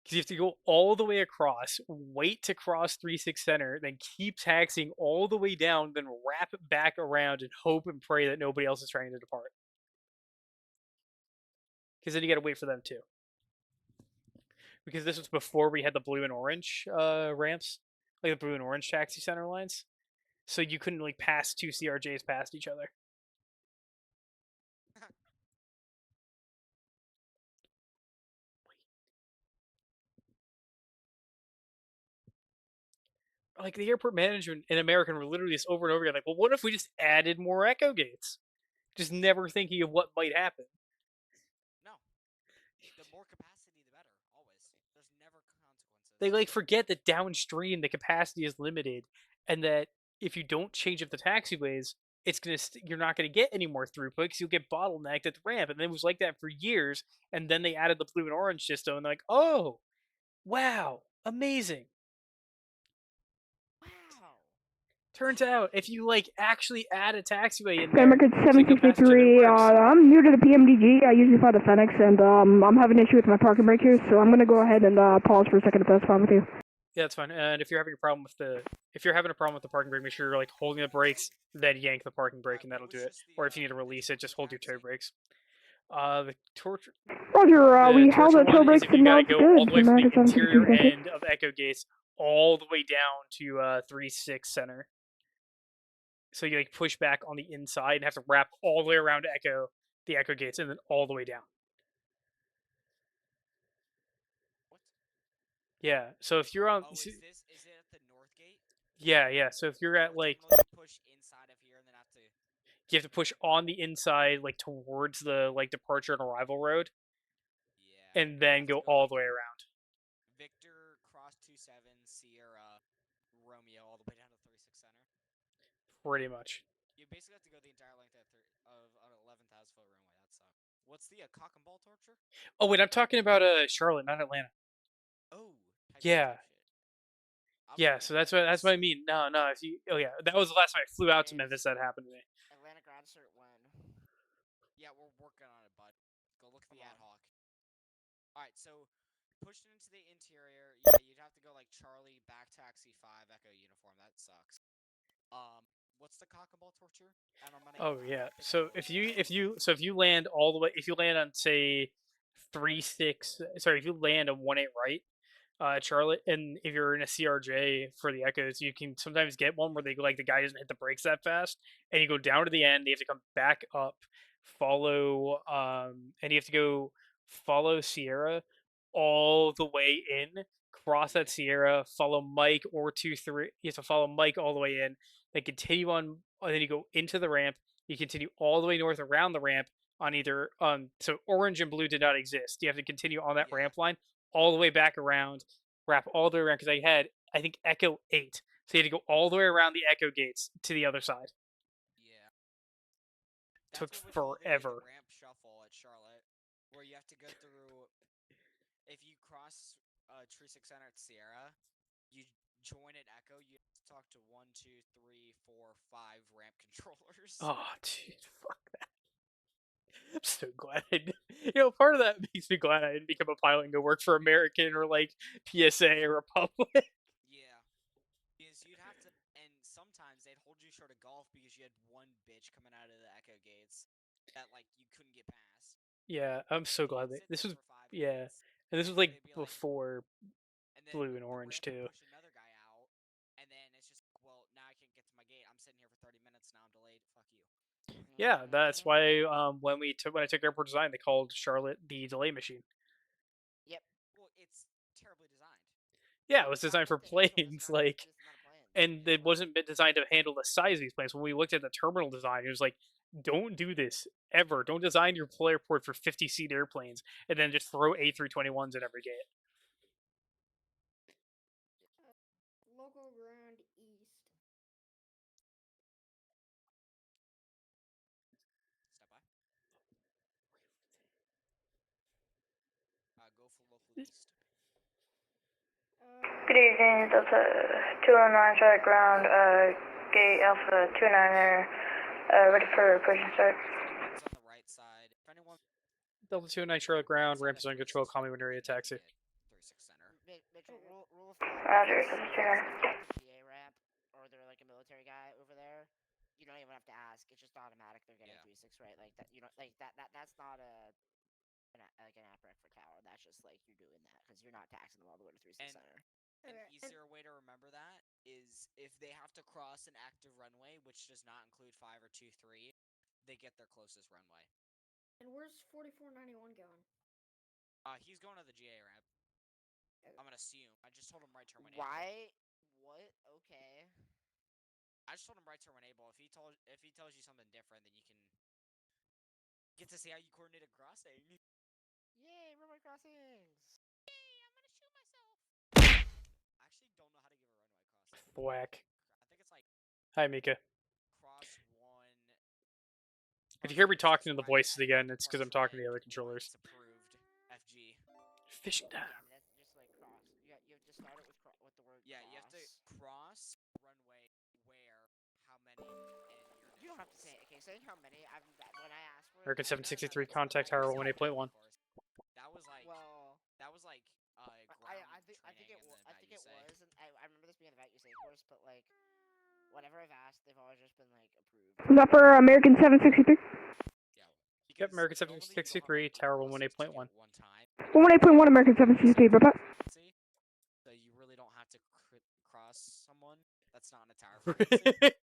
Because you have to go all the way across, wait to cross 3-6 Center, then keep taxiing all the way down, then wrap it back around and hope and pray that nobody else is trying to depart. Because then you got to wait for them too. Because this was before we had the blue and orange ramps, like the blue and orange taxi center lines. So you couldn't like pass two CRJs past each other. Like the airport management in America were literally just over and over again, like, well, what if we just added more echo gates? Just never thinking of what might happen. No. The more capacity, the better. Always. There's never consequences. They like forget that downstream the capacity is limited, and that if you don't change up the taxiways, it's you're not gonna get any more throughput because you'll get bottlenecked at the ramp. And it was like that for years. And then they added the blue and orange system, and they're like, oh, wow, amazing. Wow. Turns out, if you like actually add a taxiway in Grandma there, Good so you go past each other, it 763, works. I'm new to the PMDG. I usually fly the Phoenix, and I'm having an issue with my parking brake here, so I'm going to go ahead and pause for a second if that's fine with you. Yeah, that's fine. And if you're having a problem with the parking brake, make sure you're like holding the brakes, then yank the parking brake, and that'll do it. Or if you need to release it, just hold your toe brakes. The torture. Roger, we held torture the toe one is brakes if you and now gotta it's go good. all the way from the Grandma Good interior 763, thank you. end of Echo Gates all the way down to 3-6 Center. So you like push back on the inside and have to wrap all the way around the Echo Gates, and then all the way down. What? Yeah. So if you're on, Oh, is it at the north gate? yeah. So if you're at like, You push inside of here and then have to. you have to push on the inside, like towards the like departure and arrival road, Yeah. and then go all the way around. Victor, Cross 27, Sierra, Romeo, all the way down to 3-6 Center. Pretty much. You basically have to go the entire length of an 11,000-foot runway. That sucks. What's the cock and ball torture? Oh wait, I'm talking about Charlotte, not Atlanta. Oh. Yeah. Yeah, so that's what I mean. No. If you, that was the last time I flew out to Memphis. That happened to me. Atlanta grad cert when? Yeah, we're working on it, bud. Go look at the ad hoc. Alright, so pushed into the interior, yeah, you'd have to go like Charlie, back taxi 5, Echo uniform. That sucks. What's the cock and ball torture? And I'm gonna Oh yeah. So if you land all the way, if you land on say 3-6, sorry, if you land on 1-8 right, Charlotte, and if you're in a CRJ for the Echoes, you can sometimes get one where they like the guy doesn't hit the brakes that fast, and you go down to the end. You have to come back up, and you have to go follow Sierra all the way in, cross that Sierra, follow Mike or 2-3. You have to follow Mike all the way in, then continue on, and then you go into the ramp. You continue all the way north around the ramp on either so orange and blue did not exist. You have to continue on that ramp line all the way back around, wrap all the way around, because I think Echo 8 So you had to go all the way around the Echo gates to the other side. Yeah. Took That's what we call forever. the ramp shuffle at Charlotte, where you have to go through. If you cross Tree 6 Center at Sierra, you join at Echo. You have to talk to 1, 2, 3, 4, 5 ramp controllers. Oh, dude, fuck that. I'm so glad part of that makes me glad I didn't become a pilot and go work for American or like PSA or Republic. Yeah. Because you'd have to, and sometimes they'd hold you short of golf because you had one bitch coming out of the Echo gates that like you couldn't get past. Yeah, I'm so glad that this was and this was like before blue and orange too. Push another guy out, and then it's just well now I can't get to my gate. I'm sitting here for 30 minutes now. I'm delayed. Fuck you. Yeah, that's why when I took airport design, they called Charlotte the delay machine. Yep. Well, it's terribly designed. Yeah, it was designed for planes, like, and it wasn't been designed to handle the size of these planes. When we looked at the terminal design, it was like, don't do this ever. Don't design your airport for 50-seat airplanes and then just throw A321s at every gate. Local ground east. Step by. Go for local east. Good evening, Delta 209 Charlotte ground, gate Alpha 29er, ready for push and start. Anyone's on the right side. If anyone Delta 209 Charlotte ground, ramp is on control, call me when you're ready to taxi. 36 Center. Mitchell, rule of thumb. Roger, If Delta you're 29er. at the GA ramp, or they're like a military guy over there, you don't even have to ask. It's just automatic. They're getting 3-6, right? Like that. You know, like that's not like an app rec for tower. That's just like you're doing that because you're not taxing them all the way to 3-6 Center. An easier way to remember that is if they have to cross an active runway, which does not include 5 or 2-3, they get their closest runway. And where's 4491 going? He's going to the GA ramp. I'm gonna assume. I just told him right turn when able. Why? What? Okay. I just told him right turn when able. If he tells you something different, then you can get to see how you coordinate a crossing. Yay, runway crossings! Yay, I'm gonna shoot myself. I actually don't know how to give a runway crossing. Whack. I think it's like. Hi, Mika. Cross one. If you hear me talking to the voices again, it's because I'm talking to the other controllers. Approved. FG. Fishing time. Yeah, I mean that's just like cross. You have to start it with the word. Yeah, cross. you have to cross runway where, how many, and your. You don't have to say it. Okay, saying how many. When I asked for it. American 763 contact tower 18.1. That was like. Well. That was like. I think it was, and I remember this being the value say course, but like, whenever I've asked, they've always just been like approved. Is that for American 763? Yeah. Yep, American 763 tower 18.1. 18.1 American 763, bye bye. So you really don't have to cross someone that's not in a tower frequency.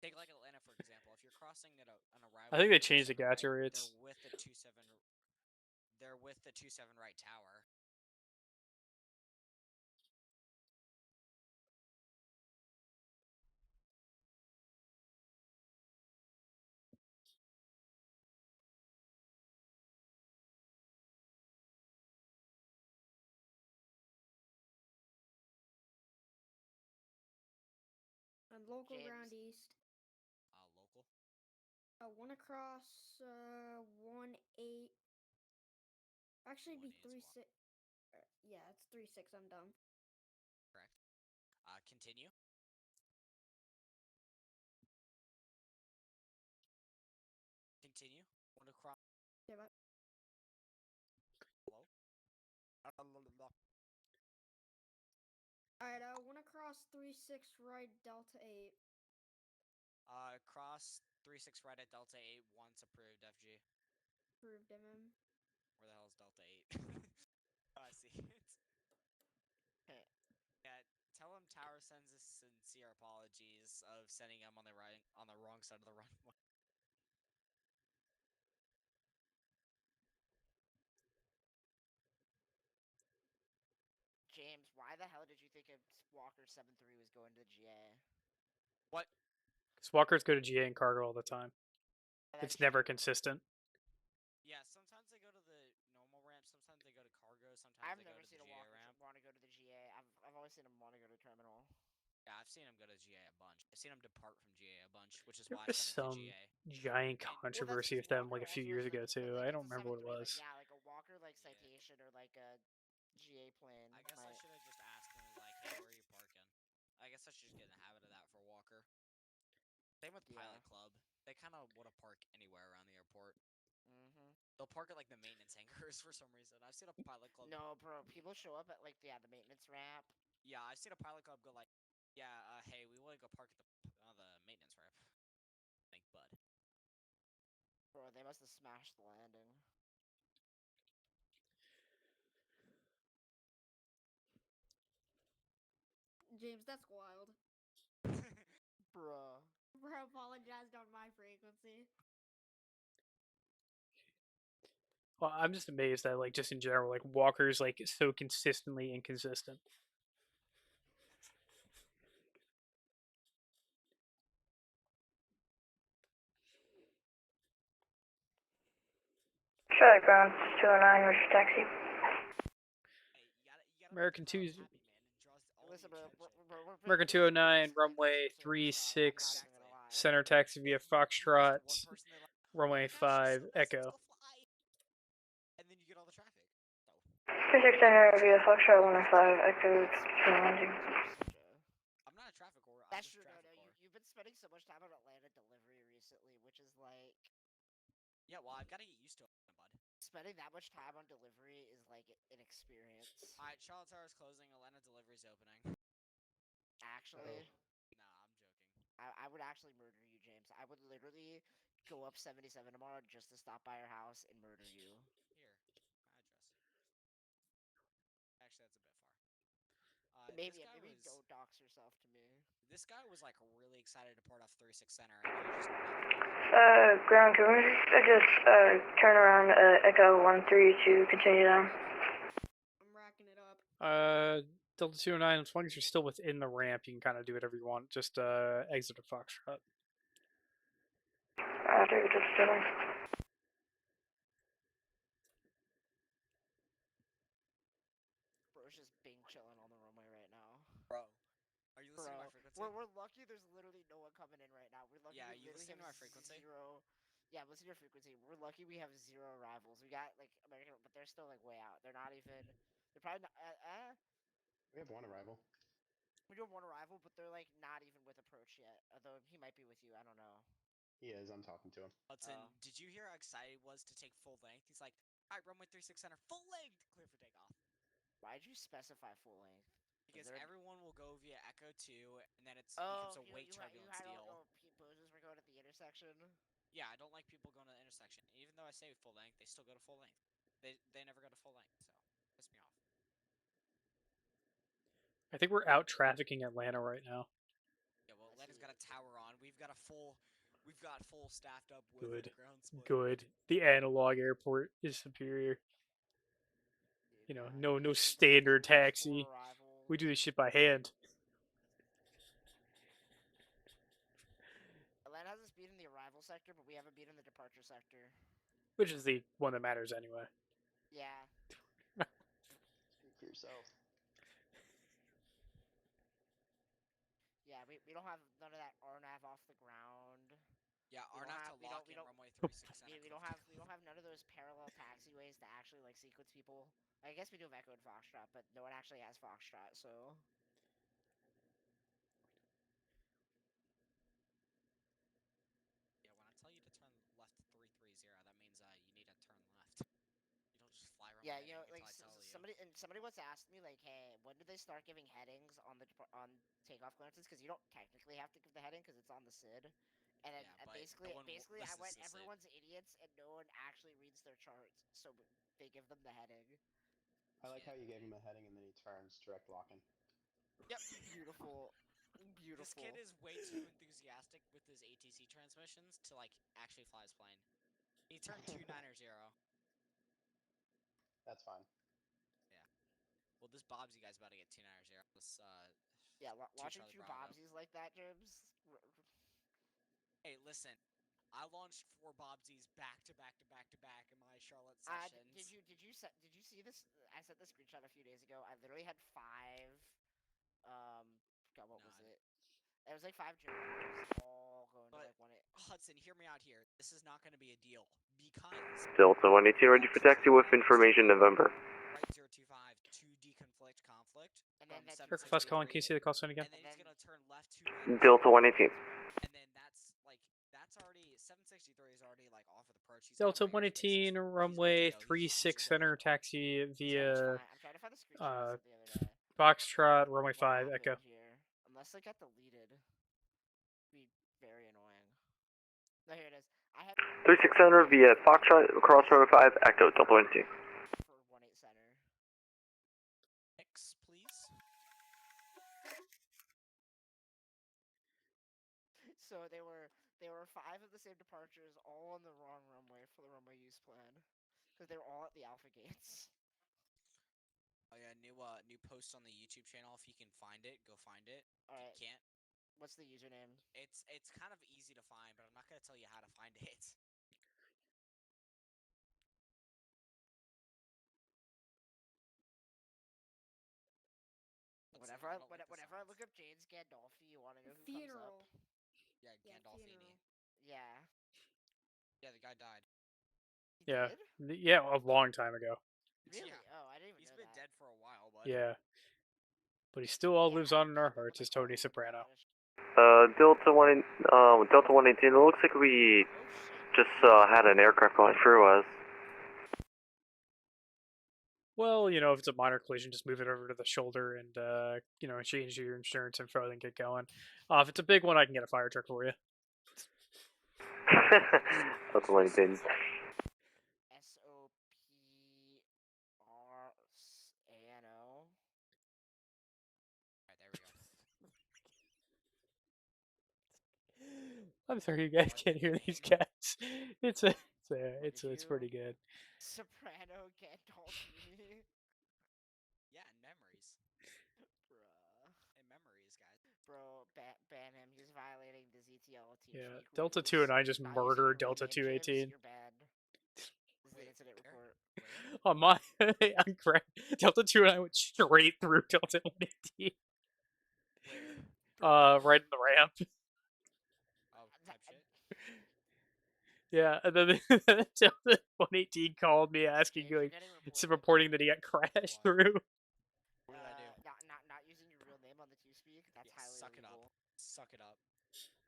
Take like Atlanta for example. If you're crossing an arrival, I think they changed the gacha rates. They're with the 27 right tower. And local ground east. Local. One across. 1-8. Actually, it'd be 3-6. Yeah, it's 3-6. I'm dumb. Correct. Continue. Continue. One across. Yeah, but. Hello. Alright, one across 3-6 right, Delta 8. Cross 3-6 right at Delta 8 once approved, FG. Approved, MM. Where the hell is Delta 8? I see it. Yeah, tell him Tower sends his sincere apologies of sending him on the wrong side of the runway. James, why the hell did you think of Walker 7-3 was going to the GA? What? Because walkers go to GA and cargo all the time. It's never consistent. Yeah, sometimes they go to the normal ramp, sometimes they go to cargo, sometimes I've they never go to seen the a GA walker ramp. want to go to the GA. I've always seen him want to go to terminal. Yeah, I've seen him go to GA a bunch. I've seen him depart from GA a bunch, which is There why I was sent him to some GA. giant And controversy with them like a few years ago too. I don't remember what it was. Yeah, like a Walker like citation or like a GA plan. I guess I should have just asked him like, hey, where are you parking? I guess I should just get in the habit of that for Walker. Same with Pilot Club. They kind of want to park anywhere around the airport. They'll park at like the maintenance hangars for some reason. I've seen a Pilot Club. No, bro, people show up at like the maintenance ramp. Yeah, I've seen a Pilot Club go like, yeah, hey, we want to go park at the maintenance ramp. Thank bud. Bro, they must have smashed the landing. James, that's wild. Bruh. Bro apologized on my frequency. Well, I'm just amazed that like just in general, like Walker's like so consistently inconsistent. Charlie Ground 209, where's your taxi? Hey, you gotta American 2 happy, man. It draws all Listen, the bro, attention. American 209, runway 36, center taxi via Foxtrot, runway 5, Echo. And then you get all the traffic. 36 center via Foxtrot 105, Echo landing. I'm not a traffic whore. That's true. No, you've been spending so much time on Atlanta delivery recently, which is like. Yeah, well, I've got to get used to it, bud. Spending that much time on delivery is like an experience. Alright, Charlotte Tower's closing. Atlanta delivery's opening. Actually. Nah, I'm joking. I would actually murder you, James. I would literally go up 77 tomorrow just to stop by your house and murder you. Here, address. Actually, that's a bit far. Maybe don't dox yourself to me. This guy was like really excited to part off 36 center. And Ground, can we just turn around Echo 13 to continue down? I'm racking it up. Delta 209, as long as you're still within the ramp, you can kind of do whatever you want. Just exit a Foxtrot. Roger, just doing. Bro's just bing chilling on the runway right now. Bro, are you listening to my frequency? We're lucky there's literally no one coming in right now. We're lucky yeah, we you literally listening have to my frequency? zero. Yeah, listen to your frequency. We're lucky we have 0 arrivals. We got like American, but they're still like way out. They're not even. They're probably not. We have 1 arrival. We do have 1 arrival, but they're like not even with approach yet. Although he might be with you. I don't know. He is. I'm talking to him. Vatsim, did you hear how excited he was to take full length? He's like, alright, runway 36 center, full length, clear for takeoff. Why'd you specify full length? Because everyone will go via Echo 2, and then it becomes a weight turbulence deal. Bozos were going at the intersection. Yeah, I don't like people going to the intersection. Even though I say full length, they still go to full length. They never go to full length, so piss me off. I think we're out trafficking Atlanta right now. Yeah, well, Atlanta's got a tower on. We've got full staffed up with Good. ground split. Good. The analog airport is superior. You know, no standard taxi. We do this shit by hand. Atlanta has us beat in the arrival sector, but we haven't beat in the departure sector. Which is the one that matters anyway. Yeah. Speak for yourself. Yeah, we don't have none of that RNAV off the ground. Yeah, RNAV to lock in runway 36 center. We don't have none of those parallel taxiways to actually like sequence people. I guess we do have Echo and Foxtrot, but no one actually has Foxtrot, so. Yeah, when I tell you to turn left 330, that means you need to turn left. You don't just fly runway. Yeah, you know, like somebody once asked me like, hey, when do they start giving headings on takeoff clearances? Because you don't technically have to give the heading because it's on the SID. And basically, I went, everyone's idiots, and no one actually reads their charts, so they give them the heading. I like how you gave him a heading and then he turns direct locking. Yep, beautiful. Beautiful. This kid is way too enthusiastic with his ATC transmissions to like actually fly his plane. He turned 290. That's fine. Yeah. Well, this Bobsy guy's about to get 290. This yeah, watching 2 Bobsies like that, James. Hey, listen. I launched 4 Bobsies back to back in my Charlotte sessions. Did you see this? I sent this screenshot a few days ago. I literally had 5. God, what was it? It was like 5 German all going to like 1-8. Hudson, hear me out here. This is not going to be a deal because Delta 118 ready for taxi with information November. right 025 to deconflict conflict. And then that's Aircraft calling. Can you see the call sign again? And then he's going to turn left to Delta 118. And then that's already 763 is already like off of the approach. He's Delta 118 runway 36 center taxi via I'm trying to find the screenshot I sent the other day. Foxtrot runway What 5 Echo. happened here? Unless it got deleted. Be very annoying. No, here it is. I had 36 center via Foxtrot across runway 5 Echo Delta 118. for 1-8 center. X, please. So they were 5 of the same departures, all on the wrong runway for the runway use plan, because they were all at the Alpha gates. Oh yeah, new post on the YouTube channel. If you can find it, go find it. All If right. you can't, What's the username? it's kind of easy to find, but I'm not gonna tell you how to find it. Whenever I look up James Gandolfi, you want to know who Funeral. comes up? Yeah, Yeah, Gandolfini. funeral. Yeah. Yeah, the guy died. He Yeah. did? Yeah, a long time ago. Really? Yeah. Oh, I didn't even He's know been that. dead for a while, but Yeah. But he still all Yeah, lives I on in our looked him up hearts when as I called Tony him in Soprano. Spanish. Delta 118, it looks like we Oh shit. just had an aircraft going through us. Well, you know, if it's a minor collision, just move it over to the shoulder and, you know, change your insurance info and get going. If it's a big one, I can get a fire truck for you. Delta 118. SOPRANO. Alright, there we go. I'm sorry you guys can't hear these guys. It's pretty good. Soprano Gandolfini. Yeah, in memories. Bruh. In memories, guys. Bro, ban him. He's violating the ZTL team Yeah, speak Delta rules. 2 and I just Not using murdered your real Delta name, James, 218. You're banned. This is the incident report. Where? On my, I'm correct. Delta 2 and I went straight through Delta 118. Where? Right in the ramp. Oh, type shit. Yeah, and then Delta 118 called me asking, James, you're like, getting reporting that he got crashed through. What did I do? Not using your real name on the TeamSpeak. That's Yeah, highly suck it illegal. up. Suck it up.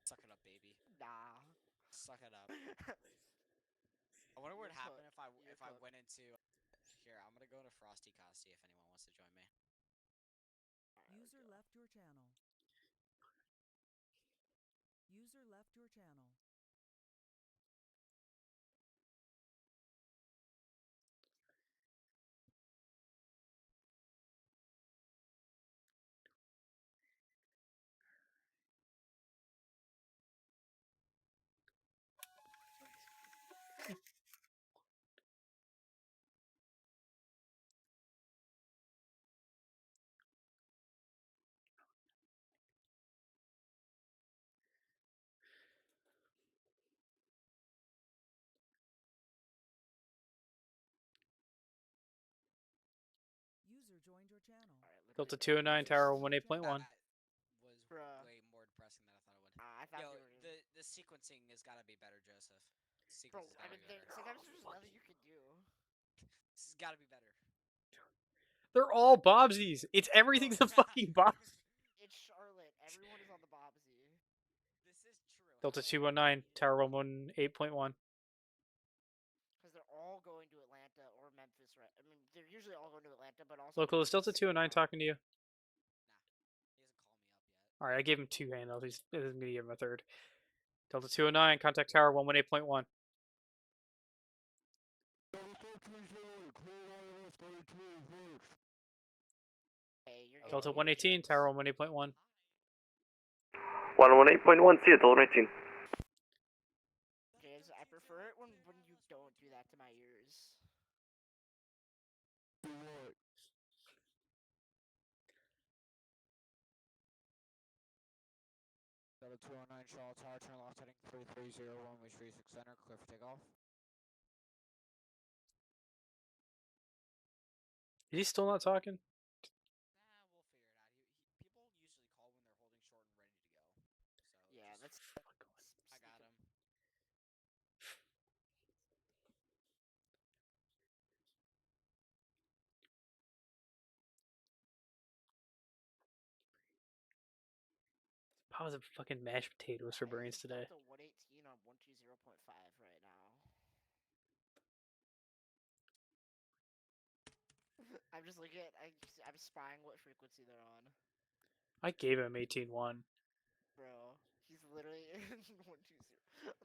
Suck it up, baby. Nah. Suck it up. I wonder what would happen if I went into here. I'm gonna go into Frosty Costy if anyone wants to join me. User left your channel. User left your channel. User joined your channel. Delta 209, Tower 18.1. That was Bruh. way more depressing than I thought it would. I thought Yo, they were the sequencing has got to be better, Joseph. Bro, Sequence has I got to mean, be better. sometimes there's nothing you can do. This has got to be better. They're all Bobsies. It's everything's a fucking Bob. It's Charlotte. Everyone is on the Bobsy. This is true. Delta 219, Tower 18.1. Because they're all going to Atlanta or Memphis, right? I mean, they're usually all going to Atlanta, but also. Local, is Delta 209 talking to you? Nah, he hasn't called me up yet. Alright, I gave him 2 handles. He's going to give him a third. Delta 209, contact Tower 118.1. Hey, you're Delta 118, Tower 118.1. 118.1, see you, Delta 118. James, I prefer it when you don't do that to my ears. Delta 209 Charlotte Tower, turn left heading 330, runway 36 center, clear for takeoff. Is he still not talking? Nah, we'll figure it out. People usually call when they're holding short and ready to go. I was a fucking mashed potatoes for brains today. Delta 118 on 120.5 right now. I'm just looking at. I'm spying what frequency they're on. I gave him 18.1. Bro, he's literally in 120.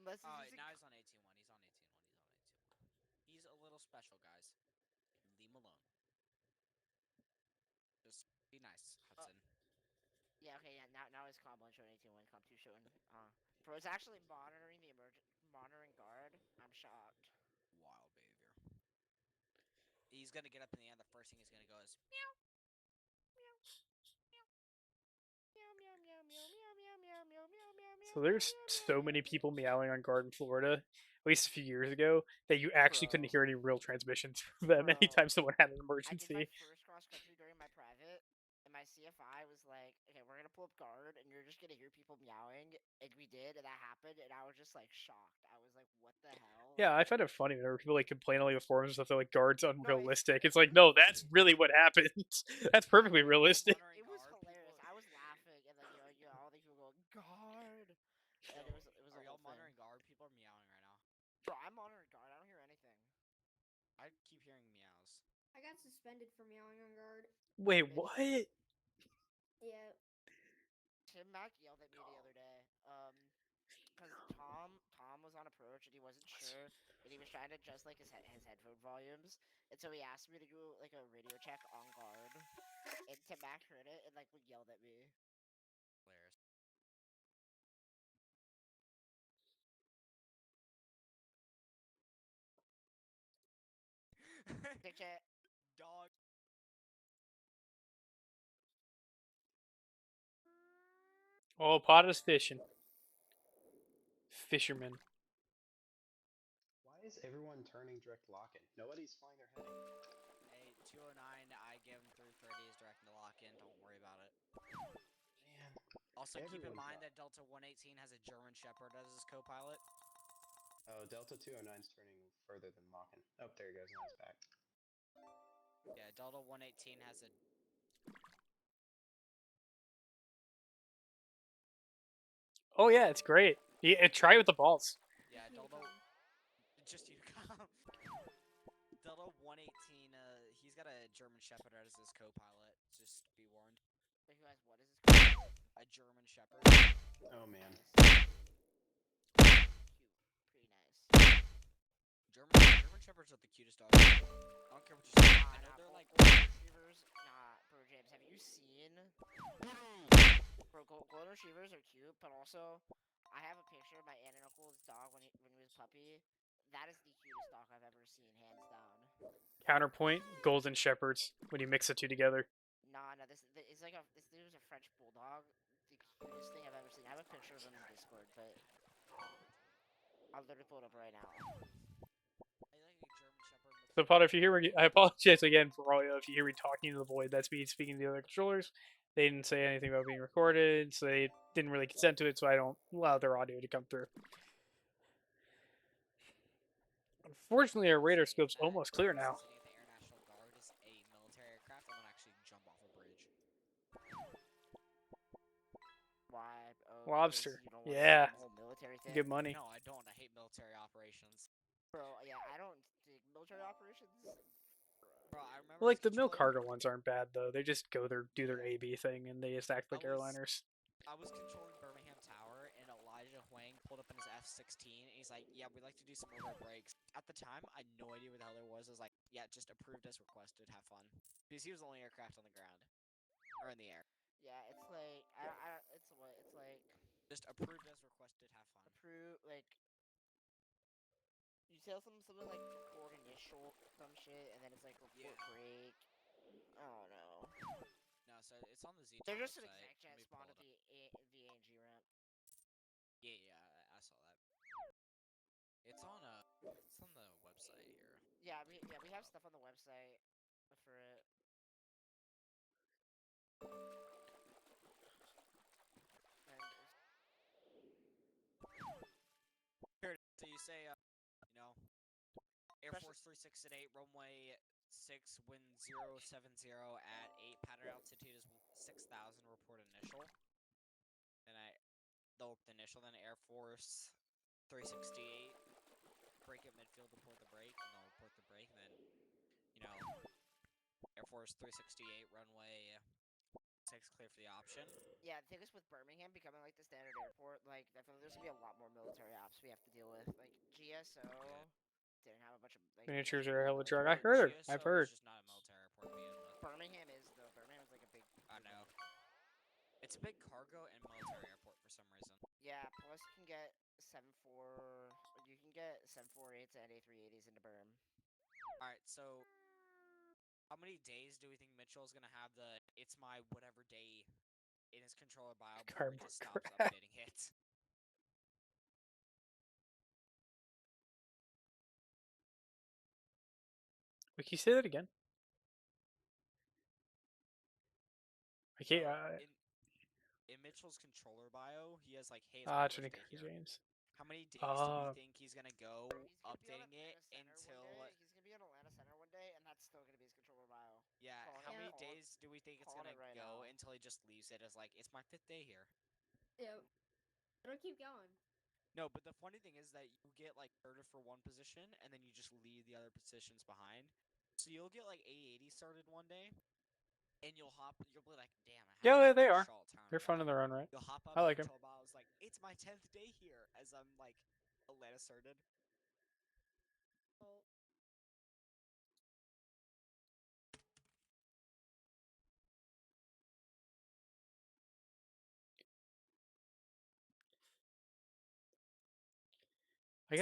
Unless he's using. Now he's on 18.1. He's on 18.1. He's a little special, guys. Leave him alone. Just be nice, Hudson. Yeah. Okay. Yeah. Now his combo showing 18.1. Comp 2 showing. Bro, it's actually monitoring guard. I'm shocked. Wild behavior. He's gonna get up in the end. The first thing he's gonna go is meow, meow, meow, meow, meow, meow, meow, meow, meow, meow, meow, meow. So there's so many people meowing on guard in Florida, at least a few years ago, that you actually couldn't hear any real transmissions from them anytime someone had an emergency. I did my first cross country during my private, and my CFI was like, "Okay, we're gonna pull up guard, and you're just gonna hear people meowing." And we did, and that happened, and I was just like shocked. I was like, "What the hell?" Yeah, I find it funny whenever people like complain on the forums and stuff. They're like, "Guard's unrealistic." It's like, no, that's really what happened. That's perfectly realistic. It was hilarious. I was laughing, and like all these people going guard, and it was Are a y'all whole thing. monitoring guard? People are meowing right now. Bro, I'm monitoring guard. I don't hear anything. I keep hearing meows. I got suspended for meowing on guard. Wait, what? Yeah. Tim Mack yelled at me the other day. Because Tom was on approach and he wasn't sure, and he was trying to adjust like his headphone volumes, and so he asked me to do like a radio check on guard, and Tim Mack heard it and like yelled at me. Hilarious. Dick chat. Dog. Oh, pot is fishing. Fisherman. Why is everyone turning direct lock-in? Nobody's flying their heading. Hey, 209, I give him 330 as direct to lock in. Don't worry about it. Man. Also, keep in mind Everyone's that Delta 118 has a German Shepherd as his co-pilot. Oh, Delta 209's turning further than Mockin. Oh, there he goes. Now he's back. Yeah, Delta 118 has a. Oh yeah, it's great. Yeah, try it with the balls. Yeah, Delta. Just you. Delta 118. He's got a German Shepherd as his co-pilot. Just be warned. Wait, who has what is his co-pilot? A German Shepherd. Oh man. Cute. Pretty nice. German Shepherds are the cutest dogs. I don't care what you say. I know they're like golden retrievers. Nah, bro, James, have you seen? Bro, golden retrievers are cute, but also, I have a picture of my aunt and uncle's dog when he was a puppy. That is the cutest dog I've ever seen, hands down. Counterpoint: Golden Shepherds. When you mix the two together. Nah, no, this dude was a French bulldog. The cutest thing I've ever seen. I have a picture of him in Discord, but I'll literally pull it up right now. I like a German Shepherd. So Potter, if you hear me, I apologize again for all you. If you hear me talking to the void, that's me speaking to the other controllers. They didn't say anything about being recorded, so they didn't really consent to it, so I don't allow their audio to come through. Unfortunately, our radar scope's almost clear now. The Air National Guard is a military aircraft. I'm gonna actually jump off a bridge. Why? Oh, Lobster. you don't Yeah. the whole military thing? Good money. No, I don't. I hate military operations. Bro, yeah, I don't think military operations. Bro, I remember. Well, like the milk cargo ones aren't bad though. They just go there, do their AB thing, and they just act like airliners. I was controlling Birmingham Tower, and Elijah Huang pulled up in his F-16, and he's like, "Yeah, we'd like to do some over breaks." At the time, I had no idea what the hell there was. I was like, "Yeah, just approved as requested. Have fun," because he was the only aircraft on the ground or in the air. Yeah, it's like it's what it's like. Just approved as requested. Have fun. Approve like. You tell something like report initial some shit, and then it's like report break. I don't know. No, so it's on the Z. They're just an website. exact jet spawn at the ANG ramp. Yeah, I saw that. It's on the website here. Yeah, we have stuff on the website for it. Here, so you say, Air Force 368, runway 6, wind 070 at 8, pattern altitude is 6,000, report initial. And I poke the initial, then Air Force 368, break at midfield to port the break, and they'll port the break, and then, Air Force 368, runway 6 clear for the option. Yeah, the thing is with Birmingham becoming like the standard airport, like I feel like there's gonna be a lot more military ops we have to deal with. Like GSO didn't have a bunch of like Miniatures wasn't are a really hell of a drug. military. I heard. GSO I've is heard. just not a military airport to begin with. Birmingham is though. Birmingham's like a big. I know. It's a big cargo and military airport for some reason. Yeah, plus you can get 7.4. You can get 7.48s and A380s into Birm. All right, so how many days do we think Mitchell is gonna have the "it's my whatever day" in his controller bio before he just stops Crap. updating it? Wait, can you say that again? I can't. So, in Mitchell's controller bio, he has like, "Hey, it's my Trinity birthday Curry here." James. How many days do we think he's gonna go updating it until? He's gonna be on Atlanta Center one day, and that's still gonna be his controller bio. Yeah, how many days do we think it's gonna right go now. until he just leaves it as like, "It's my 5th day here"? Yeah. It'll keep going. No, but the funny thing is that you get like started for one position, and then you just leave the other positions behind. So you'll get like A80 started one day, and you'll be like, "Damn, I Yeah, haven't they been to are. Charlottetown They're in a fun in while." their own right. You'll hop up I to like them. control bio. It's like, "It's my 10th day here," as I'm like Atlanta started. Oh. I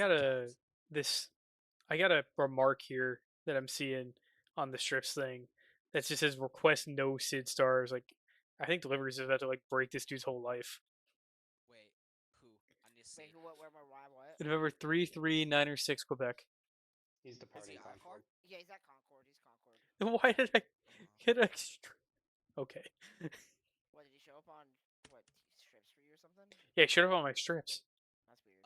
got a remark here that I'm seeing on the strips thing that just says request no Sid stars. Like, I think deliveries is about to like break this dude's whole life. Wait, who? I need to see. Wait, who? What? Where? Why? What? November 33906 Quebec. He's departing IFR? Concord. Yeah, he's at Concord. He's Concord. Why did I get extra? Okay. What, did he show up on what strips for you or something? Yeah, shut up on my strips. That's weird.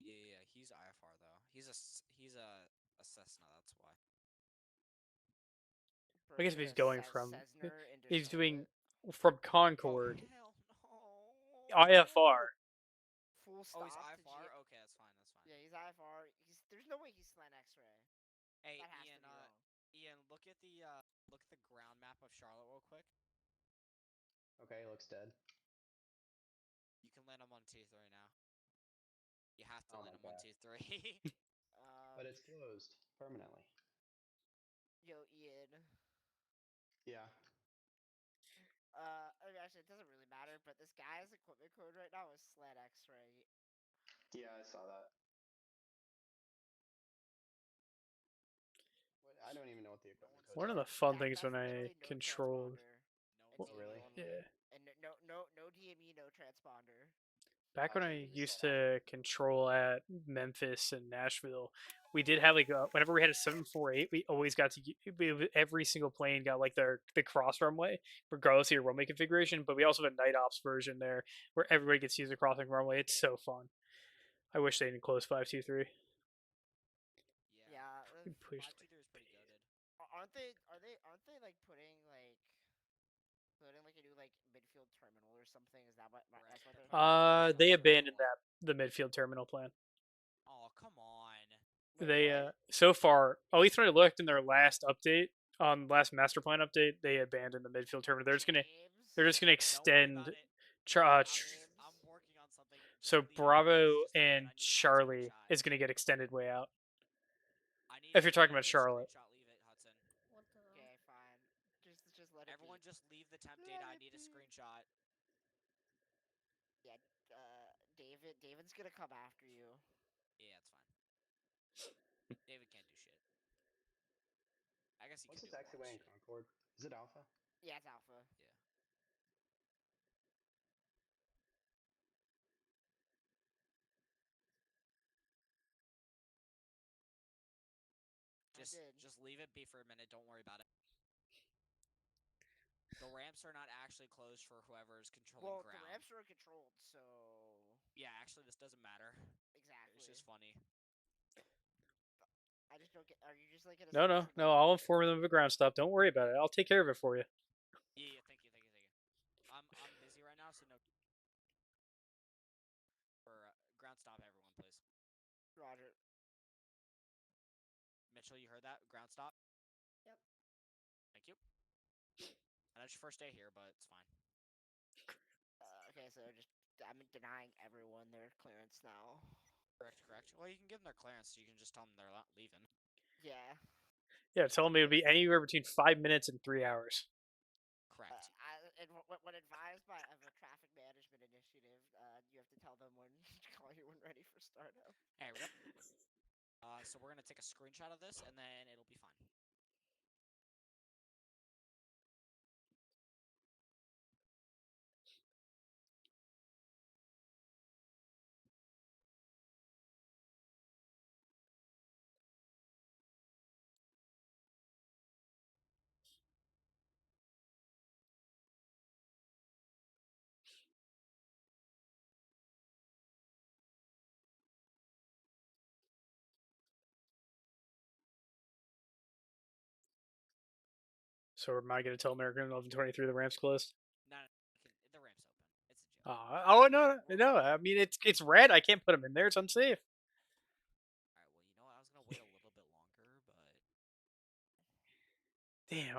Yeah. He's IFR though. He's a Cessna. That's why. I guess if he's going from, he's doing Charlotte. from Concord, Oh, hell no. IFR. Full stop. Oh, he's IFR. Okay, that's fine. Yeah, he's IFR. There's no way he's slant X-ray. Hey, That has Ian. to be wrong. Ian, look at the ground map of Charlotte real quick. Okay, looks dead. You can land on 123 now. You have to Oh land my on God. 123. But it's closed permanently. Yo, Ian. Yeah. Actually, it doesn't really matter, but this guy's equipment code right now is slant X-ray. Yeah, I saw that. I don't even know what the equipment code is. One of the fun things when I controlled. Oh, really? Yeah. And no DME, no transponder. Back when I used to control at Memphis and Nashville, we did have like whenever we had a 748, we always got to every single plane got like the cross runway, regardless of your runway configuration. But we also have a night ops version there where everybody gets to use the crossing runway. It's so fun. I wish they didn't close 523. Yeah, 523 is pretty goated. Aren't they like putting like a new like midfield terminal or something? Is that what that's what they're They abandoned the midfield terminal plan. Oh, come on. They so far, at least when I looked in their last update, on last master plan update, they abandoned the midfield terminal. They're just gonna extend. I'm working on something. So Bravo and Charlie is gonna get extended way out. If you're talking about Charlotte. Leave it, Hudson. Okay, fine. Just let it Everyone be. just leave the temp data. I need a screenshot. Yeah, David's gonna come after you. Yeah, it's fine. David can't do shit. I guess he What's can the do taxiway in Concord? Is it Alpha? Yeah, it's Alpha. Yeah. Just leave it be for a minute. Don't worry about it. The ramps are not actually closed for whoever is controlling ground. The ramps are controlled, so... Yeah, actually, this doesn't matter. Exactly. It's just funny. I just don't get... Are you just like... No. I'll inform them of a ground stop. Don't worry about it. I'll take care of it for you. Yeah, thank you. I'm busy right now, so no. until you heard that ground stop. Yep. Thank you. I know it's your first day here, but it's fine. Okay, so I'm denying everyone their clearance now. Correct. Well, you can give them their clearance, so you can just tell them they're not leaving. Yeah. Yeah, tell them it would be anywhere between 5 minutes and 3 hours. Correct. When advised by of a traffic management initiative, you have to tell them when call you when ready for startup. Hey, so we're gonna take a screenshot of this, and then it'll be fine. So am I going to tell American 1123 the ramp's closed? No, the ramp's open. It's a joke. Oh no! I mean, it's red. I can't put them in there. It's unsafe. All right. Well, you know what? I was gonna wait a little bit longer, but Damn,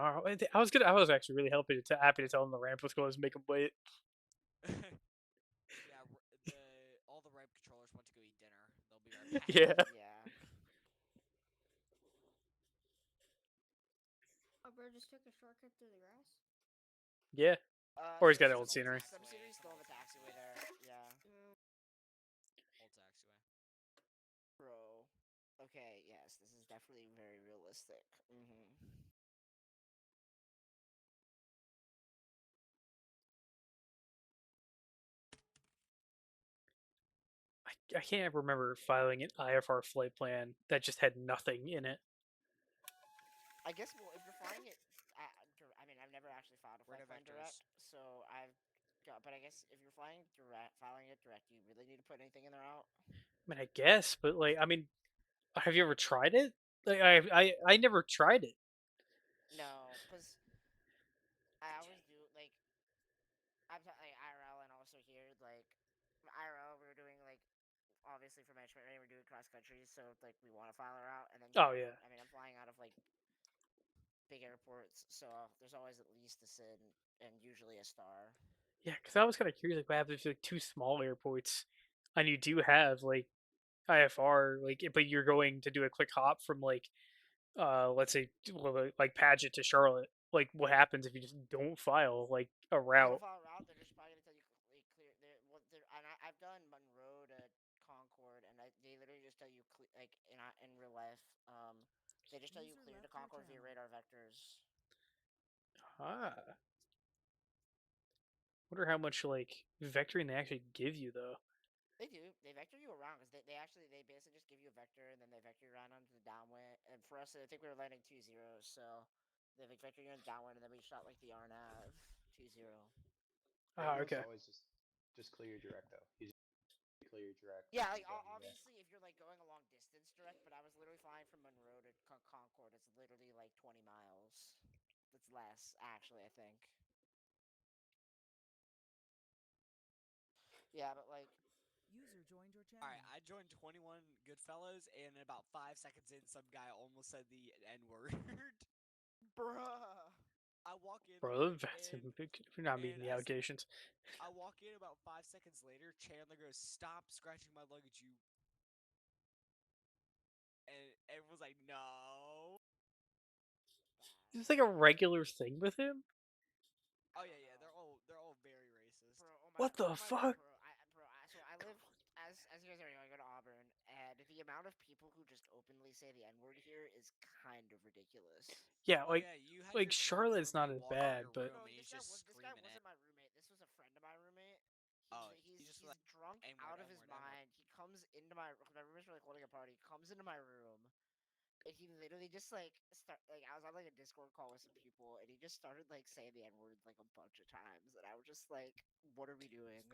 I was good. I was actually really happy to tell them the ramp was closed and make them wait. yeah, all the ramp controllers went to go eat dinner. They'll be right back. Yeah. Yeah. Oh, bro, just took a shortcut through the grass. Yeah. Or he's got There's old an scenery. Some cities still have a taxiway there. Yeah. Old taxiway. Bro. Okay. Yes, this is definitely very realistic. I can't remember filing an IFR flight plan that just had nothing in it. I guess well, if you're flying it, I mean, I've never actually filed a flight plan direct, so but I guess if you're filing it direct, do you really need to put anything in there out? I mean, I guess, but have you ever tried it? I never tried it. No, because I always do like IRL and also here IRL we were doing obviously for management we're doing cross country, so we want to file her out, and then Oh yeah. I mean I'm flying out of big airports, so there's always at least a SID and usually a star. Yeah, because I was kind of curious, what happens if two small airports, and you do have IFR, but you're going to do a quick hop from let's say Paget to Charlotte. What happens if you just don't file a route? Don't file a route, they're just probably gonna tell you clear. I've done Monroe to Concord, and they literally just tell you in real life. They just tell you clear to Concord via radar vectors. Ah. Wonder how much vectoring they actually give you though. They do. They vector you around because they basically just give you a vector and then they vector you around onto the downwind. And for us, I think we were landing 2-0, so they vector you in the downwind, and then we shot the RNAV 2-0. Yeah, almost Okay. always just clear your direct though. You just clear your direct. Yeah, obviously if you're going a long distance direct, but I was literally flying from Monroe to Concord. It's literally 20 miles. It's less actually, I think. Yeah, but User joined your channel. Alright, I joined 21 Goodfellas, and about 5 seconds in, some guy almost said the N-word. bruh. I walk in, Bro, Vatsim, you're not meeting the allegations. I walk in about 5 seconds later, Chandler goes, "Stop scratching my luggage, you..." And everyone's like, "No." Is this a regular thing with him? Oh yeah, they're all very racist. Bro, What the fuck? So I live as you guys already know, I go to Auburn, and the amount of people who just openly say the N-word here is kind of ridiculous. Yeah, you had your Charlotte's not as roommate walk in bad, your but room and he's just this guy screaming wasn't my roommate. This was a friend of my roommate. He's just drunk N-word, out of his N-word, mind. He comes into my roommates were holding a party. Comes into my room, and he literally just I was on a Discord call with some people, and he just started saying the N-word a bunch of times, and I was just like, what are we doing?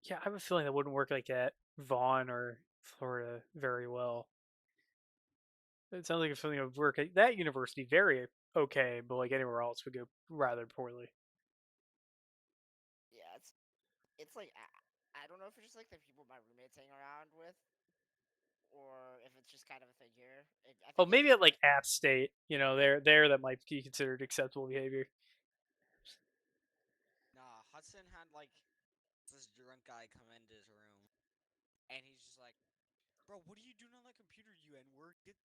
yeah, I have a feeling that wouldn't work at Vaughn or Florida very well. It sounds like it's something that would work at that university very okay, but anywhere else would go rather poorly. Yeah, it's I don't know if it's just the people my roommates hang around with, or if it's just kind of a thing here. I Oh, think maybe at like App State, there that might be considered acceptable behavior. Nah, Hudson had like this drunk guy come into his room, and he's just like, "Bro, what are you doing on that computer, you N-word? Get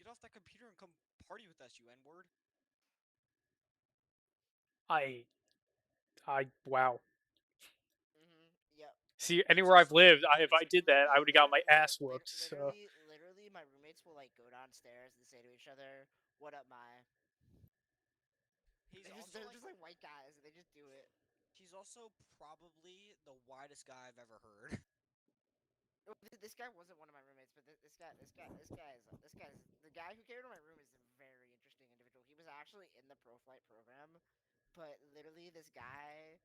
off that computer and come party with us, you N-word." I, wow. Yep. See, It's anywhere I've just lived, if it's I did that, I would have got my ass whooped. So literally, my roommates will like go downstairs and say to each other, "What up, my?" he's They're just, also they're like just like white guys, and they just do it. he's also probably the whitest guy I've ever heard. This guy wasn't one of my roommates, but this guy is the guy who came to my room is a very interesting individual. He was actually in the pro flight program, but literally this guy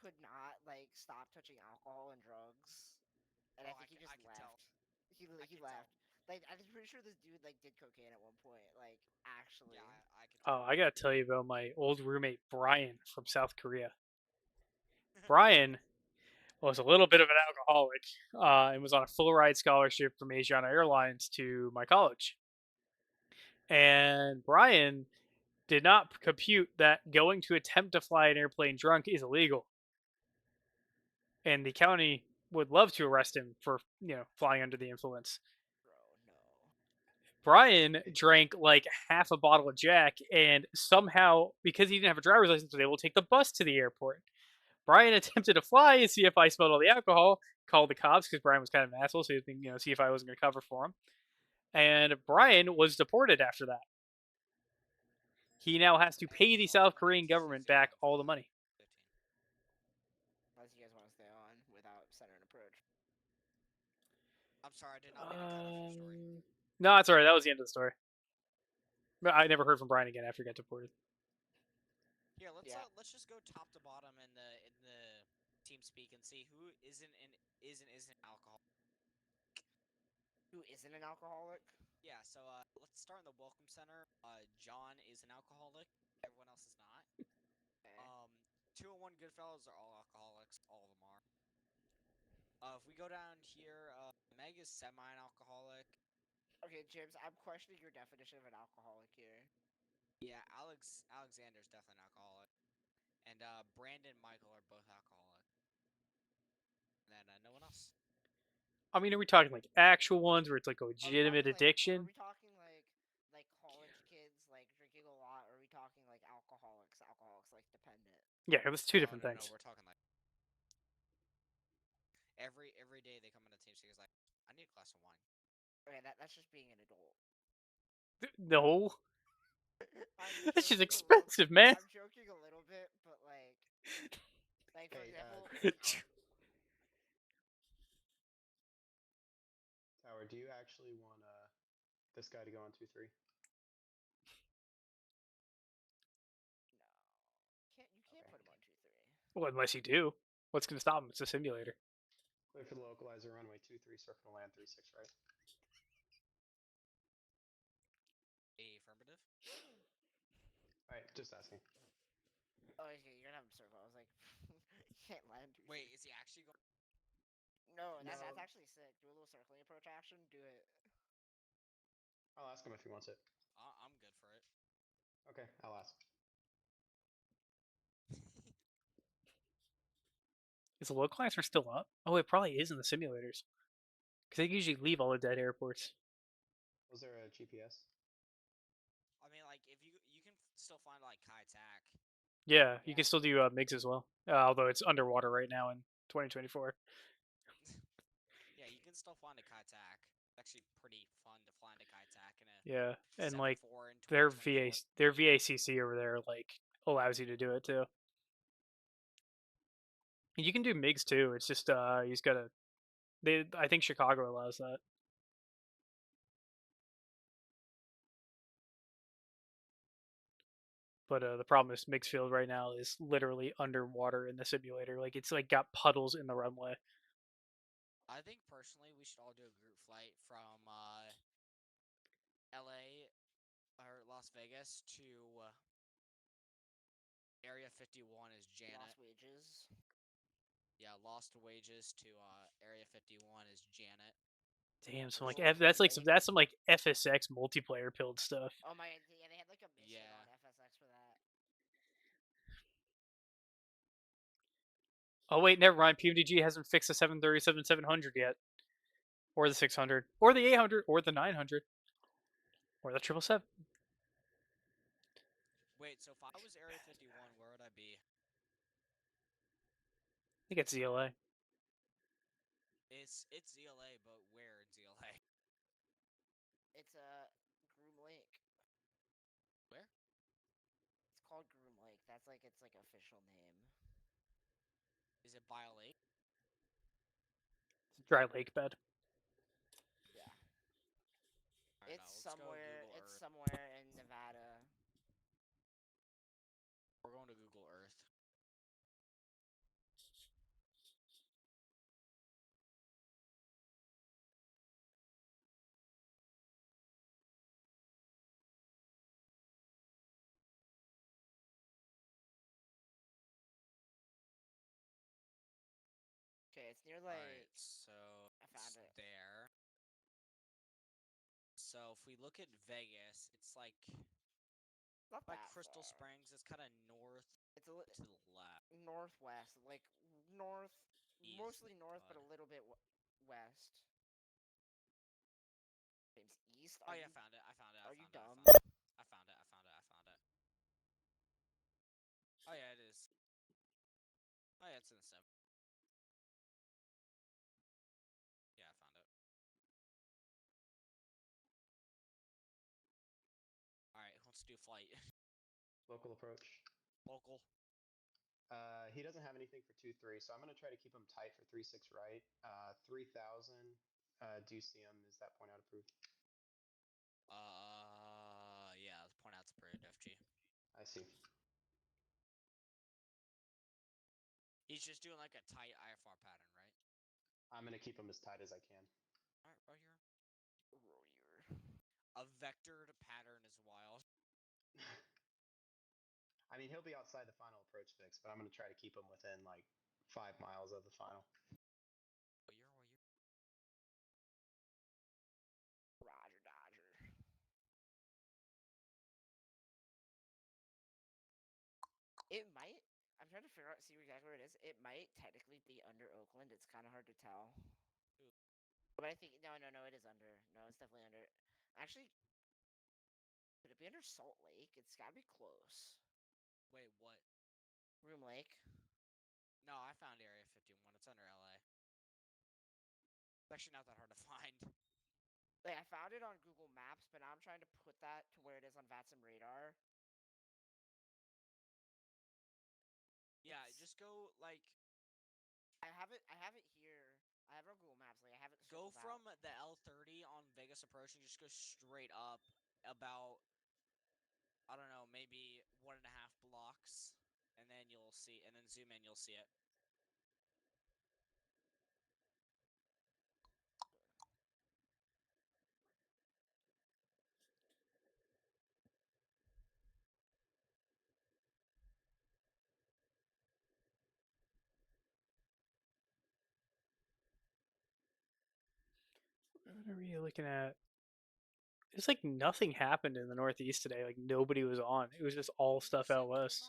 could not like stop touching alcohol and drugs, and I Oh, think he just I can tell. left. He I he can tell. left. Like I'm pretty sure this dude like did cocaine at one point. Like actually. Yeah, I can oh, tell. I gotta tell you about my old roommate Brian from South Korea. Brian was a little bit of an alcoholic and was on a full ride scholarship from Asiana Airlines to my college. And Brian did not compute that going to attempt to fly an airplane drunk is illegal. And the county would love to arrest him for, flying under the influence. Bro, no. Brian drank like half a bottle of Jack and somehow, because he didn't have a driver's license, was able to take the bus to the airport. Brian attempted to fly and see if I smelled all the alcohol, called the cops because Brian was kind of an asshole, so he was see if I wasn't going to cover for him. And Brian was deported after that. He now has to pay the South Korean government back all the money. 15. Unless you guys want to stay on without center and approach. I'm sorry, I did not mean to cut off your story. No, it's alright. That was the end of the story. But I never heard from Brian again after he got deported. Here, Yeah. let's just go top to bottom in the team speak and see who isn't alcohol. Who isn't an alcoholic? Yeah, so let's start in the welcome center. John is an alcoholic. Everyone else is not. Okay. 201 Goodfellas are all alcoholics. All of them are. If we go down here, Meg is semi-alcoholic. Okay, James, I'm questioning your definition of an alcoholic here. Yeah, Alexander's definitely an alcoholic, and Brandon and Michael are both alcoholic. And then no one else. I mean, are we talking like actual ones where it's like a Are we legitimate talking addiction? Are we talking like college kids like drinking a lot, or are we talking like alcoholics like dependent? Yeah, that's two different No, things. we're talking like every day they come into team speak is like, I need a glass of wine. Okay, that's just being an adult. No, I'm that's just joking expensive, man. I'm joking a little bit, but like for Hey, example, Tower, do you actually want this guy to go on 2-3? no, you can't Okay. put him on 2-3. Well, unless you do, what's going to stop him? It's a simulator. Wait for the localizer, runway 23, circle to land 36 right. Affirmative. Alright, just asking. Oh, okay, you're gonna have him circle. I was like, you can't land. Wait, is he actually going? No, No. that's actually sick. Do a little circling approach action. Do it. I'll ask him if he wants it. I'm good for it. Okay, I'll ask. Is the localizer still up? Oh, it probably is in the simulators. Because they usually leave all the dead airports. Was there a GPS? I mean, like if you can still find like Kai Tak. Yeah, you can still do MiGs as well. Although it's underwater right now in 2024. Yeah, you can still find a Kai Tak. It's actually pretty fun to find a Kai Tak in a Yeah, and like 7.4 in their 2024. their VACC over there like allows you to do it too. And you can do MiGs too. It's just you just gotta. I think Chicago allows that. But the problem is Mixfield right now is literally underwater in the simulator. Like it's like got puddles in the runway. I think personally we should all do a group flight from LA or Las Vegas to Area 51 is Janet. Lost wages. Yeah, Lost Wages to Area 51 is Janet. Damn, some like Roll that's like relay. that's some like FSX multiplayer build stuff. Oh my, yeah, they had like a mission Yeah. on FSX for that. Oh wait, never mind. PMDG hasn't fixed the 737 700 yet, or the 600, or the 800, or the 900, or the 777. Wait, so if I was Area 51, where would I be? I think it's ZLA. It's ZLA, but where in ZLA? It's Groom Lake. Where? It's called Groom Lake. That's like its like official name. Is it by a lake? It's a dry lake bed. Yeah. Alright, It's let's go somewhere. Google It's Earth. somewhere in Nevada. We're going to Google Earth. Okay, it's near like. Alright, so I found it's it. there. So if we look at Vegas, it's like Not by that Crystal far. Springs. It's kind of north It's a to the left. northwest, like north, East, mostly north, but bud. a little bit west. James, east. Oh Are yeah, you, found it. I found it. Are you dumb? I found it. I found it. I found it. Oh yeah, it is. Oh yeah, it's in the 7. Yeah, I found it. Alright, let's do flight. Local approach. Local. He doesn't have anything for 2-3, so I'm going to try to keep him tight for 3-6 right. 3,000. Do you see him? Is that point out approved? Yeah, the point out's approved, FG. I see. He's just doing like a tight IFR pattern, right? I'm going to keep him as tight as I can. Alright, right here. Royer. A vectored pattern is wild. I mean, he'll be outside the final approach fix, but I'm going to try to keep him within like 5 miles of the final. Roger, Dodger. It might. I'm trying to figure out, see exactly where it is. It might technically be under Oakland. It's kind of hard to tell. But I think no, it is under. No, it's definitely under. Actually, could it be under Salt Lake? It's got to be close. Wait, what? Room Lake. No, I found Area 51. It's under LA. It's actually not that hard to find. Like, I found it on Google Maps, but now I'm trying to put that to where it is on Vatsim radar. Yeah, just go like. I have it here. I have it on Google Maps. Like, I have it. Go from out. the L30 on Vegas approach and just go straight up about, I don't know, maybe 1.5 blocks, and then you'll see. And then zoom in, you'll see it. What are we looking at? It's like nothing happened in the Northeast today. Like nobody was on. It was just all stuff out west.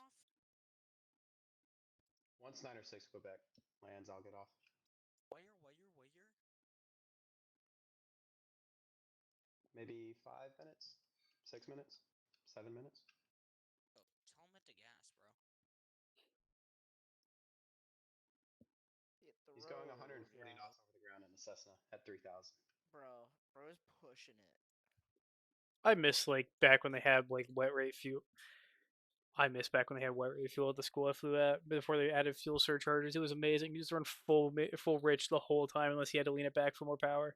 Once 9 or 6 Quebec lands, I'll get off. Where? Maybe 5 minutes, 6 minutes, 7 minutes. Oh, tell him at the gas, bro. He's going 140 knots over the ground in the Cessna at 3,000. Bro's pushing it. I miss like back when they had like wet rate fuel. I miss back when they had wet rate fuel at the school I flew at before they added fuel surcharges. It was amazing. You just run full rich the whole time unless you had to lean it back for more power.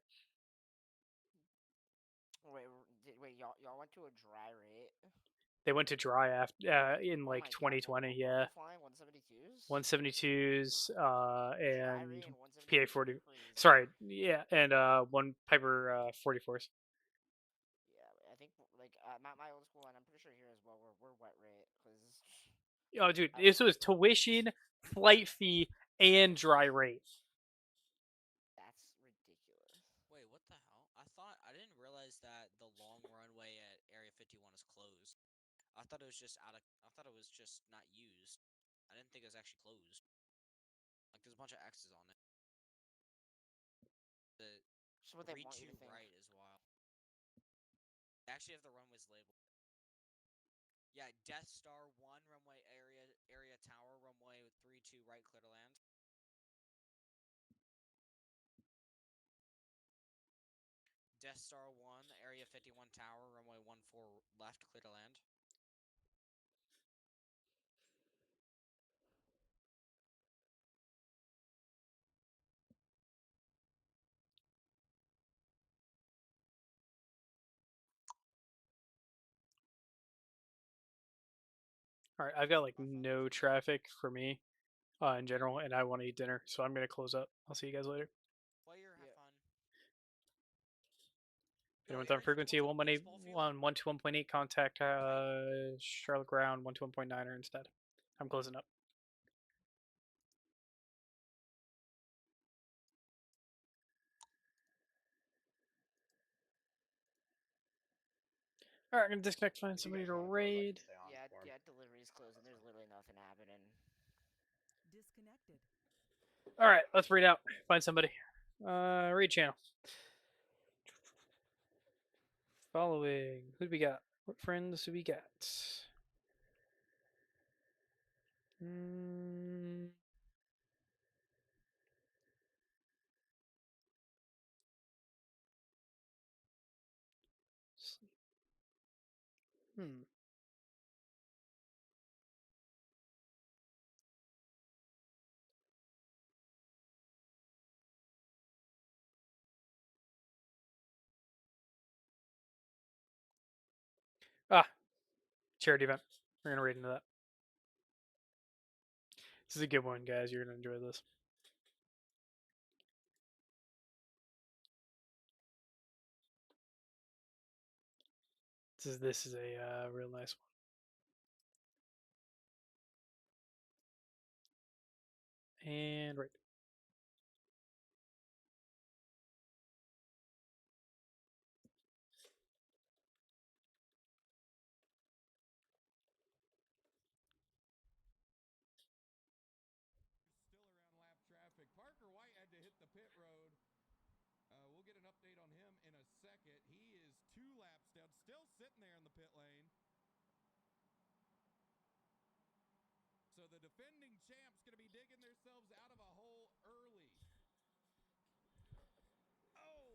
Wait, y'all went to a dry rate? They went to dry after in like 2020. Yeah. Flying 172s. 172s and PA 40. Crazy. Sorry, yeah, and one Piper 44s. Yeah, I think like my old school, and I'm pretty sure here as well. We're wet rate because. Oh, dude, this was tuition, flight fee, and dry rate. That's ridiculous. Wait, what the hell? just out of. I thought it was just not used. I didn't think it was actually closed. Like there's a bunch of X's on it. The So what they 3 want you 2 to think. right is wild. They actually have the runways labeled. Yeah, Death Star 1 runway area tower runway 3-2 right clear to land. Death Star 1 area 51 tower runway 14 left clear to land. All right, I've got like no traffic for me in general, and I want to eat dinner, so I'm gonna close up. I'll see you guys later. Player, have Yeah. fun. If anyone's on frequency 1.8, contact Charlotte Ground 121.9 instead. I'm closing up. All right, I'm gonna disconnect. Find somebody to raid. Yeah, delivery's closing. There's literally nothing happening. Disconnected. All right, let's read out. Find somebody. Raid channel. Following. Who do we got? What friends do we got? Charity event. We're gonna raid into that. This is a good one, guys. You're gonna enjoy this. This is a real nice one. And right. Still around lap traffic. Parker White had to hit the pit road. We'll get an update on him in a second. He is 2 laps down, still sitting there in the pit lane. So the defending champ's going to